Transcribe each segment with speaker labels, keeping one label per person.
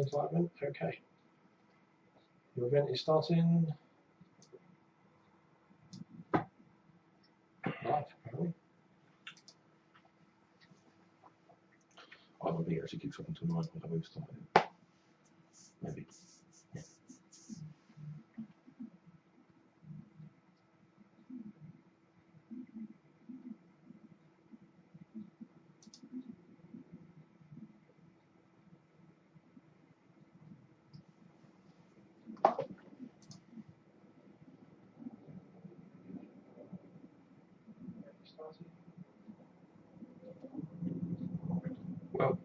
Speaker 1: Event. Okay. Your event is starting live, apparently.
Speaker 2: I don't think it actually keeps up until 9, although we've started. Maybe. Yeah. Well,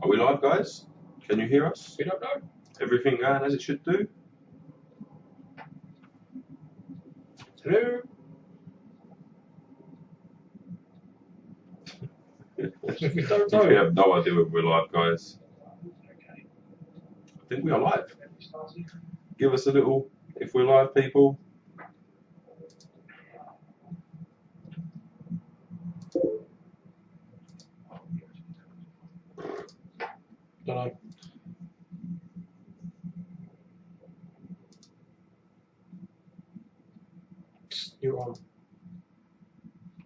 Speaker 2: are we live, guys? Can you hear us?
Speaker 1: We don't know.
Speaker 2: Everything going as it should do?
Speaker 1: Hello. We don't know.
Speaker 2: We have no idea whether we're live, guys.
Speaker 1: Okay.
Speaker 2: I think we are live. Give us a little, if we're live, people.
Speaker 1: Don't know. You're on.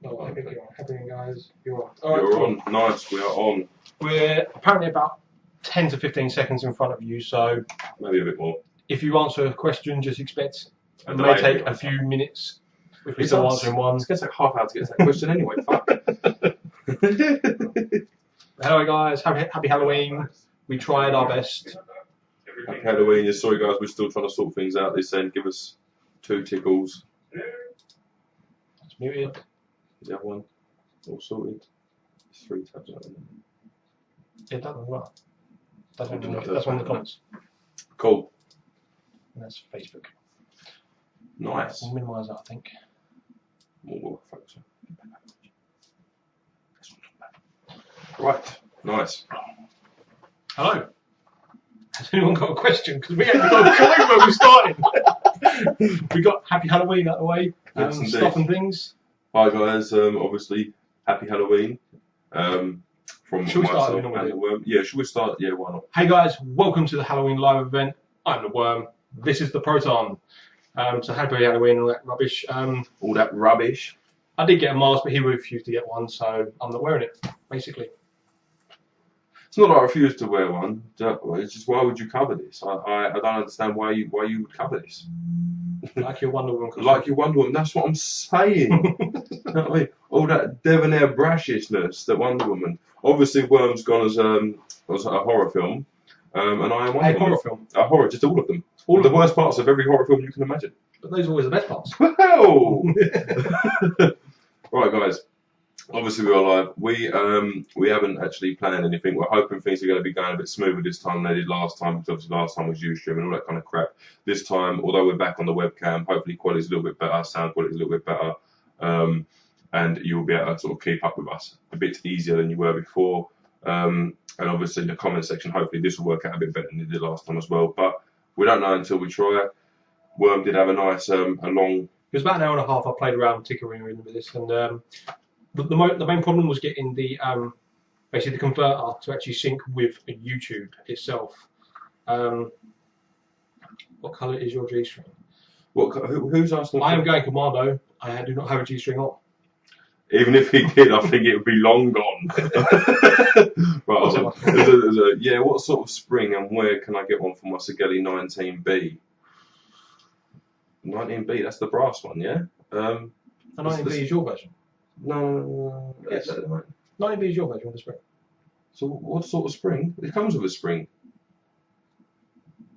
Speaker 1: Oh, I think you're on. Everything, guys. You're on. All right,
Speaker 2: You're on. Nice. We are on.
Speaker 1: We're apparently about 10 to 15 seconds in front of you, so
Speaker 2: Maybe a bit more.
Speaker 1: if you answer a question, just expect it
Speaker 2: And
Speaker 1: may take a few minutes if we're still answering one.
Speaker 2: It's going to take half hour to get to that question anyway. Fuck.
Speaker 1: Hello, guys. Happy Halloween. We tried our best.
Speaker 2: Happy Halloween. Sorry, guys. We're still trying to sort things out this end. Give us 2 tickles.
Speaker 1: It's muted.
Speaker 2: The other one all sorted. 3 tabs out.
Speaker 1: It doesn't work. That's one
Speaker 2: I
Speaker 1: of the comments.
Speaker 2: Cool.
Speaker 1: And that's Facebook.
Speaker 2: Nice.
Speaker 1: We'll minimise that, I think.
Speaker 2: We'll focus on. Right. Nice.
Speaker 1: Hello. Has anyone got a question? Because we haven't got a clue where we started. We got Happy Halloween out of the way.
Speaker 2: Yes,
Speaker 1: Stuff and things.
Speaker 2: Hi guys. Obviously, Happy Halloween. From
Speaker 1: Should we start
Speaker 2: myself
Speaker 1: with
Speaker 2: and the Worm. Yeah. Should we start? Yeah. Why not?
Speaker 1: Hey guys, welcome to the Halloween live event. I'm the Worm. This is the Proton. So Happy Halloween and all that rubbish.
Speaker 2: All that rubbish.
Speaker 1: I did get a mask, but he refused to get one, so I'm not wearing it, basically.
Speaker 2: It's not that I refuse to wear one. It's just, why would you cover this? I don't understand why you would cover this.
Speaker 1: Like your Wonder Woman.
Speaker 2: Like your Wonder Woman. That's what I'm saying. You know what I mean? All that debonair brashishness that Wonder Woman. Obviously, Worm's gone as a horror film, and I am one
Speaker 1: a horror film.
Speaker 2: A horror, just all of them. All the worst parts of every horror film you can imagine.
Speaker 1: But those are always the best parts.
Speaker 2: Well. Right, guys. Obviously, we are live. We haven't actually planned anything. We're hoping things are going to be going a bit smoother this time than they did last time, because obviously last time was Ustream and all that kind of crap. This time, although we're back on the webcam, hopefully quality's a little bit better, sound quality's a little bit better, and you will be able to sort of keep up with us a bit easier than you were before. And obviously, in the comment section, hopefully this will work out a bit better than it did last time as well. But we don't know until we try. Worm did have a nice, a long.
Speaker 1: It was about an hour and a half. I played around tinkering with this, and the main problem was getting the basically the converter to actually sync with YouTube itself. What colour is your G-string?
Speaker 2: Who's asking?
Speaker 1: I am going commando. I do not have a G-string on.
Speaker 2: Even if he did, I think it would be long gone. Right, yeah, what sort of spring and where can I get one for my Sigelli 19B? 19B, that's the brass one, yeah?
Speaker 1: And 19B is your version?
Speaker 2: No.
Speaker 1: Yes. 19B is your version of the spring.
Speaker 2: So what sort of spring? It comes with a spring.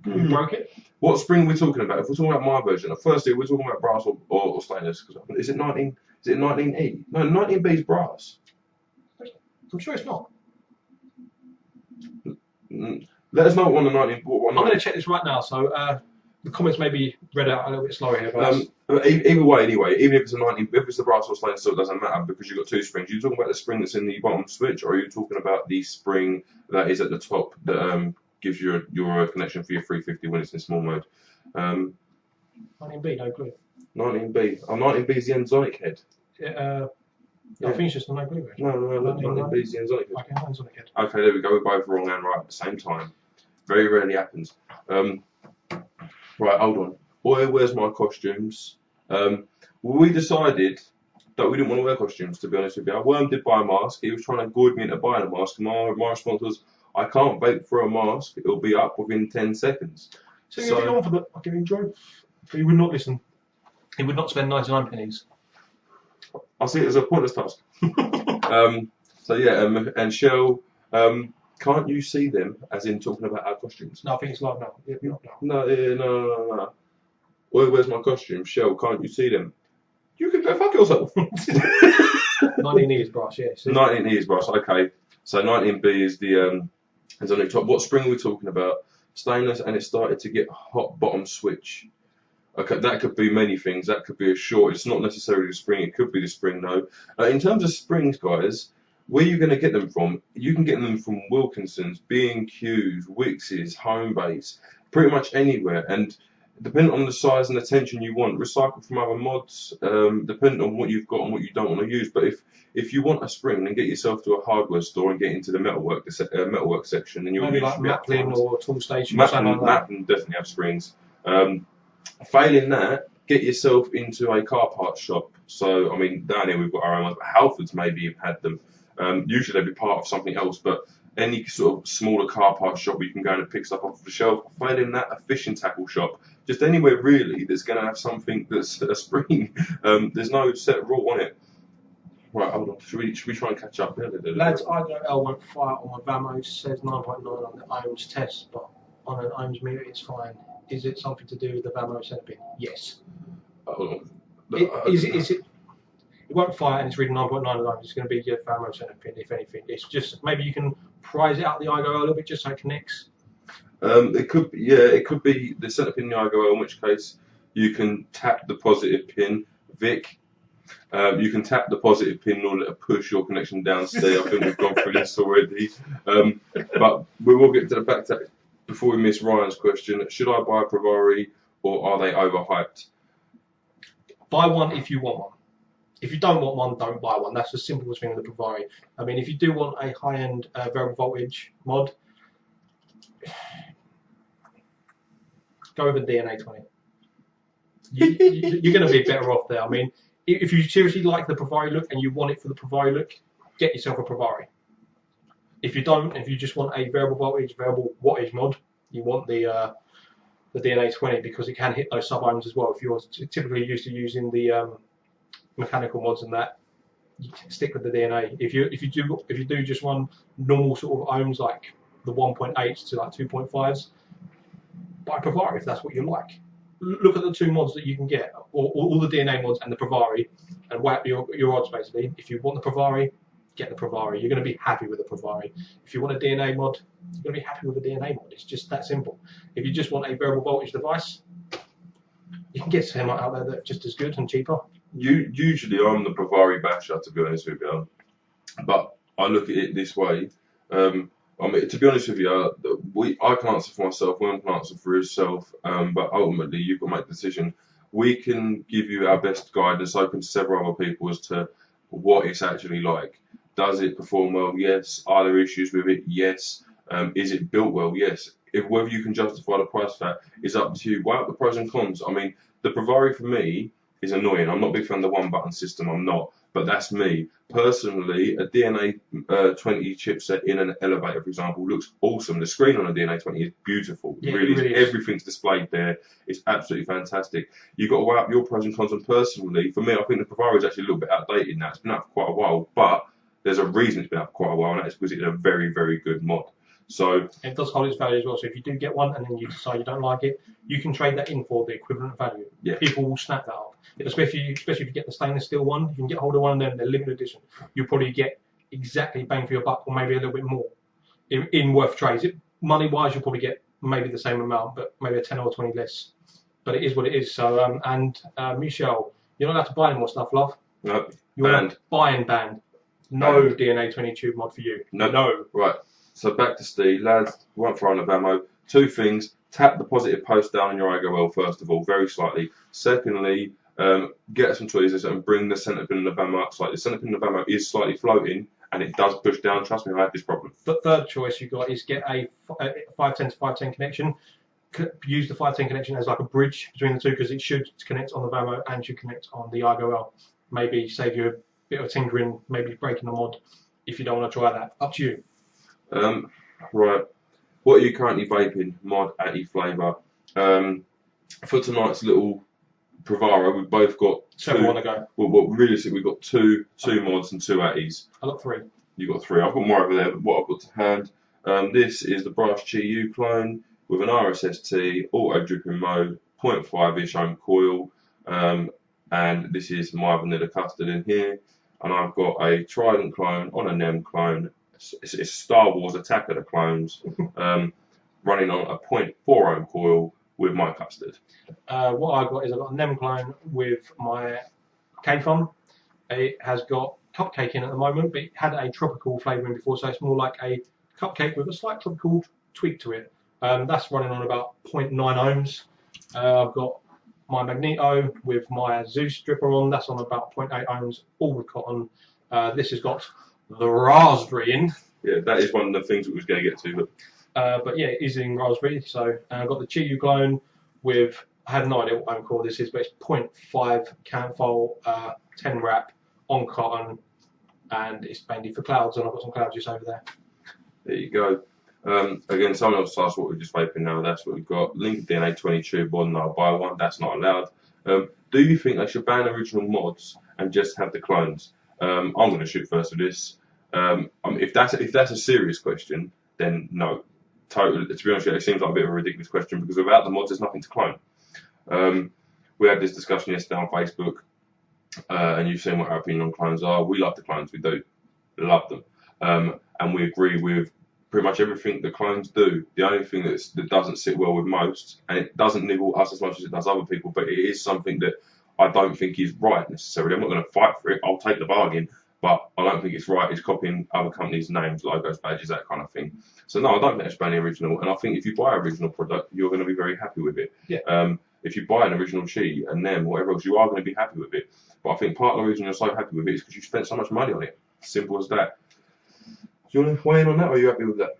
Speaker 1: You broke it?
Speaker 2: What spring are we talking about? If we're talking about my version, firstly, we're talking about brass or stainless. Is it 19? Is it 19E? No, 19B is brass.
Speaker 1: I'm sure it's not.
Speaker 2: Let us know what the 19.
Speaker 1: I'm going to check this right now. So the comments may be read out a little bit slower here. But
Speaker 2: either way, anyway, even if it's a 19, if it's the brass or stainless steel, it doesn't matter because you've got 2 springs. Are you talking about the spring that's in the bottom switch, or are you talking about the spring that is at the top that gives you your connection for your 350 when it's in small mode?
Speaker 1: 19B, no clue.
Speaker 2: 19B. Oh, 19B is the Enzonic head.
Speaker 1: I think it's just a no glue version.
Speaker 2: No, 19B's the enzonic.
Speaker 1: Okay, enzonic head.
Speaker 2: Okay, there we go. We're both wrong and right at the same time. Very rarely happens. Right, hold on. Boy, where's my costumes? We decided that we didn't want to wear costumes, to be honest with you. Worm did buy a mask. He was trying to goad me into buying a mask. And my response was, I can't vape for a mask. It'll be up within 10 seconds.
Speaker 1: So if you're on for the fucking joke, he would not listen. He would not spend 99 pennies.
Speaker 2: I see it as a pointless task. So yeah, and Shell, can't you see them, as in talking about our costumes?
Speaker 1: No, I think it's live now. Yeah, be up now.
Speaker 2: No. Where's my costume? Shell, can't you see them? You can go fuck yourself.
Speaker 1: 19 ears brass, yes.
Speaker 2: 19 ears brass, okay. So 19B is the is on the top. What spring are we talking about? Stainless, and it started to get hot bottom switch. Okay, that could be many things. That could be a short. It's not necessarily the spring. It could be the spring, though. In terms of springs, guys, where are you going to get them from? You can get them from Wilkinson's, B&Q's, Wix's, Homebase, pretty much anywhere. And depending on the size and the tension you want, recycle from other mods, depending on what you've got and what you don't want to use. But if you want a spring, then get yourself to a hardware store and get into the metalwork section. And you'll
Speaker 1: maybe like Maplin or Tool Station.
Speaker 2: Maplin definitely have springs. Failing that, get yourself into a car parts shop. So, I mean, down here we've got our own ones, but Halfords maybe have had them. Usually they'd be part of something else, but any sort of smaller car parts shop where you can go and pick stuff off the shelf. Failing that, a fishing tackle shop. Just anywhere really that's going to have something that's a spring. There's no set rule on it. Right, hold on. Should we try and catch up?
Speaker 1: Lads, I go L won't fire on my Vamo. It says 9.9 on the ohms test, but on an ohms meter it's fine. Is it something to do with the Vamo center pin? Yes. Is it? It won't fire and it's reading 9.9 ohms. It's going to be your Vamo center pin, if anything. It's just maybe you can prise it out the iGo a little bit just so it connects.
Speaker 2: It could be, it could be the center pin in the iGo, in which case you can tap the positive pin, Vic. You can tap the positive pin in order to push your connection downstairs. I think we've gone through this already. But we will get to the fact that before we miss Ryan's question, should I buy a ProVari or are they overhyped?
Speaker 1: Buy one if you want one. If you don't want one, don't buy one. That's the simplest thing with the ProVari. I mean, if you do want a high-end variable voltage mod, go with a DNA 20. You're going to be better off there. I mean, if you seriously like the ProVari look and you want it for the ProVari look, get yourself a ProVari. If you don't, if you just want a variable voltage, variable wattage mod, you want the DNA 20 because it can hit those sub-ohms as well. If you're typically used to using the mechanical mods and that, you can stick with the DNA. If you do just one normal sort of ohms like the 1.8s to like 2.5s, buy a ProVari if that's what you like. Look at the two mods that you can get, or all the DNA mods and the ProVari, and weigh up your odds basically. If you want the ProVari, get the ProVari. You're going to be happy with the ProVari. If you want a DNA mod, you're going to be happy with the DNA mod. It's just that simple. If you just want a variable voltage device, you can get some out there that are just as good and cheaper.
Speaker 2: Usually I'm the ProVari basher, to be honest with you, but I look at it this way. I mean, to be honest with you, I can answer for myself, William can answer for himself, but ultimately you've got to make the decision. We can give you our best guidance, open to several other people as to what it's actually like. Does it perform well? Yes. Are there issues with it? Yes. Is it built well? Yes. Whether you can justify the price for that is up to you. Weigh up the pros and cons. I mean, the ProVari for me is annoying. I'm not a big fan of the one-button system. I'm not. But that's me. Personally, a DNA 20 chipset in an elevator, for example, looks awesome. The screen on a DNA 20 is beautiful.
Speaker 1: Yeah,
Speaker 2: really,
Speaker 1: it really is.
Speaker 2: Everything's displayed there. It's absolutely fantastic. You've got to weigh up your pros and cons. And personally, for me, I think the ProVari is actually a little bit outdated now. It's been out for quite a while, but there's a reason it's been out for quite a while, and that's because it's a very, very good mod. So
Speaker 1: it does hold its value as well. So if you do get one and then you decide you don't like it, you can trade that in for the equivalent value.
Speaker 2: Yeah.
Speaker 1: People will snap that up. Especially if you get the stainless steel one, you can get hold of one of them. They're limited edition. You'll probably get exactly bang for your buck, or maybe a little bit more in worth trades. Money wise, you'll probably get maybe the same amount, but maybe a 10 or 20 less. But it is what it is. So Michelle, you're not allowed to buy any more stuff, love.
Speaker 2: No.
Speaker 1: You're
Speaker 2: Banned.
Speaker 1: Banned. No DNA 20 tube mod for you. No.
Speaker 2: Right. So back to Steve, lads. We won't throw on the Vamo. Two things: tap the positive post down in your iGo well first of all, very slightly. Secondly, get some tweezers and bring the centre pin and the VAMO up slightly. The centre pin and the VAMO is slightly floating and it does push down. Trust me, I had this problem.
Speaker 1: The third choice you've got is get a 510 to 510 connection. Use the 510 connection as like a bridge between the two because it should connect on the VAMO and should connect on the IGOL. Maybe save you a bit of tinkering, maybe breaking the mod if you don't want to try that. Up to you.
Speaker 2: Right. What are you currently vaping? Mod, Atty, flavour. For tonight's little ProVari, we've both got
Speaker 1: several on the go.
Speaker 2: Well, realistically, we've got two mods and 2 Atties.
Speaker 1: I've got 3.
Speaker 2: You've got 3. I've got more over there, but what I've got to hand. This is the Brass GU clone with an RSST, auto dripping mode, 0.5-ish ohm coil, and this is my vanilla custard in here. And I've got a Trident clone on a NEM clone. It's Star Wars Attack of the Clones, running on a 0.4 ohm coil with my custard.
Speaker 1: What I've got is I've got a NEM clone with my K-Fun. It has got cupcake in at the moment, but it had a tropical flavouring before, so it's more like a cupcake with a slight tropical tweak to it. That's running on about 0.9 ohms. I've got my Magneto with my Zeus dripper on, that's on about 0.8 ohms, all with cotton. This has got the raspberry in.
Speaker 2: Yeah, that is one of the things we was going to get to.
Speaker 1: But yeah, it is in raspberry. So I've got the Chi clone with, I have no idea what ohm core this is, but it's 0.5 Canfol 10 wrap on cotton, and it's mainly for clouds, and I've got some cloud juice over there.
Speaker 2: There you go. Again, someone else asked what we're just vaping now. That's what we've got. Link DNA 20 tube on, I'll buy one. That's not allowed. Do you think they should ban original mods and just have the clones? I'm going to shoot first with this. If that's a serious question, then no. Totally. To be honest with you, it seems like a bit of a ridiculous question because without the mods, there's nothing to clone. We had this discussion yesterday on Facebook, and you've seen what our opinion on clones are. We love the clones. We do love them, and we agree with pretty much everything the clones do. The only thing that doesn't sit well with most, and it doesn't nibble us as much as it does other people, but it is something that I don't think is right necessarily. I'm not going to fight for it. I'll take the bargain, but I don't think it's right. It's copying other companies' names, logos, badges, that kind of thing. So no, I don't think it's ban the original. And I think if you buy an original product, you're going to be very happy with it.
Speaker 1: Yeah.
Speaker 2: If you buy an original Chi and then whatever else, you are going to be happy with it. But I think part of the reason you're so happy with it is because you spent so much money on it. Simple as that. Do you want to weigh in on that, or are you happy with that?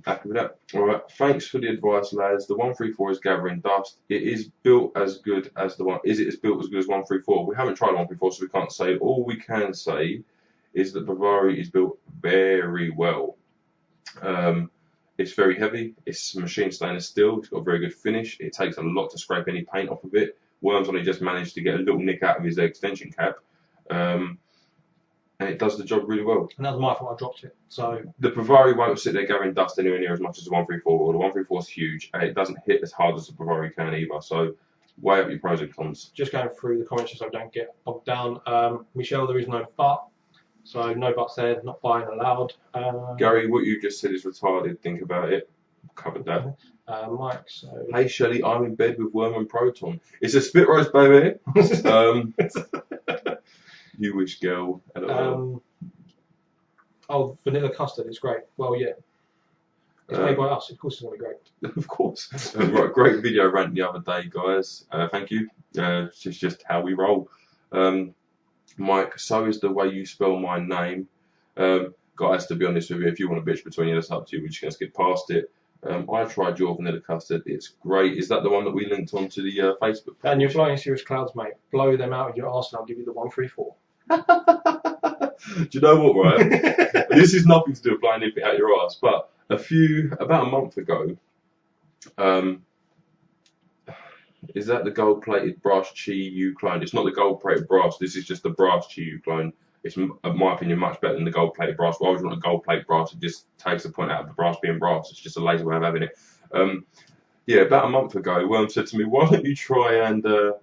Speaker 2: Happy with that. Alright, thanks for the advice, lads. The 134 is gathering dust. It is built as good as the one. Is it as built as good as 134? We haven't tried 134, so we can't say. All we can say is that ProVari is built very well. It's very heavy. It's machine stainless steel. It's got a very good finish. It takes a lot to scrape any paint off of it. Worms only just managed to get a little nick out of his extension cap. And it does the job really well.
Speaker 1: And that was my fault, I dropped it. So
Speaker 2: the ProVari won't sit there gathering dust anywhere near as much as the 134 will. The 134 is huge, and it doesn't hit as hard as the ProVari can either. So weigh up your pros and cons.
Speaker 1: Just going through the comments so I don't get bogged down. Michelle, there is no but. So no buts there, not buying allowed.
Speaker 2: Gary, what you just said is retarded. Think about it. Covered that.
Speaker 1: Mike, so...
Speaker 2: Hey Shelley, I'm in bed with Worm and Proton. It's a spit roast, baby. You wish, girl.
Speaker 1: Oh, vanilla custard is great. Well, yeah. It's made by us. Of course, it's going to be great.
Speaker 2: Of course. Right, great video rant the other day, guys. Thank you. It's just how we roll. Mike, so is the way you spell my name. Guys, to be honest with you, if you want to bitch between you, that's up to you. We're just going to skip past it. I tried your vanilla custard. It's great. Is that the one that we linked onto the Facebook page?
Speaker 1: And you're flying serious clouds, mate. Blow them out of your arse and I'll give you the 134.
Speaker 2: Do you know what, right? This is nothing to do with blowing anything out your arse, but about a month ago, is that the gold-plated brass Chi U clone? It's not the gold-plated brass. This is just the brass Chi U clone. It's, in my opinion, much better than the gold-plated brass. Why would you want a gold-plated brass? It just takes the point out of the brass being brass. It's just a lazy way of having it. Yeah, about a month ago, Worm said to me, why don't you try and blow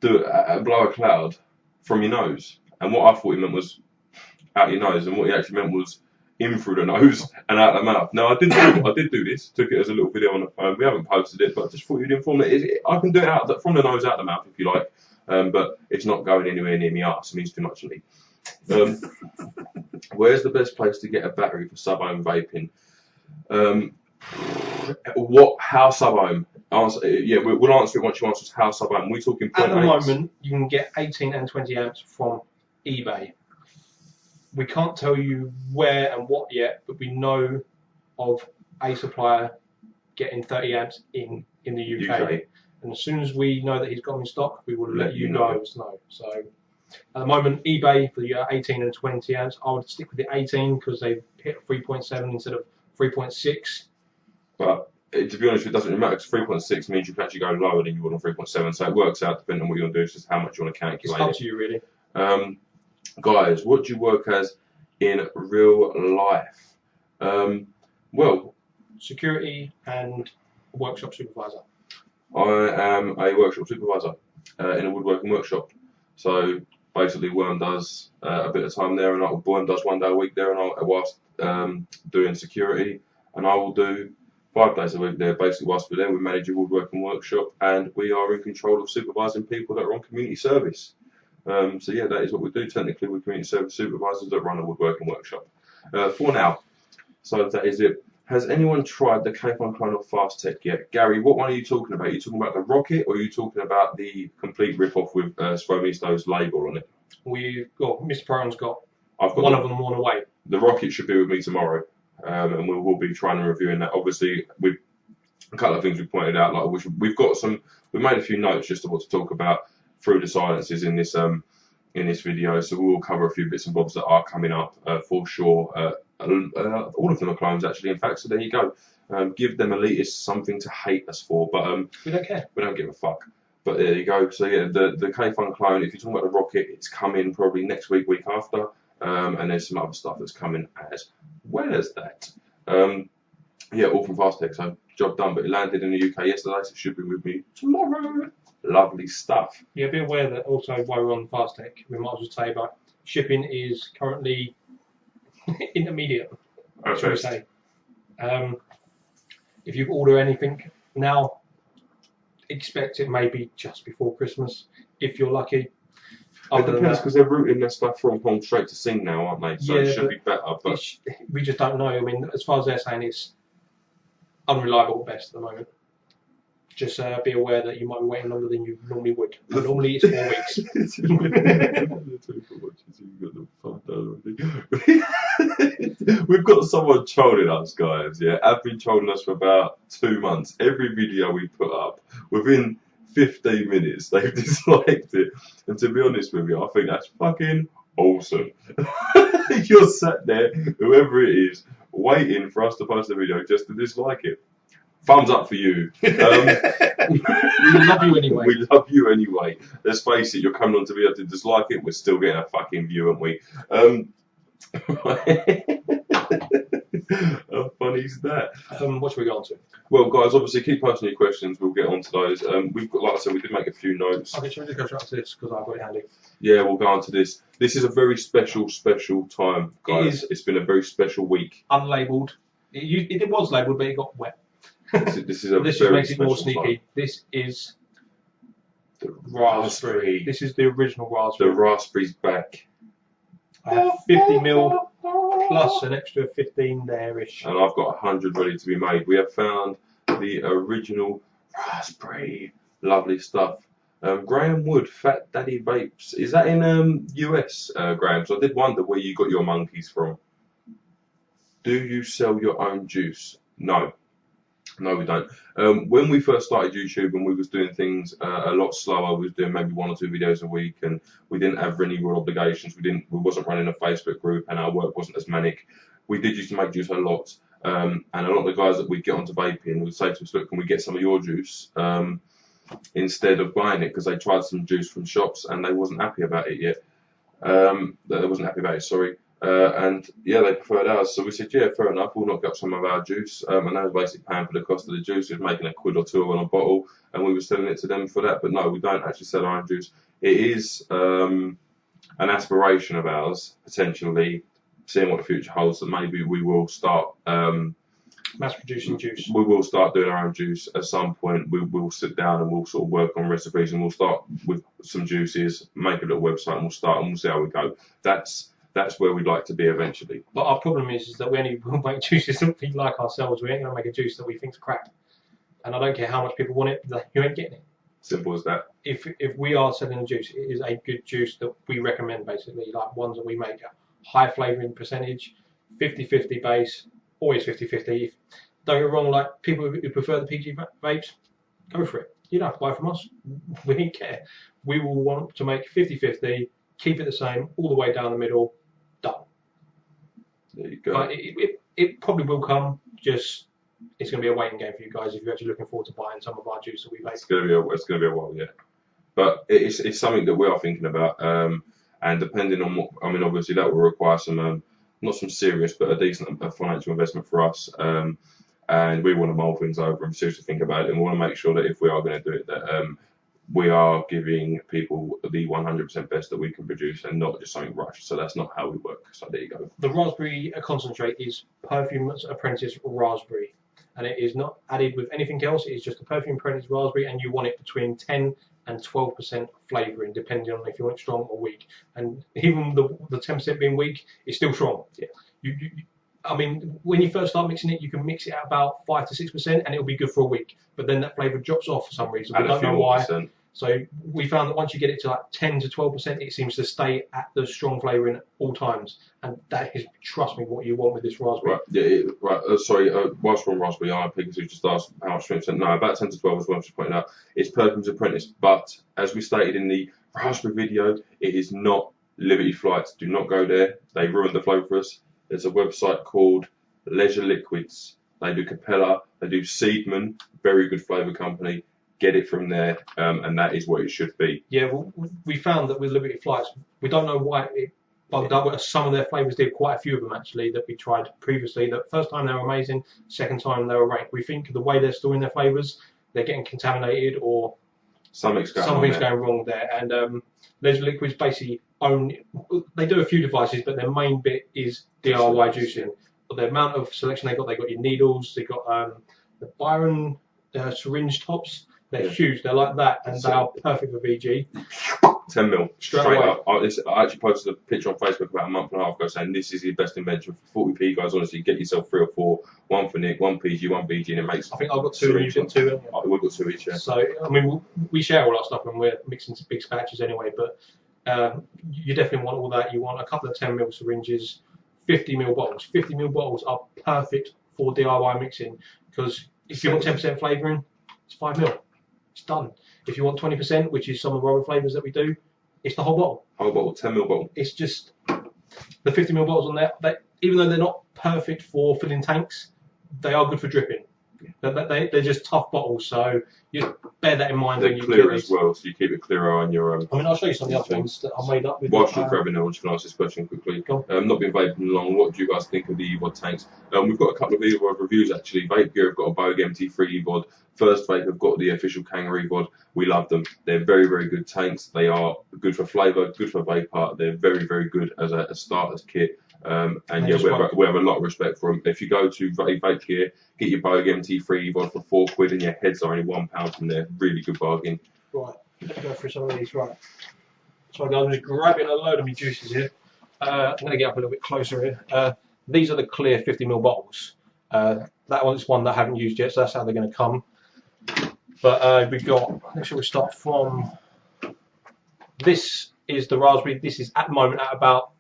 Speaker 2: a cloud from your nose? And what I thought he meant was out your nose, and what he actually meant was in through the nose and out the mouth. Now, I did do this. Took it as a little video on the phone. We haven't posted it, but I just thought you'd inform that I can do it from the nose out the mouth if you like, but it's not going anywhere near me arse. It means too much to me. Where's the best place to get a battery for sub-ohm vaping? How sub-ohm? Yeah, we'll answer it once you answer us how sub amp. We're talking
Speaker 1: at the
Speaker 2: 0.8s.
Speaker 1: moment. You can get 18 and 20 amps from eBay. We can't tell you where and what yet, but we know of a supplier getting 30 amps in the UK. And as soon as we know that he's got them in stock, we will let you guys know. So at the moment, eBay for the 18 and 20 amps, I would stick with the 18 because they've hit 3.7 instead of 3.6.
Speaker 2: But to be honest, it doesn't really matter because 3.6 means you can actually go lower than you would on 3.7. So it works out depending on what you want to do. It's just how much you want to calculate.
Speaker 1: It's up to you, really.
Speaker 2: Guys, what do you work as in real life? Well,
Speaker 1: security and workshop supervisor.
Speaker 2: I am a workshop supervisor in a woodworking workshop. So basically, Worm does a bit of time there, and Worm does 1 day a week there, and whilst doing security, and I will do 5 days a week there. Basically, whilst we're there, we manage a woodworking workshop, and we are in control of supervising people that are on community service. So yeah, that is what we do. Technically, we're community service supervisors that run a woodworking workshop. For now, so that is it. Has anyone tried the K-Fun clone of Fast Tech yet? Gary, what one are you talking about? Are you talking about the rocket, or are you talking about the complete rip-off with Swomisto's label on it?
Speaker 1: We've got, Mr. Proton's got
Speaker 2: I've got
Speaker 1: one of them on the way.
Speaker 2: The rocket should be with me tomorrow, and we will be trying and reviewing that. Obviously, with a couple of things we pointed out, like we've made a few notes just of what to talk about through the silences in this video. So we will cover a few bits and bobs that are coming up for sure. All of them are clones actually, in fact, so there you go. Give them elitists something to hate us for, but
Speaker 1: we don't care.
Speaker 2: We don't give a fuck. But there you go. So yeah, the K-Fun clone, if you're talking about the rocket, it's coming probably next week, week after, and there's some other stuff that's coming as well as that. Yeah, all from Fast Tech, so job done, but it landed in the UK yesterday, so it should be with me tomorrow. Lovely stuff.
Speaker 1: Yeah, be aware that also while we're on Fast Tech, we might as well say about shipping is currently intermediate, shall we say. If you order anything now, expect it maybe just before Christmas, if you're lucky.
Speaker 2: It depends because they're routing their stuff from home straight to Sing now, aren't they? So yeah, it should be better. But
Speaker 1: we just don't know. I mean, as far as they're saying, it's unreliable at best at the moment. Just be aware that you might be waiting longer than you normally would. Normally it's 4 weeks.
Speaker 2: We've got someone trolling us, guys. Yeah, have been trolling us for about 2 months. Every video we put up, within 15 minutes, they've disliked it. And to be honest with you, I think that's fucking awesome. You're sat there, whoever it is, waiting for us to post a video just to dislike it. Thumbs up for you.
Speaker 1: We love you anyway.
Speaker 2: We love you anyway. Let's face it, you're coming on to be able to dislike it. We're still getting a fucking view, aren't we? How funny is that?
Speaker 1: What should we go on to?
Speaker 2: Well, guys, obviously keep posting your questions. We'll get on to those. We've got, like I said, we did make a few notes.
Speaker 1: Okay, shall we just go straight to this because I've got it handy?
Speaker 2: Yeah, we'll go on to this. This is a very special time, guys. It's been a very special week.
Speaker 1: Unlabelled. It was labelled, but it got wet.
Speaker 2: This is a
Speaker 1: this
Speaker 2: very
Speaker 1: just makes it more sneaky.
Speaker 2: Time.
Speaker 1: This is the raspberry. This is the original raspberry.
Speaker 2: The raspberry's back.
Speaker 1: I have 50ml plus an extra 15 there-ish.
Speaker 2: And I've got 100 ready to be made. We have found the original raspberry. Lovely stuff. Graham Wood, Fat Daddy Vapes. Is that in US, Graham? So I did wonder where you got your monkeys from. Do you sell your own juice? No. No, we don't. When we first started YouTube and we was doing things a lot slower, we was doing maybe 1 or 2 videos a week, and we didn't have any real obligations. We wasn't running a Facebook group, and our work wasn't as manic. We did used to make juice a lot, and a lot of the guys that we'd get onto vaping would say to us, "Look, can we get some of your juice instead of buying it?" Because they tried some juice from shops and they wasn't happy about it yet. They wasn't happy about it. Sorry. And yeah, they preferred ours, so we said, yeah, fair enough, we'll knock up some of our juice, and they were basically paying for the cost of the juice. We were making £1 or £2 on a bottle, and we were selling it to them for that. But no, we don't actually sell our own juice. It is an aspiration of ours, potentially, seeing what the future holds, that maybe we will start
Speaker 1: mass producing juice.
Speaker 2: We will start doing our own juice at some point. We will sit down and we'll sort of work on recipes, and we'll start with some juices, make a little website, and we'll see how we go. That's where we'd like to be eventually.
Speaker 1: But our problem is that we only will make juices that we like ourselves. We ain't going to make a juice that we think's crap. and I don't care how much people want it, you ain't getting it.
Speaker 2: Simple as that.
Speaker 1: If we are selling a juice, it is a good juice that we recommend, basically, like ones that we make a high flavouring percentage, 50-50 base, always 50-50. Don't get me wrong, like people who prefer the PG vapes, go for it. You don't have to buy from us. We don't care. We will want to make 50-50, keep it the same all the way down the middle, done.
Speaker 2: There you go.
Speaker 1: But it probably will come, just it's going to be a waiting game for you guys if you're actually looking forward to buying some of our juice that we make.
Speaker 2: It's going to be a while yet. But it's something that we are thinking about, and depending on what, I mean, obviously that will require some, not some serious, but a decent financial investment for us. And we want to mull things over and seriously think about it, and we want to make sure that if we are going to do it, that we are giving people the 100% best that we can produce and not just something rushed. So that's not how we work. So there you go.
Speaker 1: The raspberry concentrate is Perfume's Apprentice raspberry, and it is not added with anything else. It is just a Perfume Apprentice raspberry, and you want it between 10 and 12% flavouring, depending on if you want it strong or weak. And even the 10% being weak is still strong.
Speaker 2: Yeah.
Speaker 1: I mean, when you first start mixing it, you can mix it at about 5 to 6%, and it'll be good for a week. But then that flavour drops off for some reason. We don't know why. So we found that once you get it to like 10 to 12%, it seems to stay at the strong flavouring at all times. And that is, trust me, what you want with this raspberry.
Speaker 2: Right, yeah, right. Sorry, whilst we're on raspberry, because you just asked how much 20%. No, about 10 to 12 is what I'm just pointing out. It's Perfume's Apprentice, but as we stated in the raspberry video, it is not Liberty Flights. Do not go there. They ruined the flow for us. There's a website called Leisure Liquids. They do Capella, they do Seedman, very good flavour company. Get it from there, and that is what it should be.
Speaker 1: Yeah, well, we found that with Liberty Flights, we don't know why it bugged up. Some of their flavours did, quite a few of them actually, that we tried previously. The first time they were amazing, second time they were rank. We think the way they're storing their flavours, they're getting contaminated or something's going wrong there. And Leisure Liquids basically they do a few devices, but their main bit is DIY juicing. But the amount of selection they got your needles, they got the Byron syringe tops. They're huge. They're like that, and they are perfect for VG.
Speaker 2: 10 mil straight
Speaker 1: away.
Speaker 2: Up. I actually posted a picture on Facebook about a month and a half ago saying this is the best invention for 40p, guys. Honestly, get yourself 3 or 4, one for Nick, one PG, one VG, and it makes.
Speaker 1: I think I've got 2 and you've got 2.
Speaker 2: We've got 2 each. Yeah.
Speaker 1: So I mean, we share all our stuff, and we're mixing to big batches anyway. But you definitely want all that. You want a couple of 10 mil syringes, 50 mil bottles. 50 mil bottles are perfect for DIY mixing because if you want 10% flavouring, it's 5 mil. It's done. If you want 20%, which is some of the other flavours that we do, it's the whole bottle.
Speaker 2: Whole bottle, 10 mil bottle.
Speaker 1: It's just the 50 mil bottles on there. Even though they're not perfect for filling tanks, they are good for dripping. They're just tough bottles, so you bear that in mind.
Speaker 2: They're clear as well, so you keep it clearer on your.
Speaker 1: I mean, I'll show you some of the other ones that I made up with.
Speaker 2: Whilst you're grabbing, I'm just going to ask this question quickly. Not been vaping long. What do you guys think of the EVOD tanks? We've got a couple of EVOD reviews actually. Vape Gear have got a Bogue MT3 EVOD. First Vape have got the official Kangaroo EVOD. We love them. They're very, very good tanks. They are good for flavour, good for vape art. They're very, very good as a starter's kit. And yeah, we have a lot of respect for them. If you go to Vape Gear, get your Bogue MT3 EVOD for £4 and your heads are only £1 from there. Really good bargain.
Speaker 1: Right, let's go through some of these. Right. So I'm just grabbing a load of my juices here. I'm going to get up a little bit closer here. These are the clear 50 ml bottles. That one's one that I haven't used yet, so that's how they're going to come. But we've got, let's sure we start from, this is the raspberry. This is at the moment at about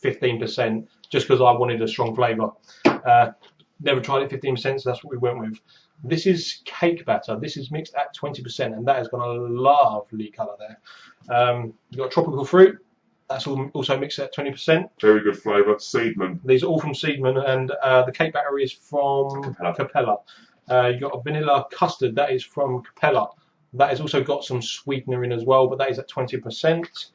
Speaker 1: 15%, just because I wanted a strong flavour. Never tried it 15%, so that's what we went with. This is cake batter. This is mixed at 20%, and that has got a lovely colour there. You've got tropical fruit. That's also mixed at 20%.
Speaker 2: Very good flavour. Seedman.
Speaker 1: These are all from Seedman, and the cake batter is from Capella. You've got a vanilla custard. That is from Capella. That has also got some sweetener in as well, but that is at 20%.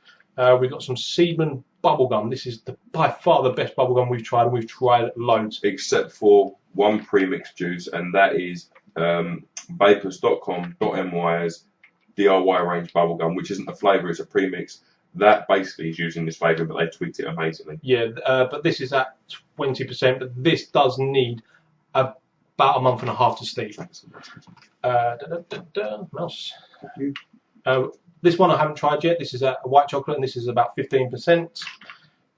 Speaker 1: We've got some Seedman bubblegum. This is by far the best bubblegum we've tried, and we've tried loads.
Speaker 2: Except for one pre-mixed juice, and that is vapors.com.my's DIY range bubblegum, which isn't a flavour, it's a pre-mix. That basically is using this flavour, but they tweaked it amazingly.
Speaker 1: Yeah, but this is at 20%, but this does need about a month and a half to steep. Mouse. This one I haven't tried yet. This is a white chocolate, and this is about 15%.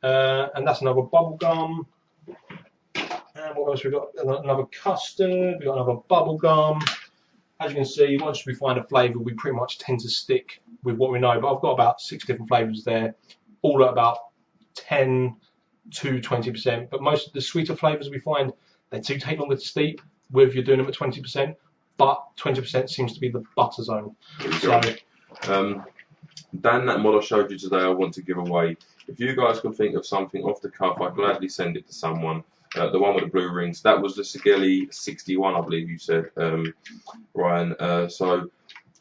Speaker 1: And that's another bubble gum. And what else we got? Another custard. We got another bubble gum. as you can see, once we find a flavour, we pretty much tend to stick with what we know. But I've got about 6 different flavours there, all at about 10 to 20%. But most of the sweeter flavours we find, they do take longer to steep, whether you're doing them at 20%. But 20% seems to be the butter zone. So,
Speaker 2: Dan, that mod I showed you today, I want to give away. If you guys can think of something off the cuff, I'd gladly send it to someone. The one with the blue rings, that was the Sigeli 61, I believe you said, Ryan. So,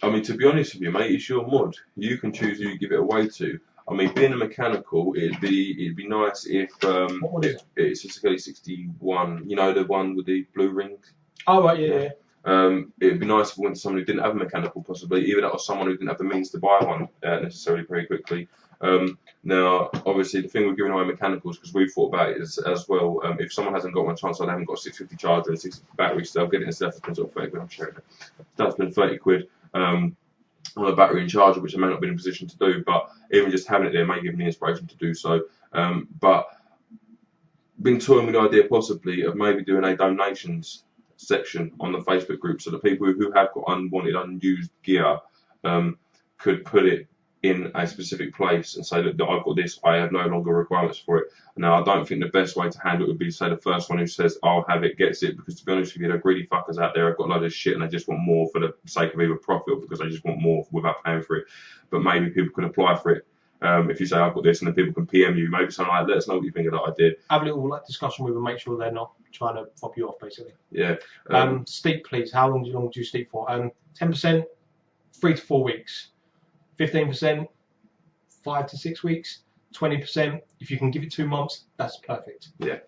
Speaker 2: I mean, to be honest with you, mate, it's your mod. You can choose who you give it away to. I mean, being a mechanical, it'd be nice if
Speaker 1: what is it?
Speaker 2: It's a Sigeli 61. You know, the one with the blue rings.
Speaker 1: Oh right, yeah.
Speaker 2: It'd be nice if we went to someone who didn't have a mechanical, possibly. Either that or someone who didn't have the means to buy one necessarily very quickly. Now, obviously, the thing with giving away mechanicals, because we've thought about it as well, if someone hasn't got one, chance they haven't got a 650 charger and 650 battery, so they'll get it instead of sort of 30 quid. I'm sharing it. That's been 30 quid on a battery and charger, which I may not be in a position to do, but even just having it there may give me inspiration to do so. But been toying with the idea possibly of maybe doing a donations section on the Facebook group, so the people who have got unwanted, unused gear could put it in a specific place and say, look, I've got this, I have no longer requirements for it. Now, I don't think the best way to handle it would be to say the first one who says, I'll have it, gets it, because to be honest with you, there are greedy fuckers out there who've got loads of shit and they just want more for the sake of either profit or because they just want more without paying for it. But maybe people can apply for it. If you say, I've got this, and then people can PM you, maybe something like, let us know what you think of that idea.
Speaker 1: Have a little discussion with them, make sure they're not trying to fob you off, basically.
Speaker 2: Yeah.
Speaker 1: Steep, please. How long do you steep for? 10%, 3 to 4 weeks. 15%, 5 to 6 weeks. 20%, if you can give it 2 months, that's perfect.
Speaker 2: Yeah.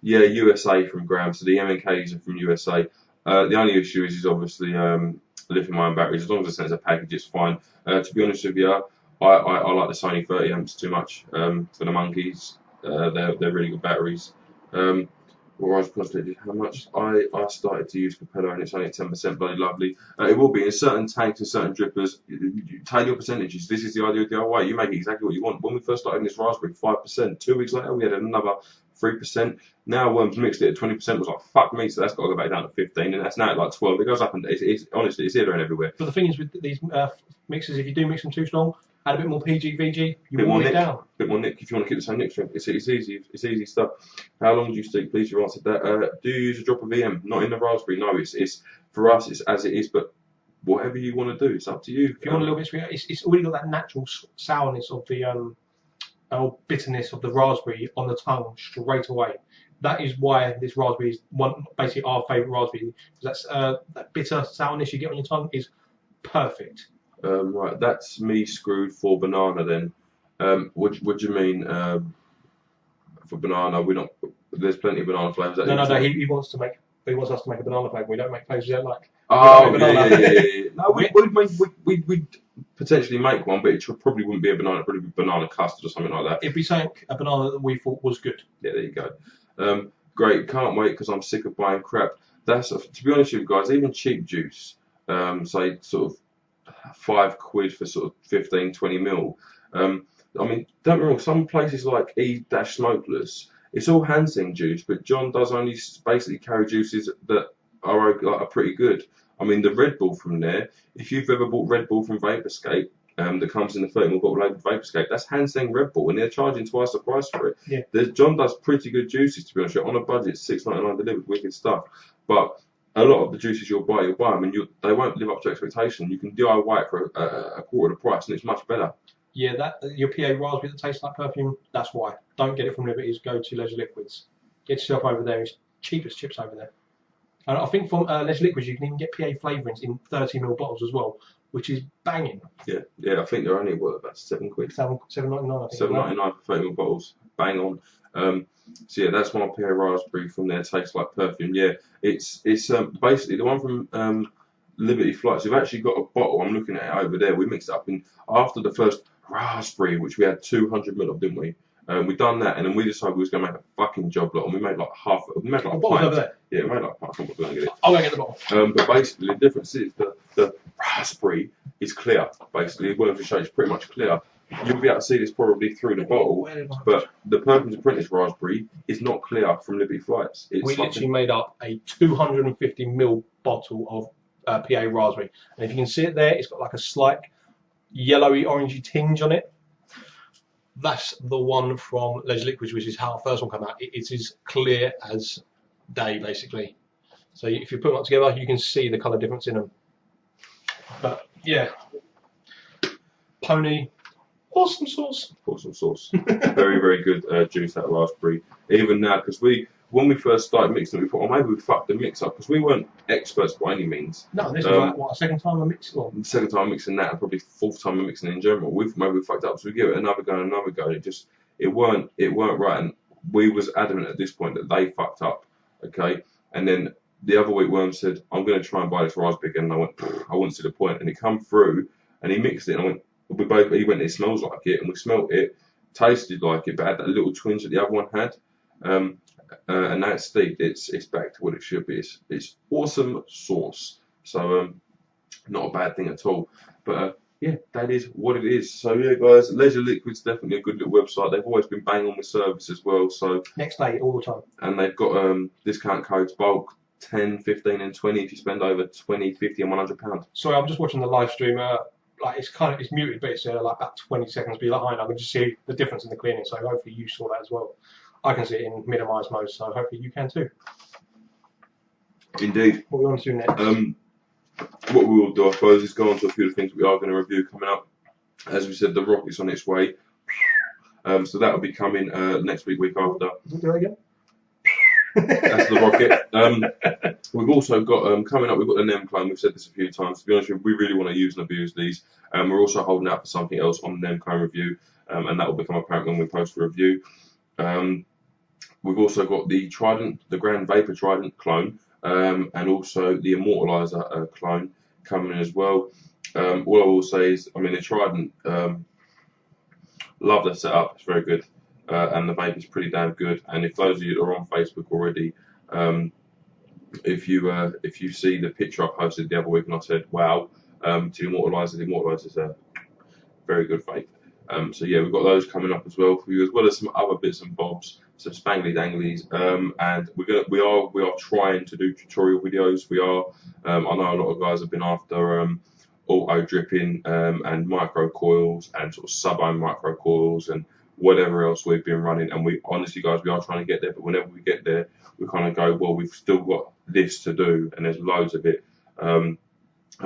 Speaker 2: Yeah, USA from Graham. So the MNKs are from USA. The only issue is obviously lithium-ion batteries. As long as it sends a package, it's fine. To be honest with you, I like the Sony 30 amps too much for the monkeys. They're really good batteries. Or I was constantly how much I started to use Capello and it's only at 10%, bloody lovely. It will be in certain tanks and certain drippers. You take your percentages. This is the ideal DIY. You make it exactly what you want. When we first started in this raspberry, 5%. 2 weeks later, we had another 3%. Now Worms mixed it at 20%. Was like fuck me, so that's got to go back down to 15, and that's now at like 12. It goes up and it's honestly it's here, there, and everywhere.
Speaker 1: But the thing is with these mixers, if you do mix them too strong, add a bit more PG, VG, you warm it down. A bit
Speaker 2: more nick if you want to keep the same nick strength. It's easy stuff. How long do you stick? Please, you answered that. Do you use a drop of EM? Not in the raspberry. No, it's for us. It's as it is. But whatever you want to do, it's up to you.
Speaker 1: If you want a little bit sweeter, it's already got that natural sourness of the or bitterness of the raspberry on the tongue straight away. That is why this raspberry is basically our favourite raspberry. Because that's that bitter sourness you get on your tongue is perfect.
Speaker 2: Right, that's me screwed for banana then. What do you mean for banana? We're not. There's plenty of banana flavours.
Speaker 1: No. He wants us to make a banana flavour. We don't make flavours yet, like.
Speaker 2: Oh yeah. No, we'd potentially make one, but it probably wouldn't be a banana. Probably be banana custard or something like that.
Speaker 1: It'd be something a banana that we thought was good.
Speaker 2: Yeah, there you go. Great, can't wait because I'm sick of buying crap. That's to be honest with you guys. Even cheap juice, say sort of. 5 quid for sort of 15-20 mil. I mean, don't get me wrong, some places like E-Smokeless, it's all Hansen juice, but John does only basically carry juices that are pretty good. I mean, the Red Bull from there, if you've ever bought Red Bull from Vaporscape, that comes in the 30 ml bottle labelled Vaporscape, that's Hansen Red Bull, and they're charging twice the price for it.
Speaker 1: Yeah.
Speaker 2: John does pretty good juices, to be honest. On a budget, $6.99 delivered, wicked stuff. But a lot of the juices you'll buy them, and they won't live up to expectation. You can DIY it for a quarter of the price, and it's much better.
Speaker 1: Yeah, your PA raspberry that tastes like perfume, that's why. Don't get it from Liberty's, go to Leisure Liquids. Get yourself over there, it's cheap as chips over there. And I think from Leisure Liquids, you can even get PA flavourings in 30 ml bottles as well, which is banging.
Speaker 2: Yeah, I think they're only, about 7 quid?
Speaker 1: $7.99, I think.
Speaker 2: $7.99 for 30 ml bottles, bang on. So yeah, that's my pear raspberry from there. Tastes like perfume. Yeah, it's basically the one from Liberty Flights. We've actually got a bottle. I'm looking at it over there. We mixed it up in after the first raspberry, which we had 200 ml of, didn't we? We done that, and then we decided we was going to make a fucking job lot, and we made like half. We made like a pint.
Speaker 1: Over there.
Speaker 2: Yeah, we made like a pint. I'm going to get it.
Speaker 1: I'll go get the bottle.
Speaker 2: But basically, the difference is the raspberry is clear. Basically, well, to show it's pretty much clear. You'll be able to see this probably through the bottle, but the Perkins Apprentice raspberry is not clear from Liberty Flights.
Speaker 1: We literally made up a 250 ml bottle of PA Raspberry. And if you can see it there, it's got like a slight yellowy orangey tinge on it. That's the one from Leisure Liquids, which is how our first one came out. It is as clear as day, basically. So if you put them up together, you can see the colour difference in them. But yeah, Pony, awesome sauce.
Speaker 2: Awesome sauce. Very, very good juice, that raspberry. Even now, because when we first started mixing it, we thought, oh, maybe we fucked the mix up, because we weren't experts by any means.
Speaker 1: No, this is like, what, a second time I mixed it?
Speaker 2: The second time mixing that, and probably fourth time I'm mixing it in general. Maybe we fucked up, so we give it another go and another go. It weren't right, and we was adamant at this point that they fucked up, okay? And then the other week, Worm said, I'm going to try and buy this raspberry again, and I went, I wouldn't see the point. And he come through, and he mixed it, and I went, he went, it smells like it, and we smelt it, tasted like it, but had that little twinge that the other one had. And now it's steeped, it's back to what it should be. It's awesome sauce. So not a bad thing at all. But yeah, that is what it is. So yeah, guys, Leisure Liquid's definitely a good little website. They've always been bang on with service as well. So
Speaker 1: next day, all the time.
Speaker 2: And they've got discount codes bulk 10, 15, and 20 if you spend over 20, 50, and £100.
Speaker 1: Sorry, I'm just watching the live stream. Like it's muted, but it's like about 20 seconds behind. I can just see the difference in the cleaning. So hopefully you saw that as well. I can see it in minimised mode, so hopefully you can too.
Speaker 2: Indeed.
Speaker 1: What we want to do next?
Speaker 2: What we will do, I suppose, is go on to a few of the things we are going to review coming up. As we said, the rocket's on its way. So that will be coming next week after.
Speaker 1: Do that again?
Speaker 2: That's the rocket. We've also got, coming up, we've got the NEM clone. We've said this a few times. To be honest with you, we really want to use and abuse these. We're also holding out for something else on the NEM clone review, and that will become apparent when we post the review. We've also got the Trident, the Grand Vapor Trident clone, and also the Immortalizer clone coming in as well. All I will say is, I mean, the Trident, love the setup, it's very good, and the vape is pretty damn good. And if those of you that are on Facebook already, if you see the picture I posted the other week and I said, wow, to the Immortalizer is a very good vape. So yeah, we've got those coming up as well for you, as well as some other bits and bobs, some spangly danglies, and we are trying to do tutorial videos. We are, I know a lot of guys have been after auto dripping and micro coils and sort of sub-ohm micro coils and whatever else we've been running. And we honestly, guys, we are trying to get there. But whenever we get there, we kind of go, well, we've still got this to do, and there's loads of it, and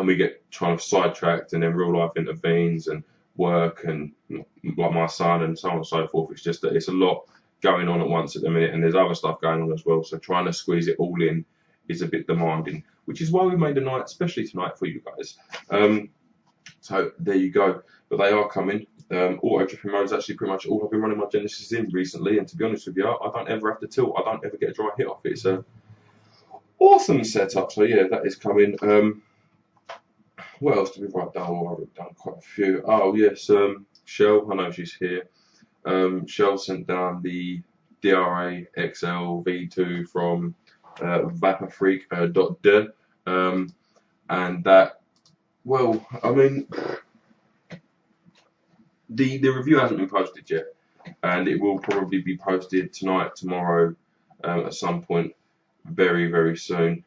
Speaker 2: we get kind of sidetracked, and then real life intervenes and work and like my son and so on and so forth. It's just that it's a lot going on at once at the minute, and there's other stuff going on as well, so trying to squeeze it all in is a bit demanding, which is why we made a night especially tonight for you guys. So there you go, but they are coming. Auto dripping mode is actually pretty much all I've been running my Genesis in recently, and to be honest with you, I don't ever have to tilt. I don't ever get a dry hit off it. It's a awesome setup. So yeah, that is coming. What else did we write down? Oh, I've done quite a few. Oh yes, Shell, I know she's here. Shell sent down the DRA XL V2 from vaporfreak.de, and that, well, I mean, the review hasn't been posted yet, and it will probably be posted tonight, tomorrow, at some point, very, very soon.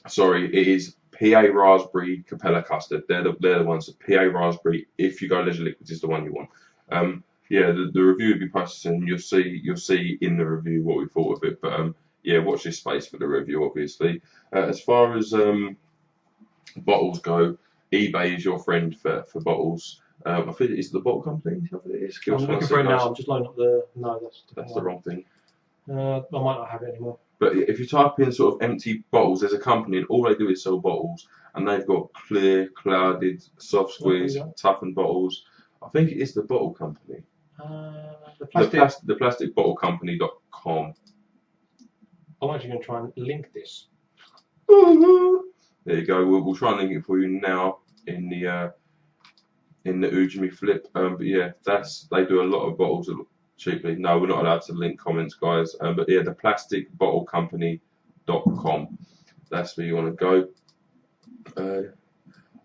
Speaker 2: Sorry, it is PA Raspberry Capella Custard. They're the ones. So PA Raspberry, if you go Leisure Liquids, is the one you want. Yeah, the review will be posted, and you'll see in the review what we thought of it. But yeah, watch this space for the review, obviously. As far as bottles go, eBay is your friend for bottles. I think it's the bottle company. I think it is.
Speaker 1: I'm looking for it now. I'm just loading up the. No,
Speaker 2: that's the wrong thing.
Speaker 1: I might not have it anymore.
Speaker 2: But if you type in sort of empty bottles, there's a company, and all they do is sell bottles, and they've got clear, clouded, soft squeeze, toughened bottles. I think it is the bottle company. The plastic bottle company.com.
Speaker 1: I'm actually going to try and link this.
Speaker 2: There you go. We'll try and link it for you now in the Ujimi flip. But yeah, they do a lot of bottles cheaply. No, we're not allowed to link comments, guys. But yeah, the plasticbottlecompany.com. That's where you want to go.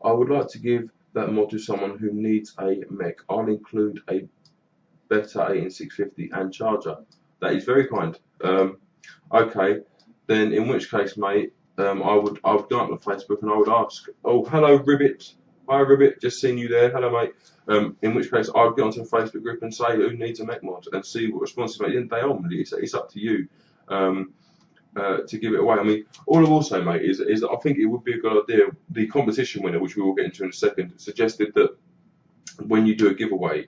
Speaker 2: I would like to give that mod to someone who needs a mech. I'll include a better 18650 and charger. That is very kind. Okay, then in which case, mate, I would go up on Facebook and I would ask, oh, hello Ribbit, hi Ribbit, just seen you there, hello mate. In which case I would get onto a Facebook group and say who needs a mech mod and see what responses make. At the end of the day, ultimately, it's up to you to give it away. I mean, all I will say, mate, is that I think it would be a good idea. The competition winner, which we will get into in a second, suggested that when you do a giveaway,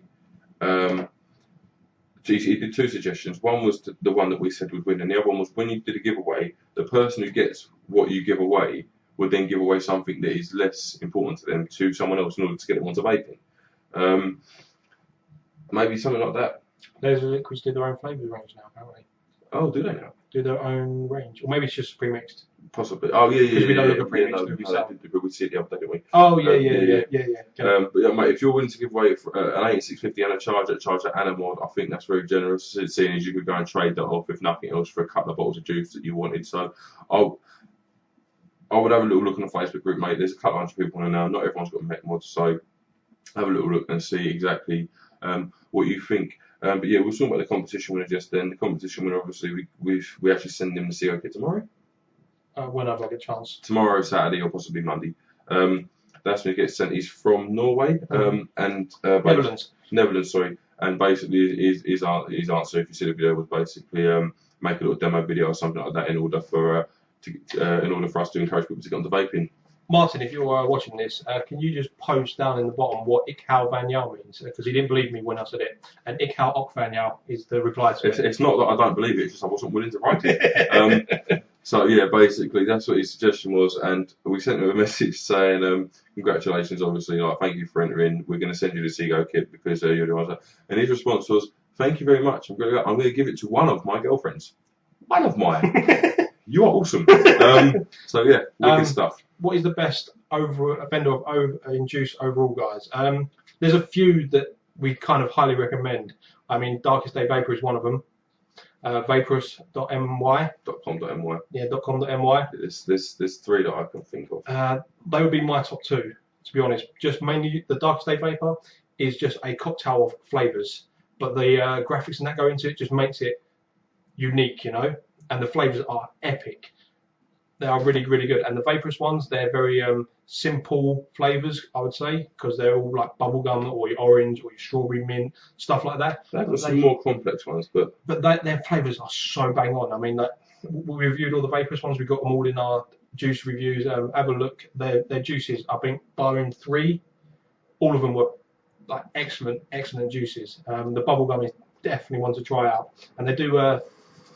Speaker 2: he did two suggestions. One was the one that we said would win, and the other one was when you did a giveaway, the person who gets what you give away would then give away something that is less important to them to someone else in order to get them onto vaping. Maybe something like that.
Speaker 1: Laser Liquids do their own flavour range now, apparently.
Speaker 2: Oh, do they now?
Speaker 1: Do their own range, or maybe it's just pre-mixed.
Speaker 2: Possibly. Oh yeah.
Speaker 1: We don't look at
Speaker 2: premix.
Speaker 1: Yeah,
Speaker 2: We see it the other day, didn't we?
Speaker 1: Oh yeah.
Speaker 2: But yeah, mate, if you're willing to give away an 8650 and a charger and a mod, I think that's very generous. Seeing as you could go and trade that off, if nothing else, for a couple of bottles of juice that you wanted. So I would have a little look on the Facebook group, mate. There's a couple hundred people on there now. Not everyone's got mech mods, so have a little look and see exactly what you think. But yeah, we'll talk about the competition winner just then. The competition winner, obviously, we actually send him the CO kit tomorrow.
Speaker 1: Whenever I get a chance.
Speaker 2: Tomorrow, Saturday, or possibly Monday. That's when he gets sent. He's from Norway and Netherlands, sorry. And basically, his answer, if you see the video, was basically make a little demo video or something like that in order for us to encourage people to get onto vaping.
Speaker 1: Martin, if you're watching this, can you just post down in the bottom what Ikhal Van Yao means? Because he didn't believe me when I said it. And Ikhal Ok Van Yao is the reply to it.
Speaker 2: It's not that I don't believe it, it's just I wasn't willing to write it. So yeah, basically that's what his suggestion was, and we sent him a message saying congratulations, obviously, like thank you for entering. We're going to send you the Seago kit because you're the one. And his response was, thank you very much. I'm going to give it to one of my girlfriends. One of mine. You are awesome. So yeah, wicked stuff.
Speaker 1: What is the best vendor of induced overall, guys? There's a few that we kind of highly recommend. I mean, Darkest Day Vapor is one of them. Vaporous.my.
Speaker 2: .com.my.
Speaker 1: Yeah, .com.my.
Speaker 2: There's three that I can think of.
Speaker 1: They would be my top two, to be honest. Just mainly the Darkest Day Vapor is just a cocktail of flavours, but the graphics and that go into it just makes it unique, you know. And the flavours are epic. They are really, really good. And the Vaporous ones, they're very simple flavours, I would say, because they're all like bubblegum or your orange or your strawberry mint, stuff like that.
Speaker 2: They've got some more complex ones, but
Speaker 1: their flavours are so bang on. I mean, like, we reviewed all the Vaporous ones. We got them all in our juice reviews. Have a look. Their juices, I think, barring 3, all of them were like excellent juices. The bubblegum is definitely one to try out. And they do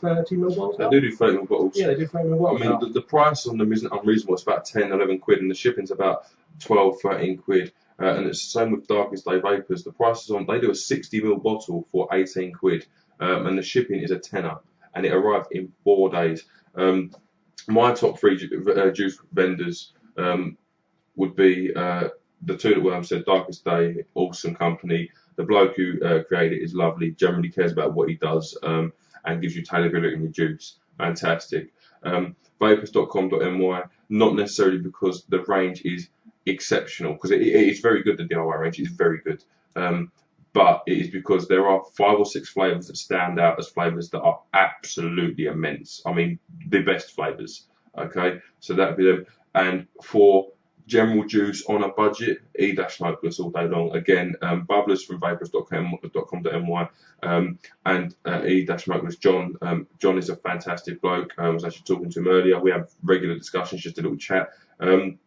Speaker 1: 30ml bottles now?
Speaker 2: They do 30ml bottles.
Speaker 1: Yeah, they do 30ml bottles.
Speaker 2: I mean, the price on them isn't unreasonable. It's about 10, 11 quid, and the shipping's about 12, 13 quid. And it's the same with Darkest Day Vapors. The price is on, they do a 60ml bottle for 18 quid, and the shipping is a tenner, and it arrived in 4 days. My top 3 juice vendors would be the two that William said, Darkest Day, awesome company. The bloke who created it is lovely, generally cares about what he does, and gives you tailorability in your juice. Fantastic. Vapors.com.my, not necessarily because the range is exceptional, because it is very good, the DIY range is very good. But it is because there are 5 or 6 flavours that stand out as flavours that are absolutely immense. I mean, the best flavours. Okay, so that would be them. And for general juice on a budget, e-smokeless all day long. Again, Bubblers from vapors.com.my and e-smokeless John. John is a fantastic bloke. I was actually talking to him earlier. We have regular discussions, just a little chat. And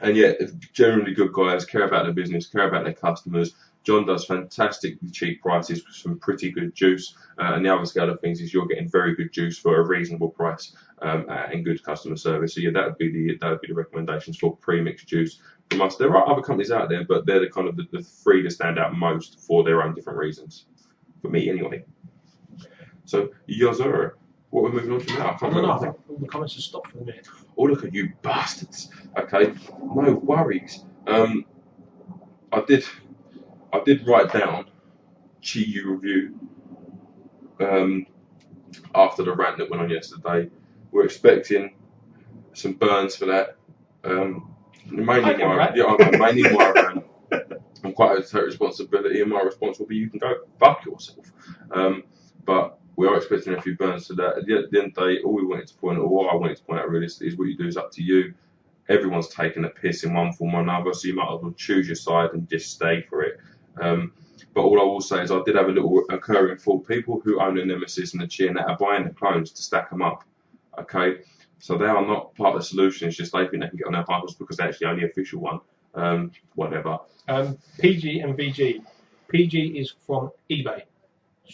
Speaker 2: yeah, generally good guys, care about their business, care about their customers. John does fantastically cheap prices for some pretty good juice, and the other scale of things is you're getting very good juice for a reasonable price and good customer service. So yeah, that would be the recommendations for pre-mixed juice from us. There are other companies out there, but they're the kind of the 3 that stand out most for their own different reasons. For me, anyway. So Yazur, what we're moving on to now? I can't remember.
Speaker 1: I think all the comments have stopped for a minute.
Speaker 2: Oh, look at you bastards! Okay, no worries. I did write down Chi-Yu review after the rant that went on yesterday. We're expecting some burns for that. Mainly my rant. I'm quite a take responsibility, and my response will be you can go fuck yourself. But we are expecting a few burns to that. At the end of the day, all we wanted to point out, or what I wanted to point out realistically, is what you do is up to you. Everyone's taking a piss in one form or another, so you might as well choose your side and just stay for it. But all I will say is I did have a little occurring thought. People who own a Nemesis and a Chi and that are buying the clones to stack them up. Okay, so they are not part of the solution. It's just they think they can get on their hypers because they're actually the only official one. Whatever.
Speaker 1: PG and VG. PG is from eBay.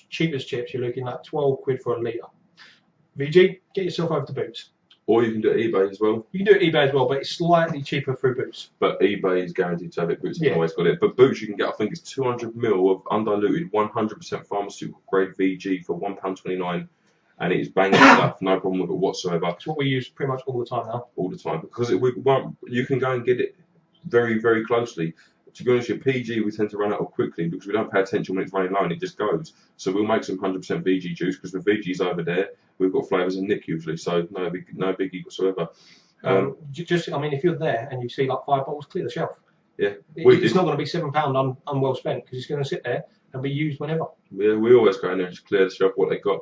Speaker 1: Cheapest chips, you're looking at 12 quid for a litre. VG, get yourself over to Boots.
Speaker 2: Or you can do it eBay as well.
Speaker 1: You can do it eBay as well, but it's slightly cheaper through Boots.
Speaker 2: But eBay is guaranteed to have it. Boots has always got it. But Boots you can get, I think it's 200ml of undiluted 100% pharmaceutical grade VG for £1.29, and it is banging stuff. No problem with it whatsoever.
Speaker 1: It's what we use pretty much all the time now.
Speaker 2: All the time, because you can go and get it very, very closely. To be honest, your PG we tend to run out of quickly because we don't pay attention when it's running low and it just goes. So we'll make some 100% VG juice because the VG's over there. We've got flavours in Nick usually, so no biggie whatsoever.
Speaker 1: I mean, if you're there and you see like 5 bottles, clear the shelf.
Speaker 2: Yeah,
Speaker 1: it's not going to be £7 unwell spent because it's going to sit there and be used whenever.
Speaker 2: Yeah, we always go in there and just clear the shelf what they got.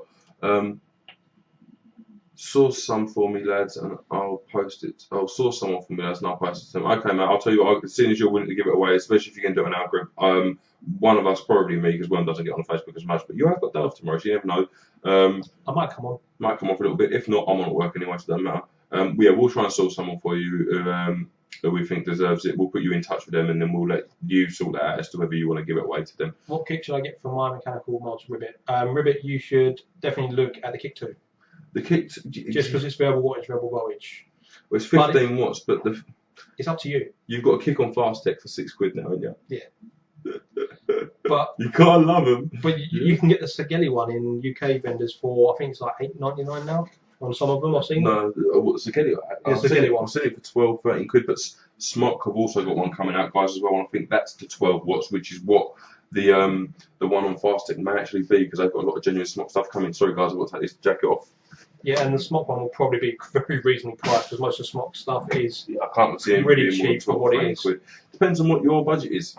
Speaker 2: Source some for me, lads, and I'll post it. I'll source someone for me, lads, and I'll post it to them. Okay, mate, I'll tell you what, as soon as you're willing to give it away, especially if you can do it in our group, one of us, probably me, because one doesn't get on Facebook as much, but you have got that off tomorrow, so you never know.
Speaker 1: I might come on.
Speaker 2: Might come on for a little bit. If not, I'm on at work anyway, so it doesn't matter. Yeah, we'll try and source someone for you who we think deserves it. We'll put you in touch with them, and then we'll let you sort that out as to whether you want to give it away to them.
Speaker 1: What kick should I get for my mechanical mods Ribbit? Ribbit, you should definitely look at the kick 2.
Speaker 2: The kick,
Speaker 1: just because it's variable wattage, variable voltage.
Speaker 2: Well, it's 15 watts, but
Speaker 1: it's up to you.
Speaker 2: You've got a kick on Fast Tech for £6 now, haven't you?
Speaker 1: Yeah. But
Speaker 2: you can't love them.
Speaker 1: But you can get the Segeli one in UK vendors for, I think it's like £8.99 now on some of them. I've seen.
Speaker 2: No, what Segeli?
Speaker 1: I've seen
Speaker 2: it for 12, 13 quid. But Smock have also got one coming out, guys, as well. And I think that's the 12 watts, which is what the one on Fast Tech may actually be, because they've got a lot of genuine Smock stuff coming. Sorry, guys, I've got to take this jacket off.
Speaker 1: Yeah, and the Smock one will probably be very reasonably priced because most of the Smock stuff is
Speaker 2: I can't see
Speaker 1: really cheap for what it is.
Speaker 2: Quid. Depends on what your budget is.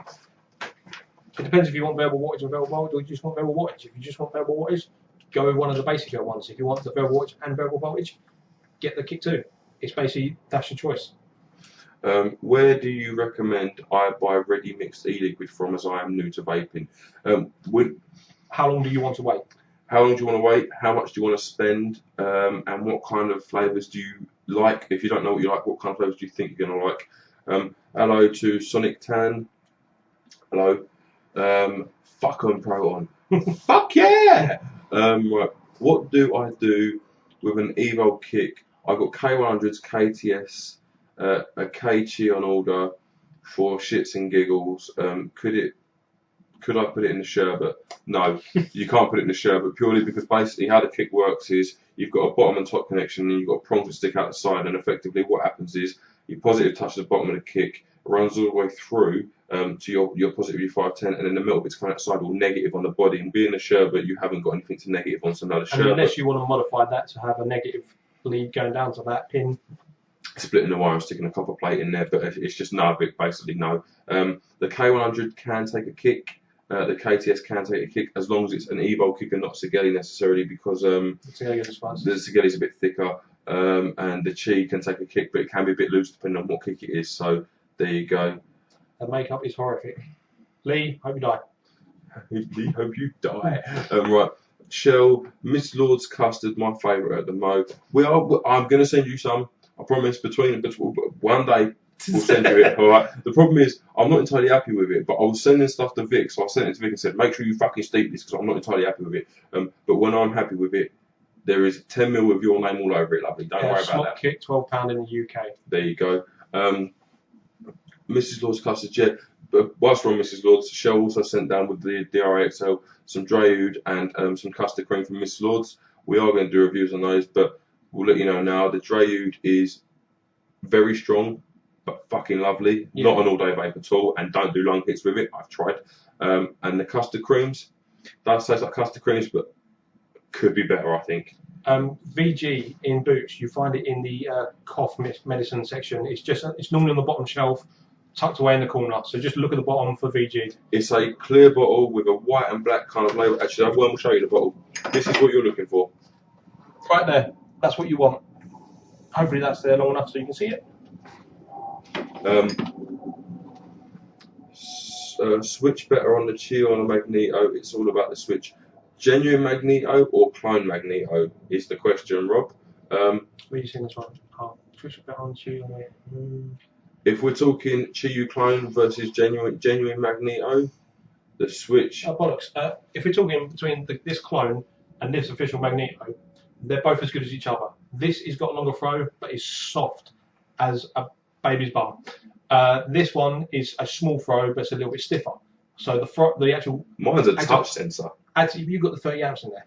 Speaker 1: It depends if you want variable wattage and variable voltage, or you just want variable wattage. If you just want variable wattage, go with one of the basic ones. If you want the variable wattage and variable voltage, get the kick 2. It's basically, that's your choice.
Speaker 2: Where do you recommend I buy ready mixed e-liquid from, as I am new to vaping?
Speaker 1: How long do you want to wait?
Speaker 2: How long do you want to wait? How much do you want to spend? And what kind of flavours do you like? If you don't know what you like, what kind of flavours do you think you're going to like? Hello to Sonic Tan. Hello. Fuck on Proton. Fuck yeah! Right. What do I do with an Evo kick? I've got K100s, KTS, a K-Chi on order for shits and giggles. Could I put it in the sherbet? No, you can't put it in the sherbet, purely because basically how the kick works is you've got a bottom and top connection and you've got a prong to stick out the side, and effectively what happens is your positive touches the bottom of the kick, runs all the way through to your positive, your 510, and then the metal bits coming outside all negative on the body, and being a sherbet you haven't got anything to negative on, so no, the sherbet.
Speaker 1: Unless you want to modify that to have a negative lead going down to that pin.
Speaker 2: Splitting the wire and sticking a copper plate in there, but it's just no, basically no. The K100 can take a kick. The KTS can take a kick as long as it's an Evo kick and not Segeli necessarily, because the Segeli's a bit thicker, and the Chi can take a kick, but it can be a bit loose depending on what kick it is. So there you go.
Speaker 1: The makeup is horrific. Lee, hope you die.
Speaker 2: Lee, hope you die. Right. Shell, Miss Lord's custard, my favourite at the moment. I'm going to send you some. I promise. Between one day. We'll send you it, alright? The problem is, I'm not entirely happy with it, but I was sending stuff to Vic, so I sent it to Vic and said, make sure you fucking steep this, because I'm not entirely happy with it. But when I'm happy with it, there is 10 mil with your name all over it, lovely. Don't worry about that.
Speaker 1: Kick, £12 in the UK.
Speaker 2: There you go. Mrs. Lord's custard, yeah. But whilst we're on Mrs. Lord's, Shell also sent down with the DRAXL some Dreyud and some custard cream from Mrs. Lord's. We are going to do reviews on those, but we'll let you know now. The Dreyud is very strong, but fucking lovely. Yeah. Not an all-day vape at all, and don't do lung hits with it. I've tried. And the custard creams, does taste like custard creams, but could be better, I think.
Speaker 1: VG in Boots, you find it in the cough medicine section. It's normally on the bottom shelf, tucked away in the corner. So just look at the bottom for VG.
Speaker 2: It's a clear bottle with a white and black kind of label. Actually, I will show you the bottle. This is what you're looking for.
Speaker 1: Right there. That's what you want. Hopefully that's there long enough so you can see it.
Speaker 2: Switch better on the Qi or on the Magneto. It's all about the switch. Genuine Magneto or clone Magneto is the question, Rob.
Speaker 1: Where are you seeing this one? Oh, switch better on Qi on it.
Speaker 2: If we're talking Qi clone versus genuine Magneto, the switch.
Speaker 1: Bollocks. If we're talking between this clone and this official Magneto, they're both as good as each other. This has got a longer throw, but is soft as a baby's bum. This one is a small throw, but it's a little bit stiffer. So the actual...
Speaker 2: Mine's a touch sensor.
Speaker 1: Actually, you've got the 30 amps in there.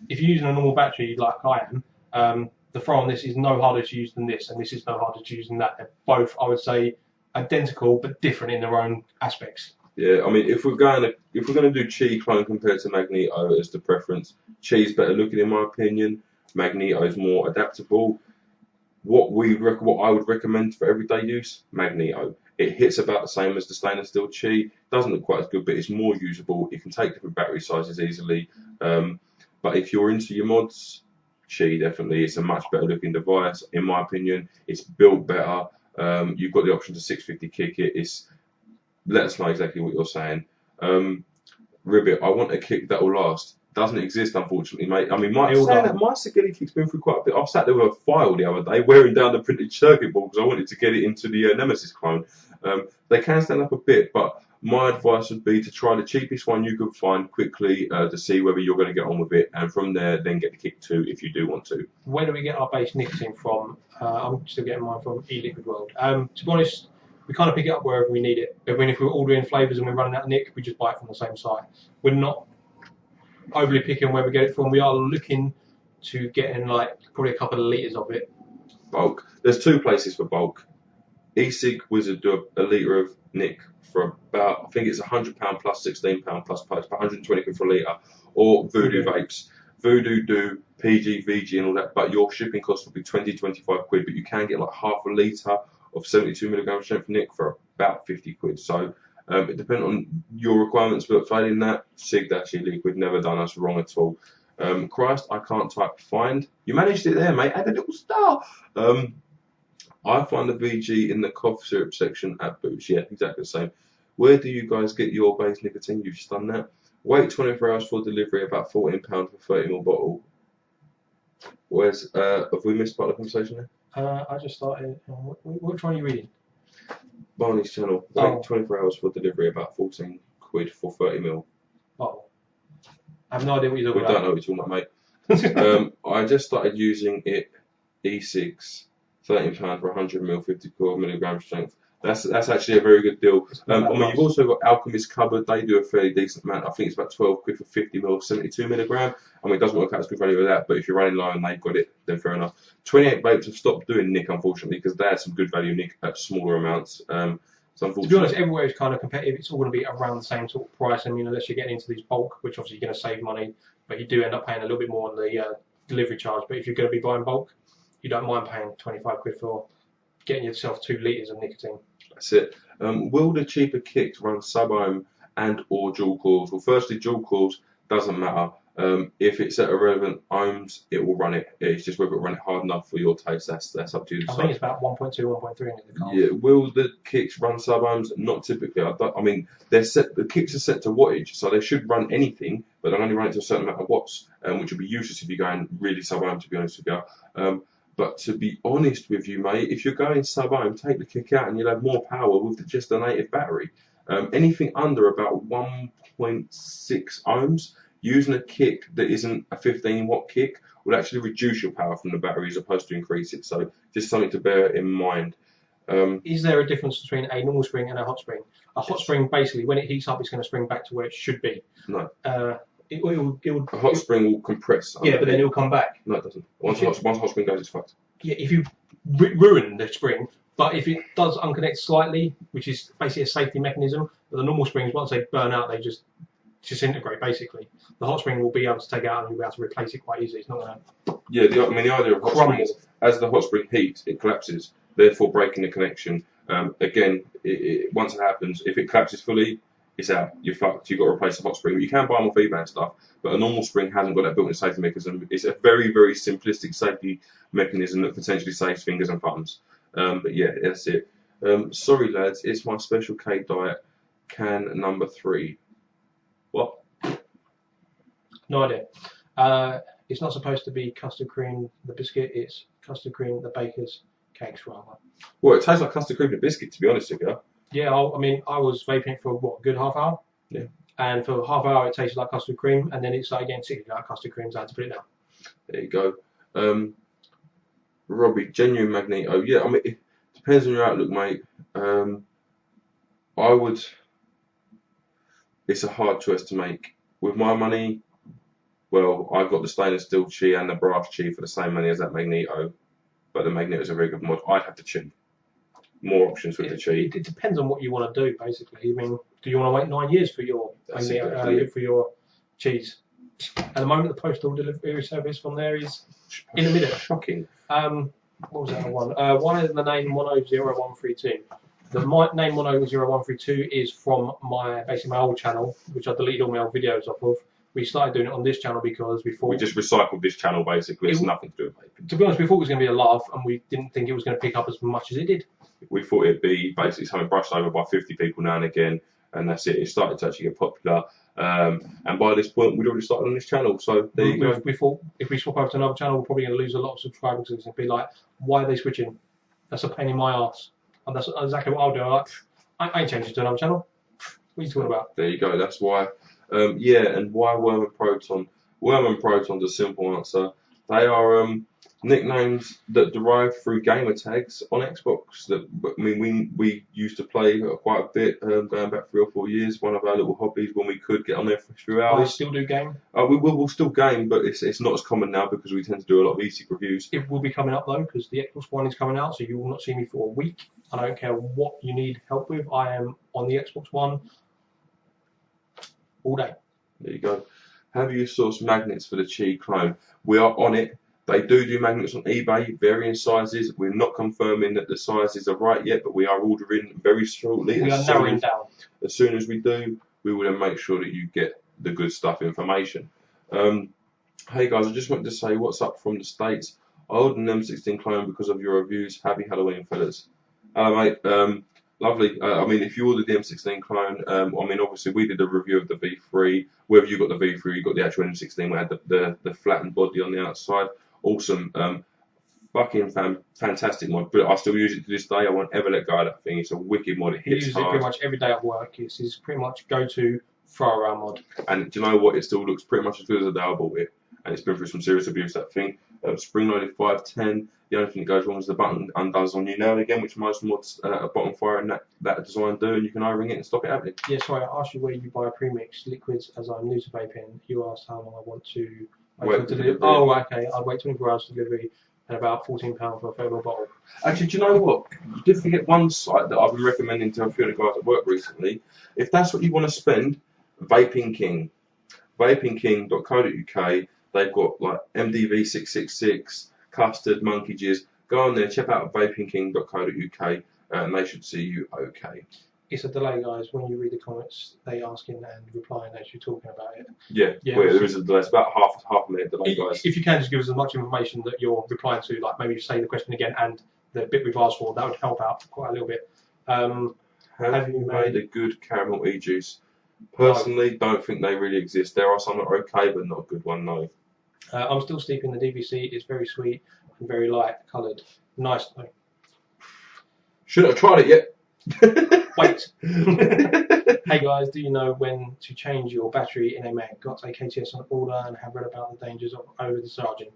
Speaker 1: If you're using a normal battery like I am, the throw on this is no harder to use than this, and this is no harder to use than that. They're both, I would say, identical, but different in their own aspects.
Speaker 2: Yeah, I mean, if we're going to do Qi clone compared to Magneto as the preference, Qi's better looking in my opinion. Magneto is more adaptable. What I would recommend for everyday use, Magneto. It hits about the same as the stainless steel Qi. Doesn't look quite as good, but it's more usable. It can take different battery sizes easily. But if you're into your mods, Qi definitely. It's a much better looking device, in my opinion. It's built better. You've got the option to 650 kick it. Let us know exactly what you're saying. Ribbit, I want a kick that will last. Doesn't exist, unfortunately, mate. I mean, my Sagilli kick's been through quite a bit. I've sat there with a file the other day, wearing down the printed circuit board because I wanted to get it into the Nemesis clone. They can stand up a bit, but my advice would be to try the cheapest one you could find quickly to see whether you're going to get on with it, and from there, then get the kick 2 if you do want to.
Speaker 1: Where do we get our base nicotine from? I'm still getting mine from e-liquid world. To be honest, we kind of pick it up wherever we need it. I mean, if we're ordering flavours and we're running out of nick, we just buy it from the same site. We're not overly picking where we get it from. We are looking to get in like probably a couple of litres of it.
Speaker 2: Bulk. There's 2 places for bulk. e-cig Wizard do a litre of nick for about, I think it's £100 plus £16 plus post, about 120 quid for a litre. Or Voodoo Vapes. Voodoo do PG, VG and all that, but your shipping cost will be 20-25 quid, but you can get like half a litre of 72 milligram strength nick for about 50 quid. So it depends on your requirements, but failing that, cig actually liquid, never done us wrong at all. Christ, I can't type find. You managed it there, mate. Add a little star. I find the VG in the cough syrup section at Boots. Yeah, exactly the same. Where do you guys get your base nicotine? You've just done that. Wait 24 hours for delivery, about £14 for 30ml bottle. Where's have we missed part of the conversation there?
Speaker 1: I just started. Which one are you reading?
Speaker 2: Barney's channel. Wait 24 hours for delivery, about 14 quid for 30ml.
Speaker 1: Oh, I have no idea what you're talking about.
Speaker 2: We don't know what you're talking about, mate. I just started using it. e-cigs, £13 for 100ml, 50 milligram strength. That's actually a very good deal. I mean, you've also got Alchemist Cupboard. They do a fairly decent amount. I think it's about 12 quid for 50ml, 72 milligram. I mean, it doesn't work out as good value with that, but if you're running low and they've got it, then fair enough. 28 Vapes have stopped doing nick, unfortunately, because they had some good value nick at smaller amounts. So
Speaker 1: to be honest, everywhere is kind of competitive. It's all going to be around the same sort of price. I mean, unless you're getting into these bulk, which obviously you're going to save money, but you do end up paying a little bit more on the delivery charge. But if you're going to be buying bulk, you don't mind paying 25 quid for getting yourself 2 litres of nicotine.
Speaker 2: That's it. Will the cheaper kicks run sub-ohm and or dual coils? Well, firstly, dual coils doesn't matter. If it's at irrelevant ohms, it will run it. It's just whether it will run it hard enough for your taste. That's up to you.
Speaker 1: I think it's about 1.2, 1.3 in the car.
Speaker 2: Yeah. Will the kicks run sub-ohms? Not typically. I mean, they're set. The kicks are set to wattage, so they should run anything, but they'll only run it to a certain amount of watts, which would be useless if you're going really sub-ohm. To be honest with you. But to be honest with you, mate, if you're going sub-ohm, take the kick out and you'll have more power with just a native battery. Anything under about 1.6 ohms, using a kick that isn't a 15 watt kick will actually reduce your power from the battery as opposed to increase it. So just something to bear in mind.
Speaker 1: Is there a difference between a normal spring and a hot spring? A hot spring, basically, when it heats up, it's going to spring back to where it should be.
Speaker 2: No.
Speaker 1: A
Speaker 2: hot spring will compress.
Speaker 1: Yeah, but then it'll come back.
Speaker 2: No, it doesn't. Once hot spring goes, it's fucked.
Speaker 1: Yeah, if you ruin the spring, but if it does unconnect slightly, which is basically a safety mechanism, but the normal springs, once they burn out, they just disintegrate, basically. The hot spring will be able to take it out and you'll be able to replace it quite easily. It's not going to...
Speaker 2: Yeah, I mean, the idea of hot spring is, as the hot spring heats, it collapses, therefore breaking the connection. Again, once it happens, if it collapses fully, it's out. You're fucked. You've got to replace the hot spring. But you can buy them off eBay and stuff. But a normal spring hasn't got that built-in safety mechanism. It's a very, very simplistic safety mechanism that potentially saves fingers and thumbs. But yeah, that's it. Sorry lads, it's my special K diet can number 3. What?
Speaker 1: No idea. It's not supposed to be custard cream the biscuit. It's custard cream the baker's cakes rather.
Speaker 2: Well, it tastes like custard cream and biscuit, to be honest with you.
Speaker 1: Yeah, I mean, I was vaping it for what, a good half hour.
Speaker 2: Yeah.
Speaker 1: And for half hour it tasted like custard cream, and then it started getting sick like custard cream, so I had to put it down.
Speaker 2: There you go. Robbie, genuine Magneto. Yeah, I mean, it depends on your outlook, mate. I would. It's a hard choice to make. With my money, well, I've got the stainless steel Chi and the brass Chi for the same money as that Magneto, but the Magneto is a very good mod. I'd have the Chi. More options with the Chi.
Speaker 1: It depends on what you want to do, basically. I mean, do you want to wait 9 years for your for your cheese? At the moment, the postal delivery service from there is in a minute.
Speaker 2: Shocking.
Speaker 1: What was that one? One is the name 100132. The name 100132 is from basically my old channel, which I deleted all my old videos off of. We started doing it on this channel because we just
Speaker 2: recycled this channel basically. It's nothing to do with vaping.
Speaker 1: To be honest, we thought it was going to be a laugh, and we didn't think it was going to pick up as much as it did.
Speaker 2: We thought it'd be basically something brushed over by 50 people now and again, and that's it. It started to actually get popular, and by this point, we'd already started on this channel. So there you go.
Speaker 1: We thought if we swap over to another channel, we're probably going to lose a lot of subscribers because it's going to be like, why are they switching? That's a pain in my ass. And that's exactly what I'll do. I ain't changing to another channel. What are you talking about?
Speaker 2: There you go. That's why. Yeah, and why Worm and Proton? Worm and Proton's a simple answer. They are nicknames that derive through gamer tags on Xbox. That I mean, we used to play quite a bit, going back 3 or 4 years. One of our little hobbies when we could get on there for a few hours.
Speaker 1: I still do game.
Speaker 2: We'll still game, but it's not as common now because we tend to do a lot of e-cig reviews.
Speaker 1: It will be coming up though because the Xbox One is coming out, so you will not see me for a week. I don't care what you need help with. I am on the Xbox One all day.
Speaker 2: There you go. Have you sourced magnets for the Chi clone? We are on it. They do magnets on eBay, varying sizes. We're not confirming that the sizes are right yet, but we are ordering very shortly.
Speaker 1: We are narrowing down.
Speaker 2: As soon as we do, we will then make sure that you get the good stuff information. Hey guys, I just wanted to say what's up from the States. I ordered an M16 clone because of your reviews. Happy Halloween, fellas. Mate, lovely. I mean, if you ordered the M16 clone, I mean, obviously we did a review of the V3. Whether you got the V3, you got the actual M16. We had the flattened body on the outside. Awesome. Fucking fantastic mod. But I still use it to this day. I won't ever let go of that thing. It's a wicked mod. It hits hard.
Speaker 1: It pretty much every day at work. It's pretty much go-to throw around mod.
Speaker 2: And do you know what? It still looks pretty much as good as the day I bought it. And it's been through some serious abuse, that thing. Spring-loaded 510. The only thing that goes wrong is the button undoes on you now and again, which most mods bottom fire and that design do, and you can O-ring it and stop it happening.
Speaker 1: Yeah, sorry, I asked you where you buy premixed liquids as I'm new to vaping. You asked how long I want to wait for delivery. Oh, okay. I'd wait 24 hours for delivery and about £14 for a thermal bottle.
Speaker 2: Actually, do you know what? You did forget one site that I've been recommending to a few of the guys at work recently. If that's what you want to spend, Vaping King. VapingKing.co.uk. They've got like MDV 666, custard, monkey jizz. Go on there, check out vapingking.co.uk, and they should see you okay.
Speaker 1: It's a delay, guys. When you read the comments, they asking and replying as you're talking about it.
Speaker 2: Yeah, there is a delay. It's about half a minute delay, guys.
Speaker 1: If you can just give us as much information that you're replying to, like maybe just say the question again and the bit we've asked for, that would help out quite a little bit.
Speaker 2: Have you made a good caramel e-juice? Personally, don't think they really exist. There are some that are okay, but not a good one, no.
Speaker 1: I'm still steeping the DVC. It's very sweet and very light coloured. Nice though.
Speaker 2: Shouldn't have tried it yet.
Speaker 1: Wait. Hey guys, do you know when to change your battery in a Mac? Got a KTS on order and have read about the dangers of over discharging.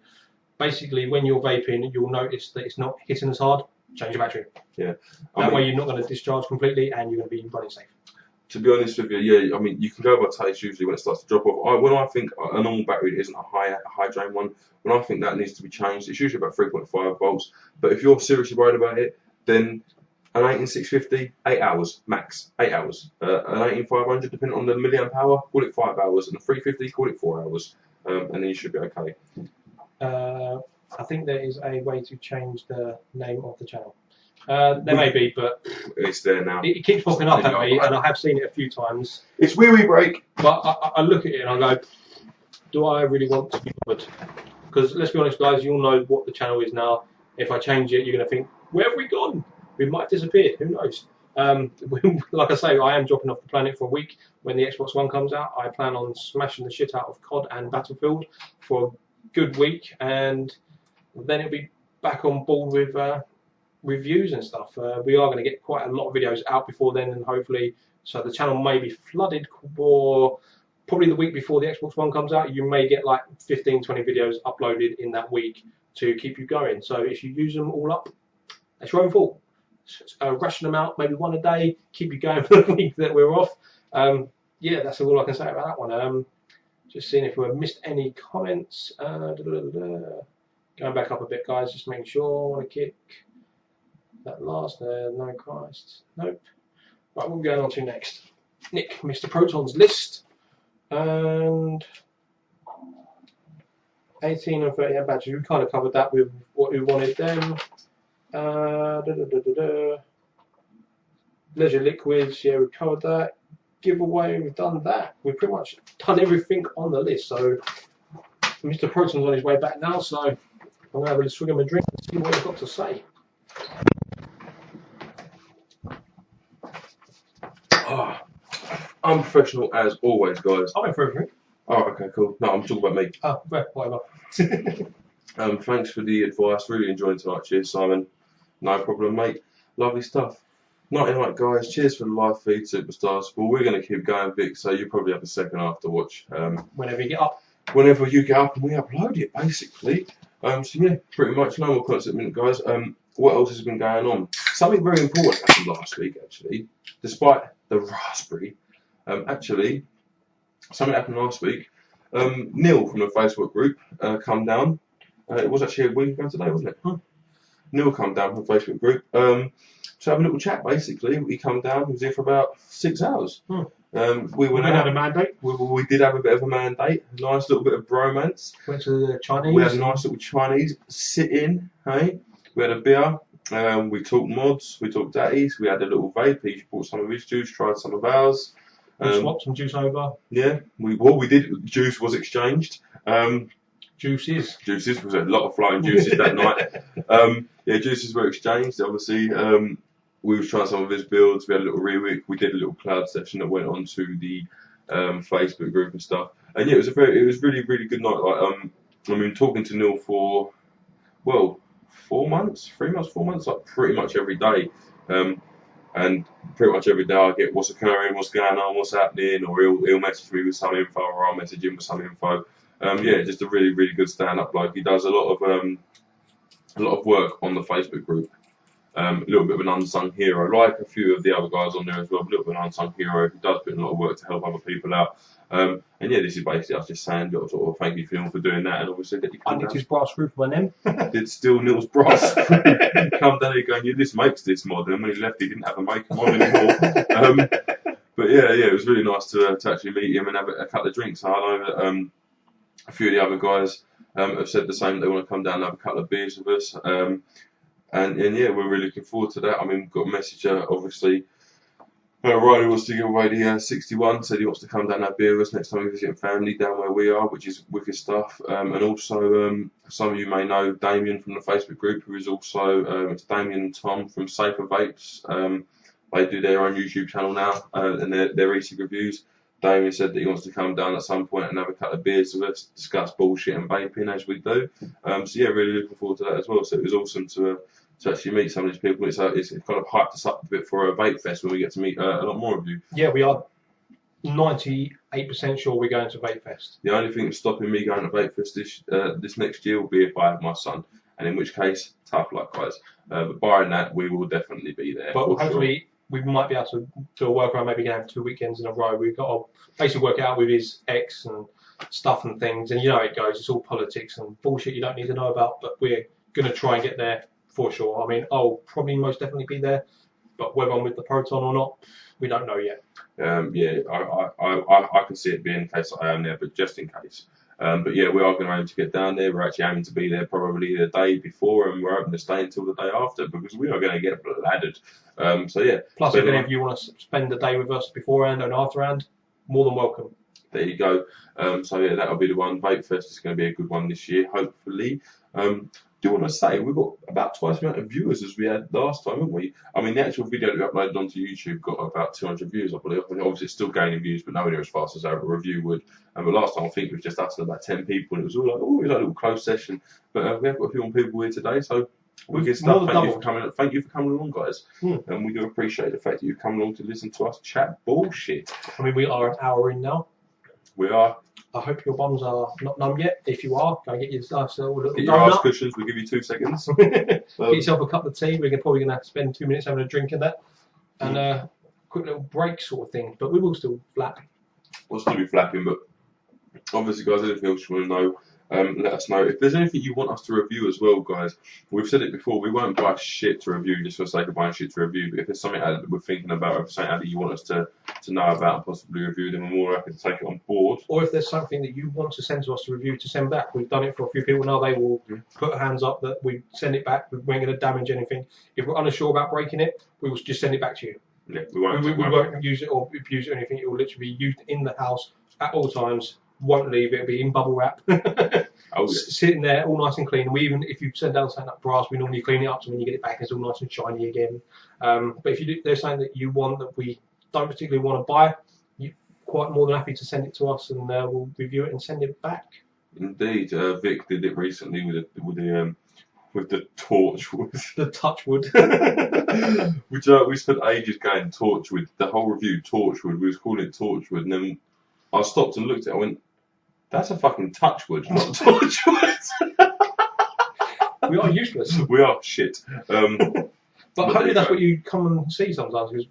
Speaker 1: Basically, when you're vaping, you'll notice that it's not hitting as hard. Change your battery.
Speaker 2: Yeah.
Speaker 1: That way you're not going to discharge completely and you're going to be running safe.
Speaker 2: To be honest with you, yeah, I mean, you can go by taste usually when it starts to drop off. When I think a normal battery isn't a high drain one, when I think that needs to be changed, it's usually about 3.5 volts. But if you're seriously worried about it, then an 18650, 8 hours max, 8 hours. An 18500, depending on the milliamp hour, call it 5 hours, and a 350, call it 4 hours, and then you should be okay.
Speaker 1: I think there is a way to change the name of the channel. There may be, but
Speaker 2: it's there now.
Speaker 1: it keeps popping up at me, and I have seen it a few times.
Speaker 2: It's wee break.
Speaker 1: But I look at it and I go, do I really want to be bothered? Because let's be honest, guys, you all know what the channel is now. If I change it, you're going to think, where have we gone? We might have disappeared. Who knows? Like I say, I am dropping off the planet for a week. When the Xbox One comes out, I plan on smashing the shit out of COD and Battlefield for a good week, and then it'll be back on board with reviews and stuff. We are going to get quite a lot of videos out before then, and hopefully, so the channel may be flooded for probably the week before the Xbox One comes out. You may get like 15-20 videos uploaded in that week to keep you going. So if you use them all up, that's your own fault. Ration them out, maybe one a day, keep you going for the week that we're off. Yeah, that's all I can say about that one. Just seeing if we've missed any comments. Going back up a bit, guys, just making sure. I want to kick that last there. No Christ. Nope. Right, what are we going on to next? Nick, Mr. Proton's list. And 18 and 30 amp batteries. We kind of covered that with what we wanted then. Leisure liquids, yeah, we covered that. Giveaway, we've done that. We've pretty much done everything on the list. So Mr. Proton's on his way back now, so I'm going to have a swig of my drink and see what he's got to say.
Speaker 2: Oh, I'm professional as always, guys.
Speaker 1: I went for everything.
Speaker 2: Oh, okay, cool. No, I'm talking about me.
Speaker 1: Oh, whatever.
Speaker 2: Thanks for the advice. Really enjoying tonight. Cheers, Simon. No problem, mate. Lovely stuff. Nighty night, guys. Cheers for the live feed, superstars. Well, we're going to keep going, Vic, so you probably have a second half to watch.
Speaker 1: Whenever you get up.
Speaker 2: Whenever you get up and we upload it, basically. So, yeah, pretty much no more concept minute, guys. What else has been going on? Something very important happened last week, actually. Despite the raspberry, actually, something happened last week. Neil from the Facebook group come down. It was actually a week ago today, wasn't it? Huh. Neil come down from the Facebook group to have a little chat, basically. He come down, he was here for about 6 hours. We went out.
Speaker 1: Had a mandate.
Speaker 2: We did have a bit of a mandate, a nice little bit of bromance.
Speaker 1: Went to the Chinese.
Speaker 2: We had a nice little Chinese sit-in, hey? We had a beer, we talked mods, we talked daddies, we had a little vape. He bought some of his juice, tried some of ours.
Speaker 1: We swapped some juice over.
Speaker 2: Yeah, we did. Juice was exchanged.
Speaker 1: Juices.
Speaker 2: Juices was a lot of flying juices that night. Yeah, juices were exchanged. Obviously, we was trying some of his builds. We had a little rework. We did a little cloud session that went onto the Facebook group and stuff. And yeah, it was really good night. Like I mean, talking to Neil for 4 months, like pretty much every day. And pretty much every day I get what's occurring, what's going on, what's happening, or he'll message me with some info, or I'll message him with some info. Yeah, just a really good stand-up bloke. He does a lot of work on the Facebook group. A little bit of an unsung hero, like a few of the other guys on there as well. A little bit of an unsung hero. He does put in a lot of work to help other people out. And yeah, this is basically us just saying sort of thank you for doing that, and obviously that you
Speaker 1: I did his brass roof by them.
Speaker 2: Did steal Neil's brass roof. Come down here going, yeah, this makes this mod, and when he left, he didn't have a make mod anymore. But yeah, it was really nice to actually meet him and have a couple of drinks. I know that a few of the other guys have said the same. They want to come down and have a couple of beers with us. And yeah, we're really looking forward to that. I mean, we've got a message, obviously. Riley wants to give away the 61, said he wants to come down and have beer with us next time we're visiting family down where we are, which is wicked stuff. And also, some of you may know Damien from the Facebook group, who is also, it's Damien and Tom from Safer Vapes. They do their own YouTube channel now, and their e-cig reviews. Damien said that he wants to come down at some point and have a couple of beers with us, discuss bullshit and vaping as we do. So yeah, really looking forward to that as well. So it was awesome to actually meet some of these people. It's kind of hyped us up a bit for a vape fest when we get to meet a lot more of you.
Speaker 1: Yeah, we are 98% sure we're going to Vape Fest.
Speaker 2: The only thing that's stopping me going to Vape Fest this next year will be if I have my son, and in which case, tough luck, guys. But barring that, we will definitely be there.
Speaker 1: But hopefully, we might be able to do a workaround, maybe have 2 weekends in a row. We've got to basically work out with his ex and stuff and things, and you know how it goes. It's all politics and bullshit you don't need to know about, but we're going to try and get there for sure. I mean, I'll probably most definitely be there, but whether I'm with the Proton or not, we don't know yet.
Speaker 2: Yeah, I can see it being the case that I am there, but just in case. But yeah, we are going to aim to get down there. We're actually aiming to be there probably the day before, and we're hoping to stay until the day after because we are going to get laddered. So yeah.
Speaker 1: Plus, if any of you want to spend the day with us beforehand and afterhand, more than welcome.
Speaker 2: There you go. So yeah, that'll be the one. Vape Fest is going to be a good one this year, hopefully. Do you want to say we've got about twice the amount of viewers as we had last time, haven't we? I mean, the actual video that we uploaded onto YouTube got about 200 views, I believe. Obviously, it's still gaining views, but nowhere near as fast as our review would. But last time, I think it was just us and about 10 people, and it was all like, oh, it was like a little closed session. But we have got a few more people here today, so we get stuff. Thank you for coming along, guys. And we do appreciate the fact that you've come along to listen to us chat bullshit.
Speaker 1: I mean, we are an hour in now.
Speaker 2: We are.
Speaker 1: I hope your bums are not numb yet. If you are, go and get your nice little
Speaker 2: get your ass cushions. We'll give you 2 seconds.
Speaker 1: Get yourself a cup of tea. We're probably going to spend 2 minutes having a drink in that. And a quick little break sort of thing. But we will still flap.
Speaker 2: We'll still be flapping, but obviously, guys, anything else you want to know, let us know. If there's anything you want us to review as well, guys, we've said it before, we won't buy shit to review just for the sake of buying shit to review, but if there's something that we're thinking about, or something that you want us to know about and possibly review, then we're more happy to take it on board.
Speaker 1: Or if there's something that you want to send to us to review, to send back. We've done it for a few people now. They will put hands up that we send it back. We ain't going to damage anything. If we're unsure about breaking it, we will just send it back to you.
Speaker 2: Yeah, we won't
Speaker 1: use it or abuse it or anything. It will literally be used in the house at all times. Won't leave it. It'll be in bubble wrap. Sitting there all nice and clean. We even, if you send down something like brass, we normally clean it up so when you get it back it's all nice and shiny again. But if you do, there's something that you want that we don't particularly want to buy, you're quite more than happy to send it to us and we'll review it and send it back.
Speaker 2: Indeed, Vic did it recently with the torchwood.
Speaker 1: The touchwood.
Speaker 2: Which we spent ages going torchwood. The whole review torchwood. We was calling it torchwood, and then I stopped and looked at it. I went, "That's a fucking touchwood, not torchwood."
Speaker 1: We are useless.
Speaker 2: We are shit.
Speaker 1: But hopefully that's what you come and see sometimes, because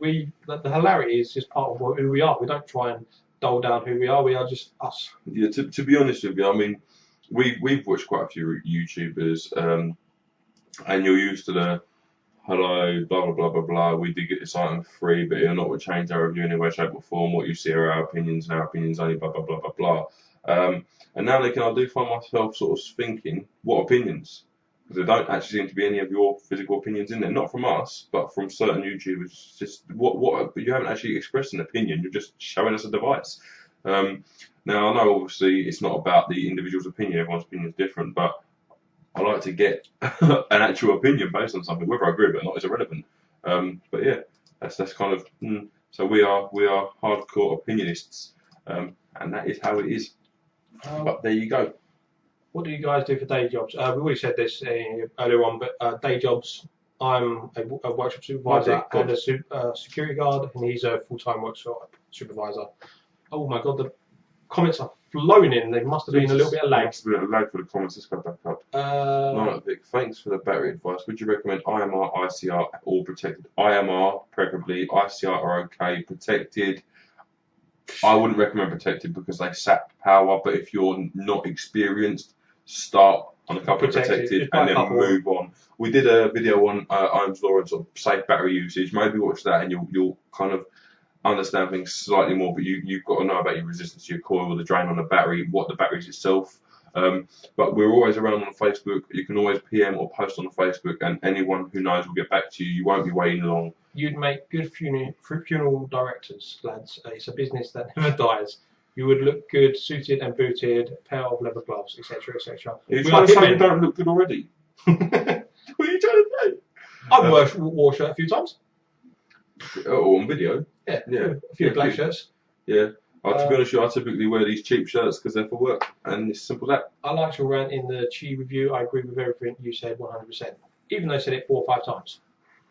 Speaker 1: the hilarity is just part of who we are. We don't try and dull down who we are. We are just us.
Speaker 2: Yeah. To be honest with you, I mean, we've watched quite a few YouTubers, and you're used to the hello, blah blah blah blah blah. We did get this item free, but it'll not change our review in any way, shape, or form. What you see are our opinions, and our opinions only blah blah blah blah blah. And now I do find myself sort of thinking, what opinions? Because there don't actually seem to be any of your physical opinions in there. Not from us, but from certain YouTubers. Just what? But you haven't actually expressed an opinion. You're just showing us a device. Now I know obviously it's not about the individual's opinion. Everyone's opinion is different, but I like to get an actual opinion based on something. Whether I agree with it or not is irrelevant. But yeah, that's kind of. So we are hardcore opinionists, and that is how it is. But there you go.
Speaker 1: What do you guys do for day jobs? We already said this earlier on, but day jobs. I'm a workshop supervisor and a security guard, and he's a full-time workshop supervisor. Oh my god, the comments are flowing in. There must have been a little bit of lag.
Speaker 2: Must have been a lag for the comments. Let's go back up. No, Vic, thanks for the battery advice. Would you recommend IMR, ICR, or protected? IMR, preferably. ICR are okay. Protected, I wouldn't recommend protected because they sap power. But if you're not experienced, start on a couple of protected and then move on. We did a video on IM's law and sort of safe battery usage. Maybe watch that and you'll kind of understand things slightly more, but you've got to know about your resistance to your coil, the drain on the battery, what the battery is itself. But we're always around on Facebook. You can always PM or post on Facebook, and anyone who knows will get back to you. You won't be waiting long.
Speaker 1: You'd make good funeral directors, lads. It's a business that never dies. You would look good, suited and booted, a pair of leather gloves, etc., etc.
Speaker 2: You're trying to say you don't look good already? What are you trying to say?
Speaker 1: I've wore a shirt a few times.
Speaker 2: On video?
Speaker 1: Yeah. A few black shirts.
Speaker 2: Yeah. To be honest with you, I typically wear these cheap shirts because they're for work, and it's simple as that.
Speaker 1: I like your rant in the Chi review. I agree with everything you said 100%. Even though I said it 4 or 5 times.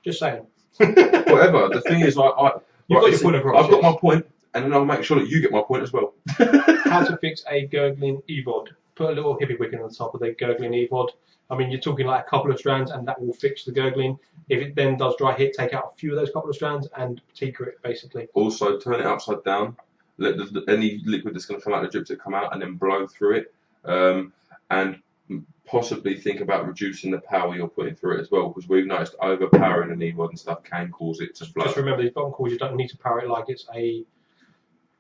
Speaker 1: Just saying.
Speaker 2: Whatever. The thing is,
Speaker 1: You've got your point across.
Speaker 2: I've got my point, and then I'll make sure that you get my point as well.
Speaker 1: How to fix a gurgling EVOD. Put a little hippie wick on the top of the gurgling EVOD. I mean, you're talking like a couple of strands, and that will fix the gurgling. If it then does dry hit, take out a few of those couple of strands and tinker it, basically.
Speaker 2: Also, turn it upside down. Let any liquid that's going to come out of the drips come out, and then blow through it. And possibly think about reducing the power you're putting through it as well, because we've noticed overpowering an EVOD and stuff can cause it to flow.
Speaker 1: Just remember, these bottom coils, you don't need to power it like it's a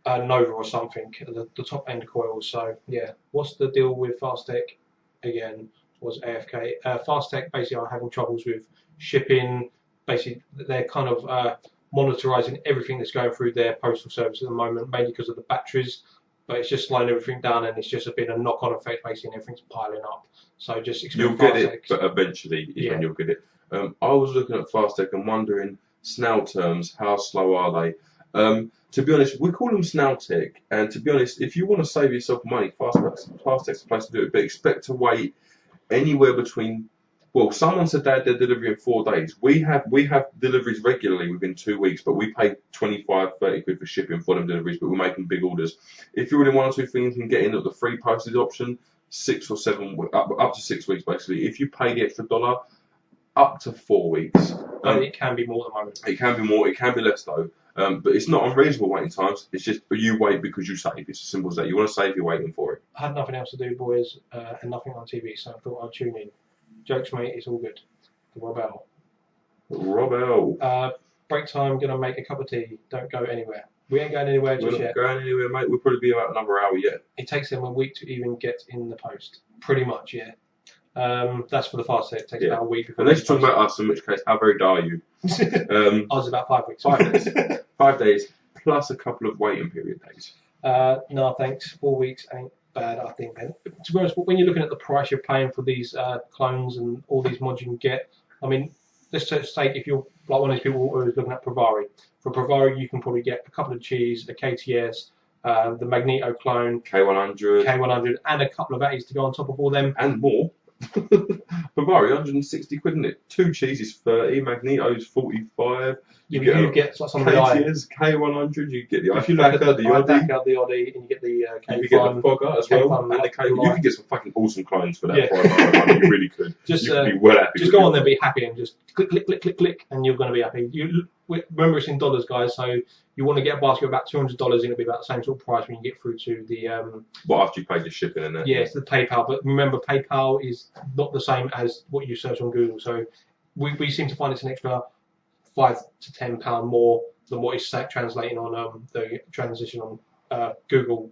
Speaker 1: Nova or something, the top end coils. So yeah, what's the deal with Fastech? Again, was AFK. Fastech basically are having troubles with shipping. Basically, they're kind of monitorizing everything that's going through their postal service at the moment, mainly because of the batteries. But it's just slowing everything down, and it's just been a knock-on effect, basically, and everything's piling up. So just
Speaker 2: You'll get it, but eventually,
Speaker 1: yeah,
Speaker 2: you'll get it. I was looking at Fastech and wondering, snail terms, how slow are they? To be honest, we call them snail tech, and to be honest, if you want to save yourself money, Fastech's the place to do it. But expect to wait anywhere between. Well, someone said they had their delivery in 4 days. We have deliveries regularly within 2 weeks, but we pay 25, 30 quid for shipping for them deliveries, but we're making big orders. If you're in one or two things, you can get in at the free postage option, 6 or 7, up to 6 weeks basically. If you pay the extra dollar, up to 4 weeks.
Speaker 1: It can be more at the moment.
Speaker 2: It can be more, it can be less though. But it's not unreasonable waiting times. It's just you wait because you save. It's as simple as that. You want to save, you're waiting for it.
Speaker 1: I had nothing else to do, boys, and nothing on TV, so I thought I'd tune in. Jokes, mate, it's all good. Rob L. Break time, gonna make a cup of tea. Don't go anywhere. We ain't going anywhere just yet.
Speaker 2: We're not going anywhere, mate. We'll probably be about another hour yet.
Speaker 1: It takes them a week to even get in the post. Pretty much, yeah. That's for the Fastech. It takes about a week.
Speaker 2: And let's talk about us, in which case, how very are you?
Speaker 1: I was about 5 weeks.
Speaker 2: 5 days. 5 days, plus a couple of waiting period days.
Speaker 1: No, thanks. 4 weeks ain't bad, I think. And to be honest, when you're looking at the price you're paying for these clones and all these mods you can get, I mean, let's just say if you're like one of these people who is looking at ProVari. For ProVari, you can probably get a couple of cheese, a KTS, the Magneto clone, K100, and a couple of A's to go on top of all them.
Speaker 2: And more. ProVari, 160 quid, isn't it? 2 cheeses, 30, Magneto's 45.
Speaker 1: You get some of the
Speaker 2: KTS, K100, you get the iPacker, the
Speaker 1: Oddie, and you get the K1.
Speaker 2: You get the Fogger as well, and the K. You could get some fucking awesome clones for that price. You really could. You could be well happy.
Speaker 1: Just go on there, be happy, and just click, and you're going to be happy. Remember, it's in dollars, guys, so you want to get a basket of about $200, and it'll be about the same sort of price when you get through to the.
Speaker 2: Well, after you pay your shipping and that.
Speaker 1: Yeah, it's the PayPal, but remember, PayPal is not the same as what you search on Google. So we seem to find it's an extra £5 to £10 more than what is translating on the transition on Google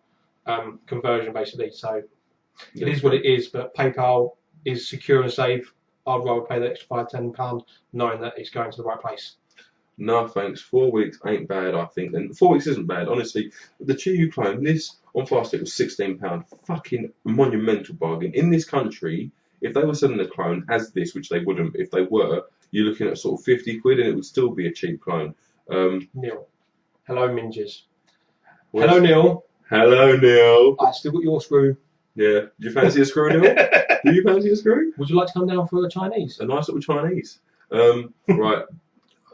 Speaker 1: conversion, basically. So it is what it is, but PayPal is secure and safe. I'd rather pay the extra £5 to £10 knowing that it's going to the right place.
Speaker 2: No thanks, 4 weeks ain't bad, I think. And 4 weeks isn't bad, honestly. The Chiyu clone, this on Fastech was £16. Fucking monumental bargain. In this country, if they were selling a clone as this, which they wouldn't, if they were, you're looking at sort of 50 quid and it would still be a cheap clone.
Speaker 1: Neil. Hello, Minges. Hello, Neil.
Speaker 2: Hello, Neil.
Speaker 1: I still got your screw.
Speaker 2: Yeah. Do you fancy a screw, Neil? Do you fancy a screw?
Speaker 1: Would you like to come down for a Chinese?
Speaker 2: A nice little Chinese. Right.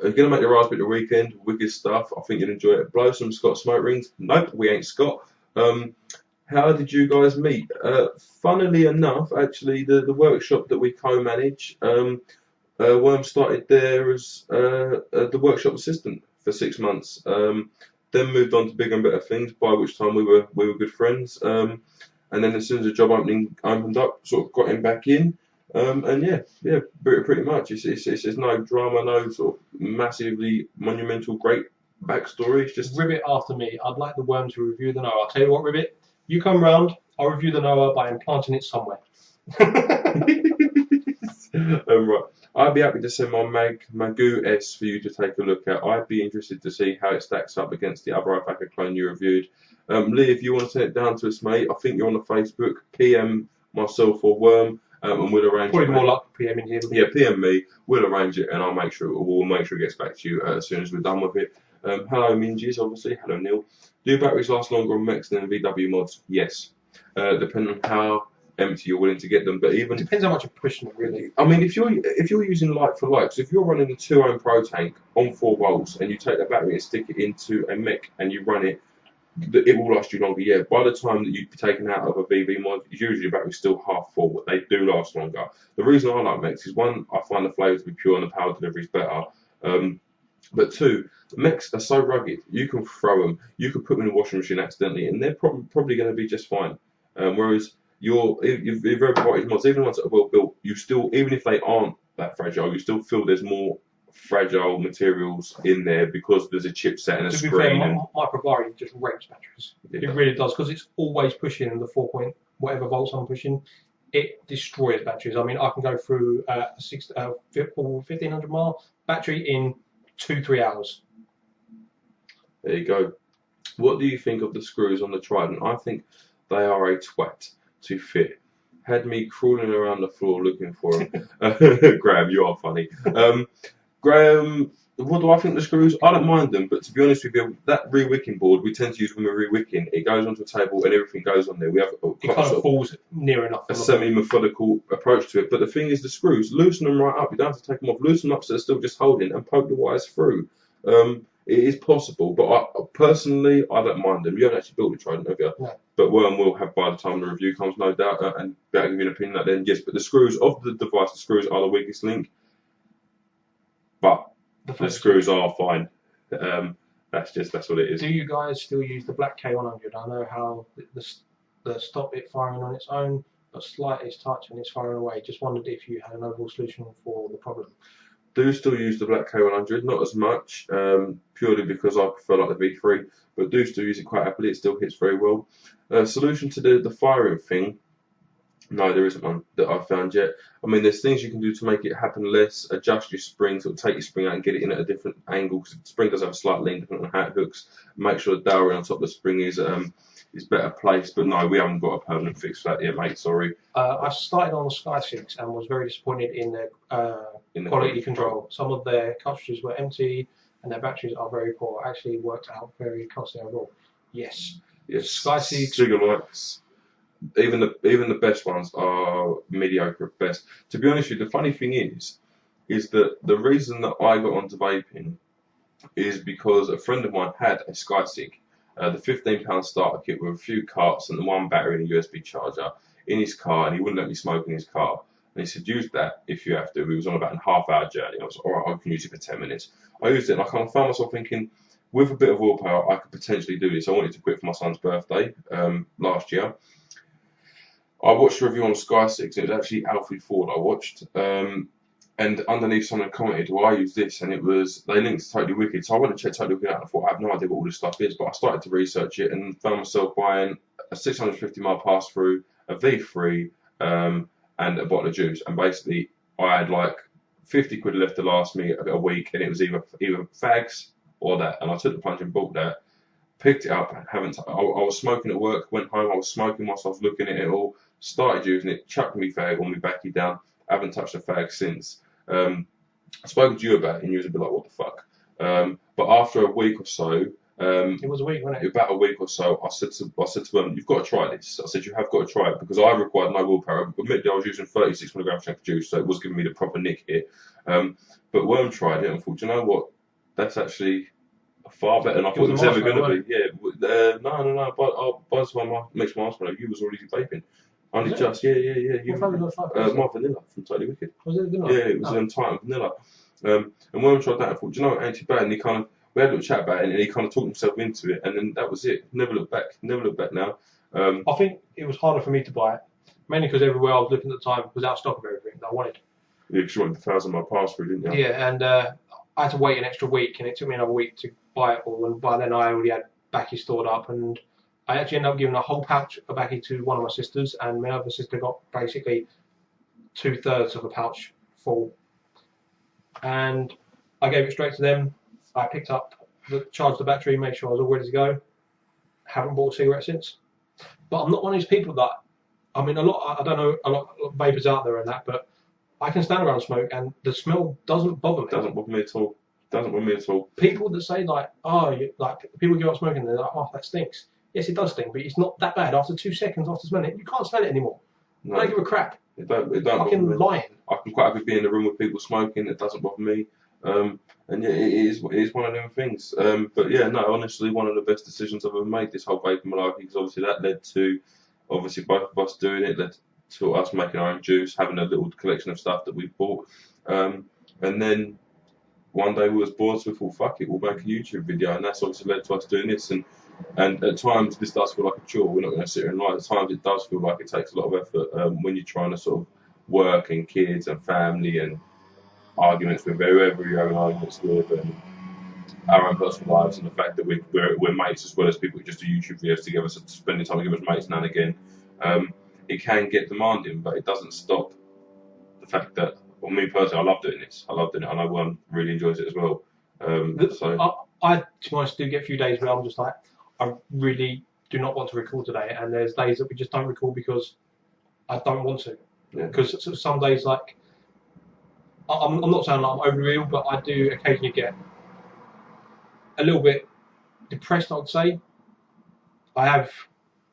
Speaker 2: You're going to make your raspberry the weekend. Wicked stuff. I think you'll enjoy it. Blow some Scott smoke rings. Nope, we ain't Scott. How did you guys meet? Funnily enough, actually, the workshop that we co-manage, Worm started there as the workshop assistant for 6 months. Then moved on to bigger and better things, by which time we were good friends. And then as soon as the job opened up, sort of got him back in. And yeah, pretty much. It's no drama, no sort of massively monumental, great backstory. It's just
Speaker 1: Ribbit after me. I'd like the Worm to review the Noah. I'll tell you what, Ribbit, you come round, I'll review the Noah by implanting it somewhere.
Speaker 2: Right. I'd be happy to send my Magoo S for you to take a look at. I'd be interested to see how it stacks up against the other iPacker clone you reviewed. Lee, if you want to send it down to us, mate, I think you're on the Facebook. PM myself or Worm. And we'll arrange
Speaker 1: probably more like PM in here.
Speaker 2: Yeah, PM me. We'll arrange it, and we'll make sure it gets back to you as soon as we're done with it. Hello, Minges, obviously. Hello, Neil. Do batteries last longer on mechs than VW mods? Yes. Depending on how empty you're willing to get them, but even
Speaker 1: depends how much you're pushing it, really.
Speaker 2: I mean, if you're using like for like, so if you're running a 2-ohm Pro tank on 4 volts, and you take the battery and stick it into a mech and you run it. It will last you longer, yeah. By the time that you've taken out of a VV mod, usually your battery's still half full, but they do last longer. The reason I like mechs is, one, I find the flavour to be pure and the power delivery is better. But 2, mechs are so rugged, you can throw them, you can put them in the washing machine accidentally, and they're probably going to be just fine. Whereas your very voltage mods, even the ones that are well built, you still, even if they aren't that fragile, you still feel there's more fragile materials in there because there's a chipset and a
Speaker 1: To be
Speaker 2: screen.
Speaker 1: fair, my ProVari just rapes batteries. It really does, because it's always pushing the 4 point whatever volts I'm pushing. It destroys batteries. I mean, I can go through a 1500 mile battery in 2-3 hours.
Speaker 2: There you go. What do you think of the screws on the Trident? I think they are a twat to fit. Had me crawling around the floor looking for them. Graham, you are funny. Graham, what do I think of the screws? I don't mind them, but to be honest with you, that re-wicking board we tend to use when we're re-wicking. It goes onto a table and everything goes on there. We have
Speaker 1: it kind of falls near enough.
Speaker 2: A semi-methodical approach to it. But the thing is, the screws, loosen them right up. You don't have to take them off. Loosen them up so they're still just holding and poke the wires through. It is possible, but personally, I don't mind them. You haven't actually built a Trident, have you?
Speaker 1: No. But
Speaker 2: Worm will have by the time the review comes, no doubt, and better give you an opinion that then. Yes, but the screws of the device, the screws are the weakest link, but the screws are fine. That's what it is.
Speaker 1: Do you guys still use the black K100? I know how the stop it firing on its own, but slightest touch and it's firing away. Just wondered if you had an overall solution for the problem.
Speaker 2: Do still use the black K100, not as much, purely because I prefer like the V3, but do still use it quite happily. It still hits very well. Solution to the firing thing, no, there isn't one that I've found yet. I mean, there's things you can do to make it happen less. Adjust your spring, so take your spring out and get it in at a different angle, because the spring does have a slight lean depending on how it hooks. Make sure the dowel on top of the spring is better placed, but no, we haven't got a permanent fix for that yet, mate. Sorry.
Speaker 1: I started on the e-cig and was very disappointed in their quality control. Some of their cartridges were empty and their batteries are very poor. Actually worked out very costly overall. Yes.
Speaker 2: Yes.
Speaker 1: e-cig.
Speaker 2: Cigarettes. Even the best ones are mediocre at best. To be honest with you, the funny thing is that the reason that I got onto vaping is because a friend of mine had a e-cig, the £15 starter kit with a few carts and the one battery and a USB charger in his car, and he wouldn't let me smoke in his car. And he said, use that if you have to. We was on about a half-hour journey. I was like, all right, I can use it for 10 minutes. I used it, and I kind of found myself thinking, with a bit of willpower, I could potentially do this. I wanted to quit for my son's birthday last year. I watched a review on e-cig, and it was actually Alfred Ford I watched. And underneath someone commented, well, I use this, and they linked to Totally Wicked. So I went and checked Totally Wicked out, and I thought, I have no idea what all this stuff is, but I started to research it and found myself buying a 650 mile pass-through, a V3, and a bottle of juice. And basically, I had like 50 quid left to last me a week, and it was either fags or that. And I took the plunge and bought that, picked it up, I was smoking at work, went home, I was smoking whilst I was looking at it all, started using it, chucked me fag on me backy down, haven't touched a fag since. I spoke to you about it and you was a bit like, what the fuck? But after a week or so,
Speaker 1: it was a week, wasn't it?
Speaker 2: About a week or so, I said to them, you've got to try this. I said, you have got to try it, because I required no willpower. Admittedly, I was using 36 milligrams strength of juice, so it was giving me the proper nick hit. But Worm tried it and thought, you know what? That's actually far better than I thought it was ever going to be. Yeah, no. But by the time I mixed my marshmallow, you was already vaping. Only just, yeah. My vanilla from Totally Wicked.
Speaker 1: Was it vanilla?
Speaker 2: Yeah, it was Titan vanilla. And Worm tried that and thought, do you know what, ain't too bad. And we had a little chat about it, and he kind of talked himself into it, and then that was it. Never looked back now.
Speaker 1: I think it was harder for me to buy it, mainly because everywhere I was looking at the time was out of stock of everything that I wanted.
Speaker 2: Yeah, because you wanted the 1,000 mile pass-through, didn't you?
Speaker 1: Yeah, and I had to wait an extra week, and it took me another week to buy it all, and by then I already had Backy stored up, and I actually ended up giving a whole pouch of Backy to one of my sisters, and my other sister got basically 2/3 of a pouch full, and I gave it straight to them. I picked up, charged the battery, made sure I was all ready to go. Haven't bought a cigarette since. But I'm not one of these people that, I mean, I don't know a lot of vapors out there and that, but I can stand around and smoke and the smell doesn't bother me.
Speaker 2: Doesn't bother me at all.
Speaker 1: People that say like, people give up smoking, they're like, oh, that stinks. Yes, it does stink, but it's not that bad. After 2 seconds after smelling it, you can't smell it anymore. No. I don't give a crap.
Speaker 2: It don't
Speaker 1: fucking lying.
Speaker 2: I can quite happily be in a room with people smoking. It doesn't bother me. And yeah, it is one of them things. But yeah, no, honestly, one of the best decisions I've ever made, this whole vaping malarkey, because obviously that led to, both of us doing it, led to us making our own juice, having a little collection of stuff that we bought. And then one day we was bored, so we thought, fuck it, we'll make a YouTube video, and that's obviously led to us doing this. And at times this does feel like a chore. We're not going to sit here and lie. At times it does feel like it takes a lot of effort when you're trying to sort of work and kids and family and arguments with whoever you're having arguments with, and our own personal lives, and the fact that we're mates as well as people who just do YouTube videos together, so spending time together as mates now and again, it can get demanding, but it doesn't stop the fact that, well, me personally, I love doing this. I love doing it. I know one really enjoys it as well.
Speaker 1: I, to be honest, do get a few days where I'm just like, I really do not want to record today, and there's days that we just don't record because I don't want to. Because some days, like, I'm not saying that I'm overly ill, but I do occasionally get a little bit depressed, I would say. I have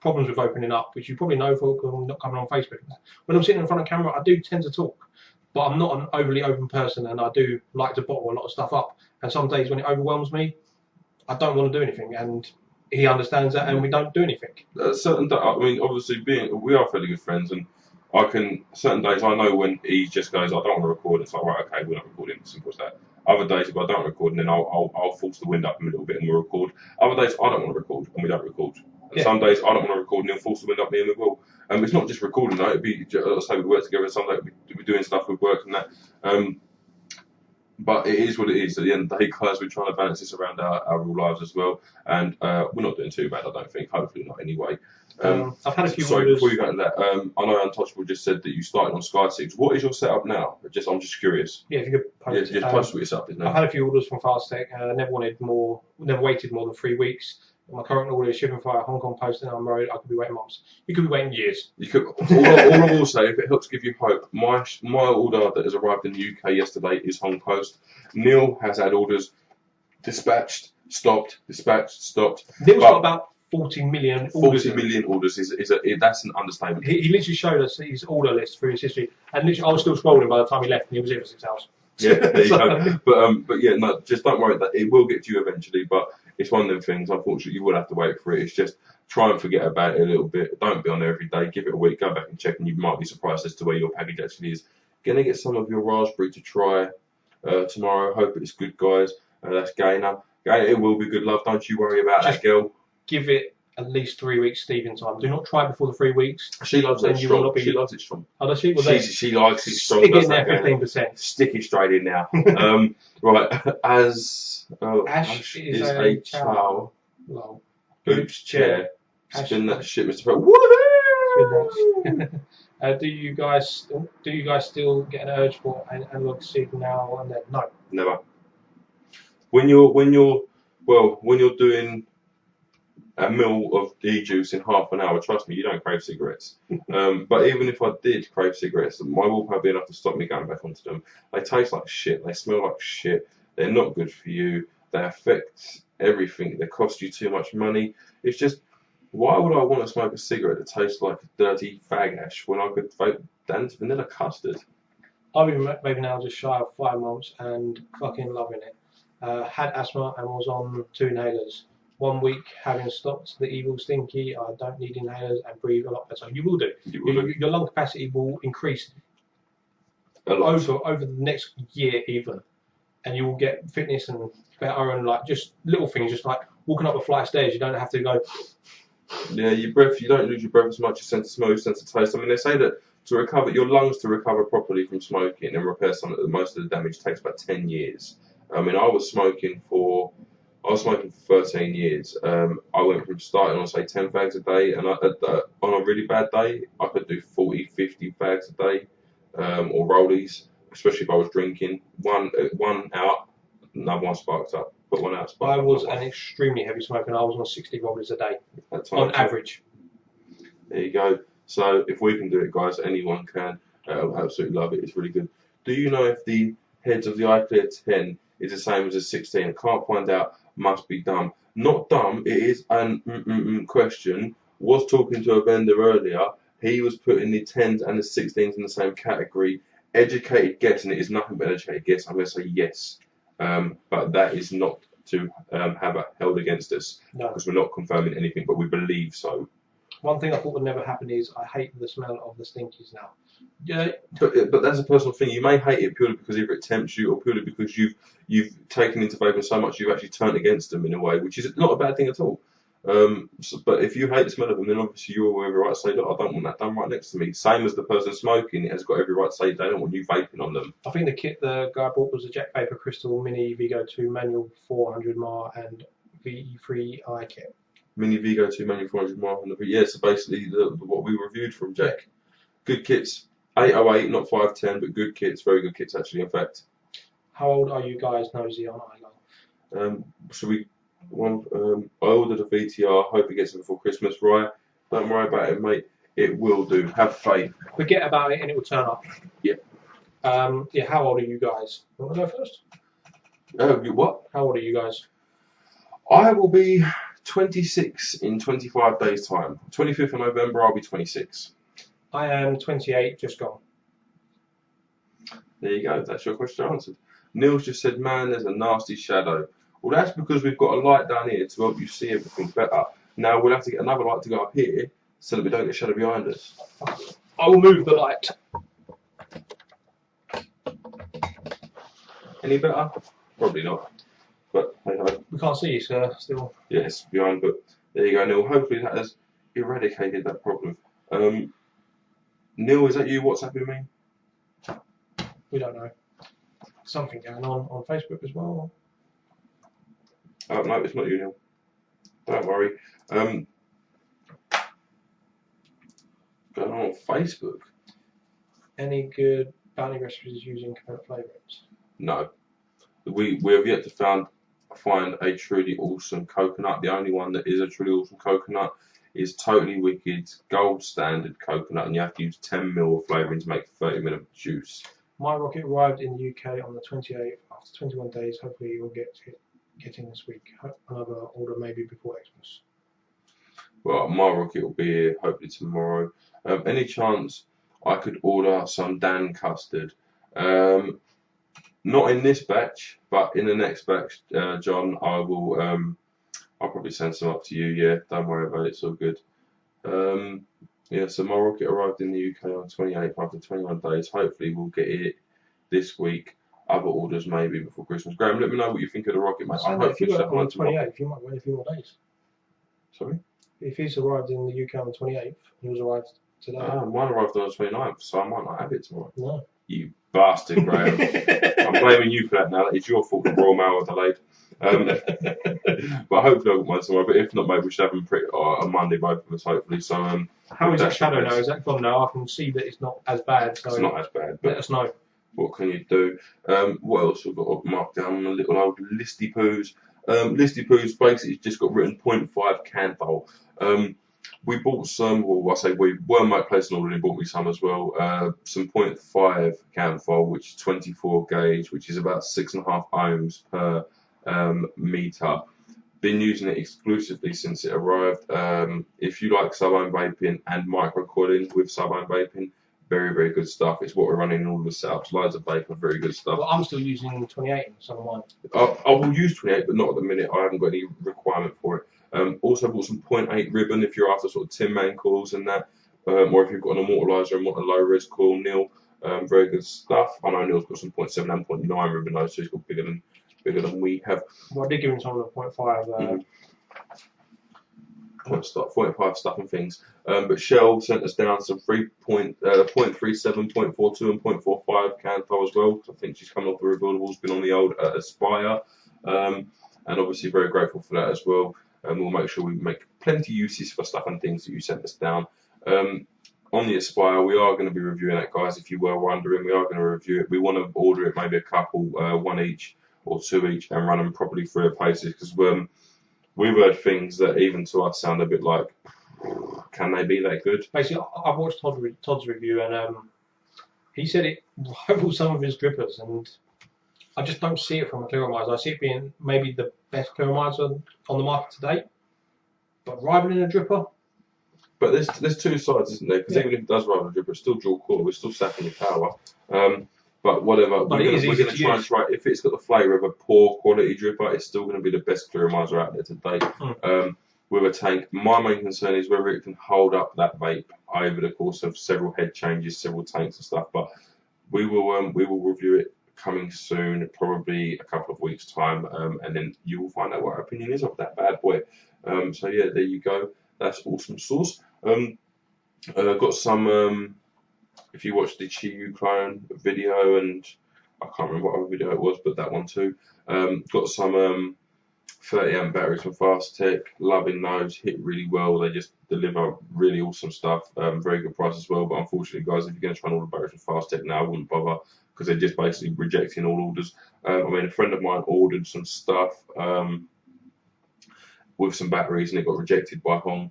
Speaker 1: problems with opening up, which you probably know because I'm not coming on Facebook. When I'm sitting in front of camera, I do tend to talk, but I'm not an overly open person, and I do like to bottle a lot of stuff up. And some days when it overwhelms me, I don't want to do anything, and he understands that, and we don't do anything.
Speaker 2: I mean, obviously, we are fairly good friends, and certain days I know when he just goes, I don't want to record. It's like, right, okay, we're not recording. Simple as that. Other days, if I don't record, then I'll force the wind up a little bit and we'll record. Other days, I don't want to record and we don't record. And some days, I don't want to record and he'll force the wind up me and we will. It's not just recording, though. It'd be, let's say we work together, some days we're doing stuff with work and that. But it is what it is. At the end of the day, guys, we're trying to balance this around our real lives as well. And we're not doing too bad, I don't think. Hopefully not anyway.
Speaker 1: I've had a few
Speaker 2: Sorry,
Speaker 1: orders.
Speaker 2: before you go into that, I know Untouchable just said that you started on e-cig. What is your setup now? I'm just curious.
Speaker 1: Yeah, if you could post
Speaker 2: just post what your setup is now.
Speaker 1: I've had a few orders from Fastech. Never waited more than 3 weeks. My current order is shipping via Hong Kong Post, and I'm worried I could be waiting months. You could be waiting years.
Speaker 2: You could. All I will say, if it helps give you hope, my order that has arrived in the UK yesterday is Hong Post. Neil has had orders dispatched, stopped, dispatched, stopped.
Speaker 1: Neil's got about 40 million orders.
Speaker 2: 40 million orders that's an understatement.
Speaker 1: He literally showed us his order list through his history, and literally I was still scrolling by the time he left, and he was here for 6 hours.
Speaker 2: Yeah, there you go. But yeah, no, just don't worry that it will get to you eventually. But it's one of them things. Unfortunately, you will have to wait for it. It's just try and forget about it a little bit. Don't be on there every day. Give it a week. Go back and check, and you might be surprised as to where your package actually is. Gonna get some of your raspberry to try tomorrow. Hope it's good, guys. That's Gainer. Gainer, it will be good, love. Don't you worry about that, girl.
Speaker 1: Give it at least 3 weeks Stephen time. Do not try before the 3 weeks.
Speaker 2: She loves it strong. She loves it strong.
Speaker 1: Oh, does she? Well,
Speaker 2: she likes it strong.
Speaker 1: Stick in there 15%.
Speaker 2: Stick it straight in now. Right, Ash is a chow. Oops, chair. Spin that shit, Mr. Pro. Woohoo!
Speaker 1: Do you guys still get an urge for an analog cig now and then? No.
Speaker 2: Never. When you're doing a mil of e-juice in half an hour, trust me, you don't crave cigarettes. But even if I did crave cigarettes, my willpower would be enough to stop me going back onto them. They taste like shit. They smell like shit. They're not good for you. They affect everything. They cost you too much money. It's just, why would I want to smoke a cigarette that tastes like dirty fag ash when I could vape down to vanilla custard?
Speaker 1: I've been maybe now just shy of 5 months and fucking loving it. Had asthma and was on 2 inhalers. 1 week having stopped the evil stinky, I don't need inhalers and breathe a lot better. You will do. Your lung capacity will increase over the next year even, and you will get fitness and better and like just little things, just like walking up a flight of stairs. You don't have to go.
Speaker 2: Yeah, your breath. You don't lose your breath as much. Your sense of smell, sense of taste. I mean, they say that to recover your lungs to recover properly from smoking and repair most of the damage takes about 10 years. I mean, I was smoking for 13 years. I went from starting on, say, 10 fags a day, and on a really bad day, I could do 40, 50 fags a day, or rollies, especially if I was drinking. One out, another one sparked up. Put one out, sparked up.
Speaker 1: I was an extremely heavy smoker, and I was on 60 rollies a day, on average.
Speaker 2: There you go. So if we can do it, guys, anyone can. Absolutely love it. It's really good. Do you know if the heads of the iClear 10 is the same as a 16? I can't find out. Must be dumb. Not dumb. It is an question. Was talking to a vendor earlier. He was putting the 10s and the 16s in the same category. Educated guess, and it is nothing but an educated guess. I'm going to say yes, but that is not to have it held against us, because we're not confirming anything, but we believe so.
Speaker 1: One thing I thought would never happen is I hate the smell of the stinkies now. Yeah,
Speaker 2: but that's a personal thing. You may hate it purely because either it tempts you, or purely because you've taken into vaping so much you've actually turned against them in a way, which is not a bad thing at all. But if you hate the smell of them, then obviously you're every right to say, look, I don't want that done right next to me. Same as the person smoking, it has got every right to say they don't want you vaping on them.
Speaker 1: I think the kit the guy bought was a Jet Vapor Crystal Mini Vigo 2 manual 400 mAh and V3i kit.
Speaker 2: Mini Vigo 2 manual 400 mAh. Yeah, so basically what we reviewed from Jack. Good kits. 808, not 510, but good kits. Very good kits, actually, in fact.
Speaker 1: How old are you guys, Nosy, on iGo?
Speaker 2: So I ordered a VTR. Hope it gets it before Christmas, right? Don't worry about it, mate. It will do. Have faith.
Speaker 1: Forget about it and it will turn up.
Speaker 2: Yeah.
Speaker 1: Yeah, how old are you guys? You want to go first?
Speaker 2: What?
Speaker 1: How old are you guys?
Speaker 2: I will be 26 in 25 days' time. 25th of November, I'll be 26.
Speaker 1: I am 28, just gone.
Speaker 2: There you go. That's your question answered. Neil's just said, man, there's a nasty shadow. Well, that's because we've got a light down here to help you see everything better. Now we'll have to get another light to go up here so that we don't get shadow behind us.
Speaker 1: I will move the light.
Speaker 2: Any better? Probably not. But hey ho.
Speaker 1: We can't see you, sir, still.
Speaker 2: Yes, behind, but there you go, Neil. Hopefully that has eradicated that problem. Neil, is that you WhatsApping me?
Speaker 1: We don't know. Something going on Facebook as well.
Speaker 2: Oh, no, it's not you, Neil. Don't worry. Going on Facebook?
Speaker 1: Any good bounty recipes using coconut flavourings?
Speaker 2: No. We have yet to find a truly awesome coconut. The only one that is a truly awesome coconut is Totally Wicked's gold standard coconut, and you have to use 10 ml of flavouring to make 30 ml of juice.
Speaker 1: My rocket arrived in the UK on the 28th. After 21 days, hopefully you'll get in this week. Another order maybe before Xmas.
Speaker 2: Well, my rocket will be here hopefully tomorrow. Any chance I could order some Dan custard? Not in this batch, but in the next batch, John, I will. I'll probably send some up to you. Yeah, don't worry about it. It's all good. Yeah, so my rocket arrived in the UK on 28th after 21 days. Hopefully, we'll get it this week. Other orders maybe before Christmas. Graham, let me know what you think of the rocket, mate. I hope
Speaker 1: if you got it on the 28th, you might wait a few more days.
Speaker 2: Sorry?
Speaker 1: If he's arrived in the UK on the 28th, he was arrived today.
Speaker 2: Mine arrived on the 29th, so I might not have it tomorrow.
Speaker 1: No.
Speaker 2: You bastard, Graham. I'm blaming you for that now. It's your fault the Royal Mail are delayed. But hopefully I'll get mine tomorrow. But if not, maybe we should have them on Monday, both of us, hopefully. So,
Speaker 1: how is that shadow now? Is that gone now? I can see that it's not as bad. So
Speaker 2: it's not as bad. But
Speaker 1: let us know.
Speaker 2: What can you do? What else we've got marked down? A little old Listy Poos. Listy Poos basically just got written 0.5 candle. We bought some, well, I say we were my place and already bought me some as well. Some 0.5 Canfol, which is 24 gauge, which is about 6.5 ohms per meter. Been using it exclusively since it arrived. If you like sub-ohm vaping and microcoiling with sub-ohm vaping, very, very good stuff. It's what we're running in all the setups. Loads of vapor, very good stuff.
Speaker 1: Well, I'm still using 28 in some of mine.
Speaker 2: I will use 28, but not at the minute. I haven't got any requirement for it. Also bought some 0.8 ribbon if you're after sort of tin man coils and that, or if you've got an immortalizer and want a low res coil. Neil, very good stuff. I know Neil's got some 0.7 and 0.9 ribbon though, so he's got bigger than we have.
Speaker 1: Well, I did give him some of the 0.5.
Speaker 2: 0.5 stuff and things. But Shell sent us down some 0.37, 0.42 and 0.45 Canto as well. I think she's come off the rebuildables, been on the old Aspire. And obviously very grateful for that as well. And we'll make sure we make plenty uses for stuff and things that you sent us down. On the Aspire, we are going to be reviewing that, guys. If you were wondering, we are going to review it. We want to order it maybe a couple, one each or two each, and run them properly through the paces, because we've heard things that even to us sound a bit like, can they be that good?
Speaker 1: Basically, I've watched Todd's review, and he said it rivals some of his drippers, and I just don't see it from a clearomizer. I see it being maybe the best clearomizer on the market to date, but rivaling a dripper.
Speaker 2: But there's two sides, isn't there? Because even if it does rival a dripper, it's still dual core. We're still sapping your power. But whatever, we're going to try and try. If it's got the flavour of a poor quality dripper, it's still going to be the best clearomizer out there to date. With a tank, my main concern is whether it can hold up that vape over the course of several head changes, several tanks and stuff. But we will review it coming soon, probably a couple of weeks time, and then you will find out what our opinion is of that bad boy. So yeah, there you go. That's awesome sauce. Got some. If you watched the Chiyu clone video, and I can't remember what other video it was, but that one too. Got some 30 amp batteries from Fast Tech. Loving those. Hit really well. They just deliver really awesome stuff. Very good price as well. But unfortunately, guys, if you're going to try and order batteries from Fast Tech now, I wouldn't bother because they're just basically rejecting all orders. I mean, a friend of mine ordered some stuff with some batteries, and it got rejected by Hong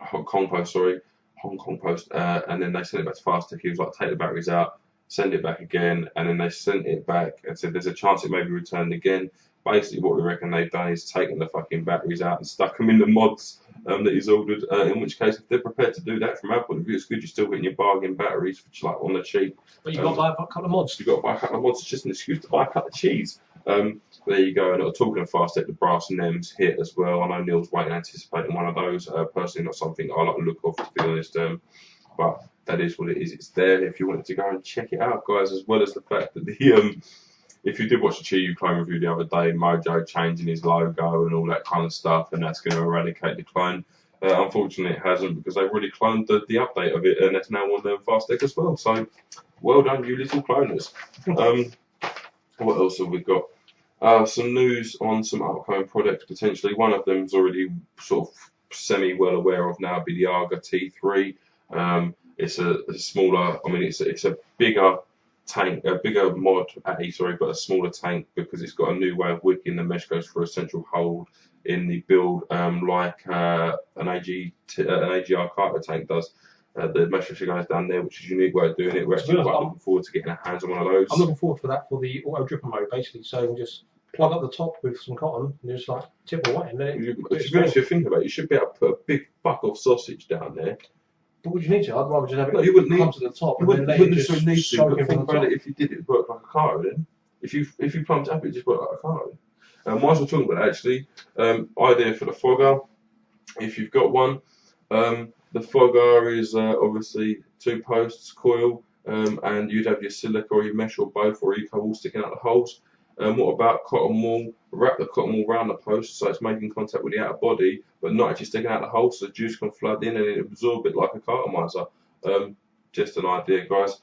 Speaker 2: Kong Post, and then they sent it back to Fast Tech. He was like, take the batteries out, send it back again, and then they sent it back and said there's a chance it may be returned again. Basically, what we reckon they've done is taken the fucking batteries out and stuck them in the mods that he's ordered. In which case, if they're prepared to do that from our point of view, it's good. You're still getting your bargain batteries, which like on the cheap.
Speaker 1: But you've got to buy a couple of mods.
Speaker 2: You've got to buy a couple of mods. It's just an excuse to buy a couple of cheese. There you go. And talking of Fast Tech, the brass NEMs hit as well. I know Neil's waiting, anticipating one of those. Personally, not something I like to look off, to be honest. But that is what it is. It's there if you wanted to go and check it out, guys. As well as the fact that the if you did watch the Chiyu clone review the other day, Mojo changing his logo and all that kind of stuff, and that's going to eradicate the clone. Unfortunately, it hasn't, because they've already cloned the update of it, and it's now on the Fast Tech as well. So, well done, you little cloners. What else have we got? Some news on some upcoming products potentially. One of them's already sort of semi-well aware of now, be the Arga T3. It's a smaller, I mean, it's a bigger tank, a bigger mod but a smaller tank, because it's got a new way of wicking. The mesh goes for a central hold in the build, like an AGR Carter tank does. The mesh actually goes down there, which is a unique way of doing it. We're actually quite looking forward to getting our hands on one of those.
Speaker 1: I'm looking forward for that for the auto dripper mode, basically. So you can just plug up the top with some cotton and just like tip away. And then
Speaker 2: if you think about it, you should be able to put a big fuck of sausage down there.
Speaker 1: But would you need to? I'd rather just have it.
Speaker 2: No, you wouldn't need
Speaker 1: come to the top.
Speaker 2: You wouldn't necessarily need to. But
Speaker 1: think
Speaker 2: about it, if you did it work like a car then. If you plumbed it up, it just worked like a car. Whilst we're talking about it, actually, idea for the fogger, if you've got one, the fogger is obviously 2 posts, coil, and you'd have your silica or your mesh or both, or eco all sticking out the holes. What about cotton wool? Wrap the cotton wool around the post so it's making contact with the outer body, but not actually sticking out the hole, so the juice can flood in and it absorb it like a cartomizer. Just an idea, guys.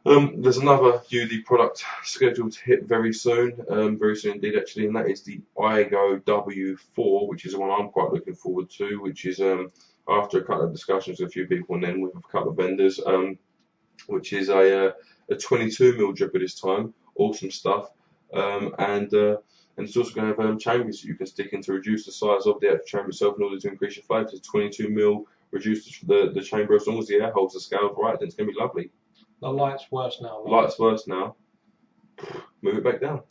Speaker 2: There's another UD product scheduled to hit very soon indeed actually, and that is the iGo W4, which is the one I'm quite looking forward to, which is after a couple of discussions with a few people and then with a couple of vendors, which is a 22mm dripper this time. Awesome stuff. And it's also going to have chambers that you can stick in to reduce the size of the actual chamber itself in order to increase your flow. So 22mm reduced the chamber, as long as the air holes are scaled right, then it's going to be lovely.
Speaker 1: The light's worse now.
Speaker 2: Light's worse now. Move it back down.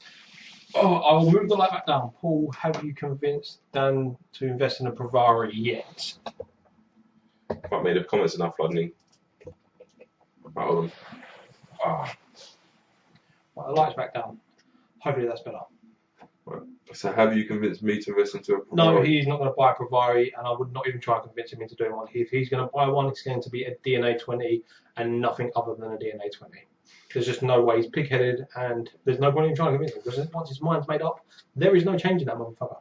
Speaker 1: Oh, I will move the light back down. Paul, have you convinced Dan to invest in a ProVari yet?
Speaker 2: I've made the comments enough, flooding. Hold on.
Speaker 1: Right, the light's back down. Hopefully that's better.
Speaker 2: Right. So have you convinced me to invest into a ProVari?
Speaker 1: No, he's not going to buy a ProVari, and I would not even try to convince him into doing one. If he's going to buy one, it's going to be a DNA 20 and nothing other than a DNA 20. There's just no way. He's pig-headed, and there's no point in trying to convince him, because once his mind's made up, there is no change in that motherfucker.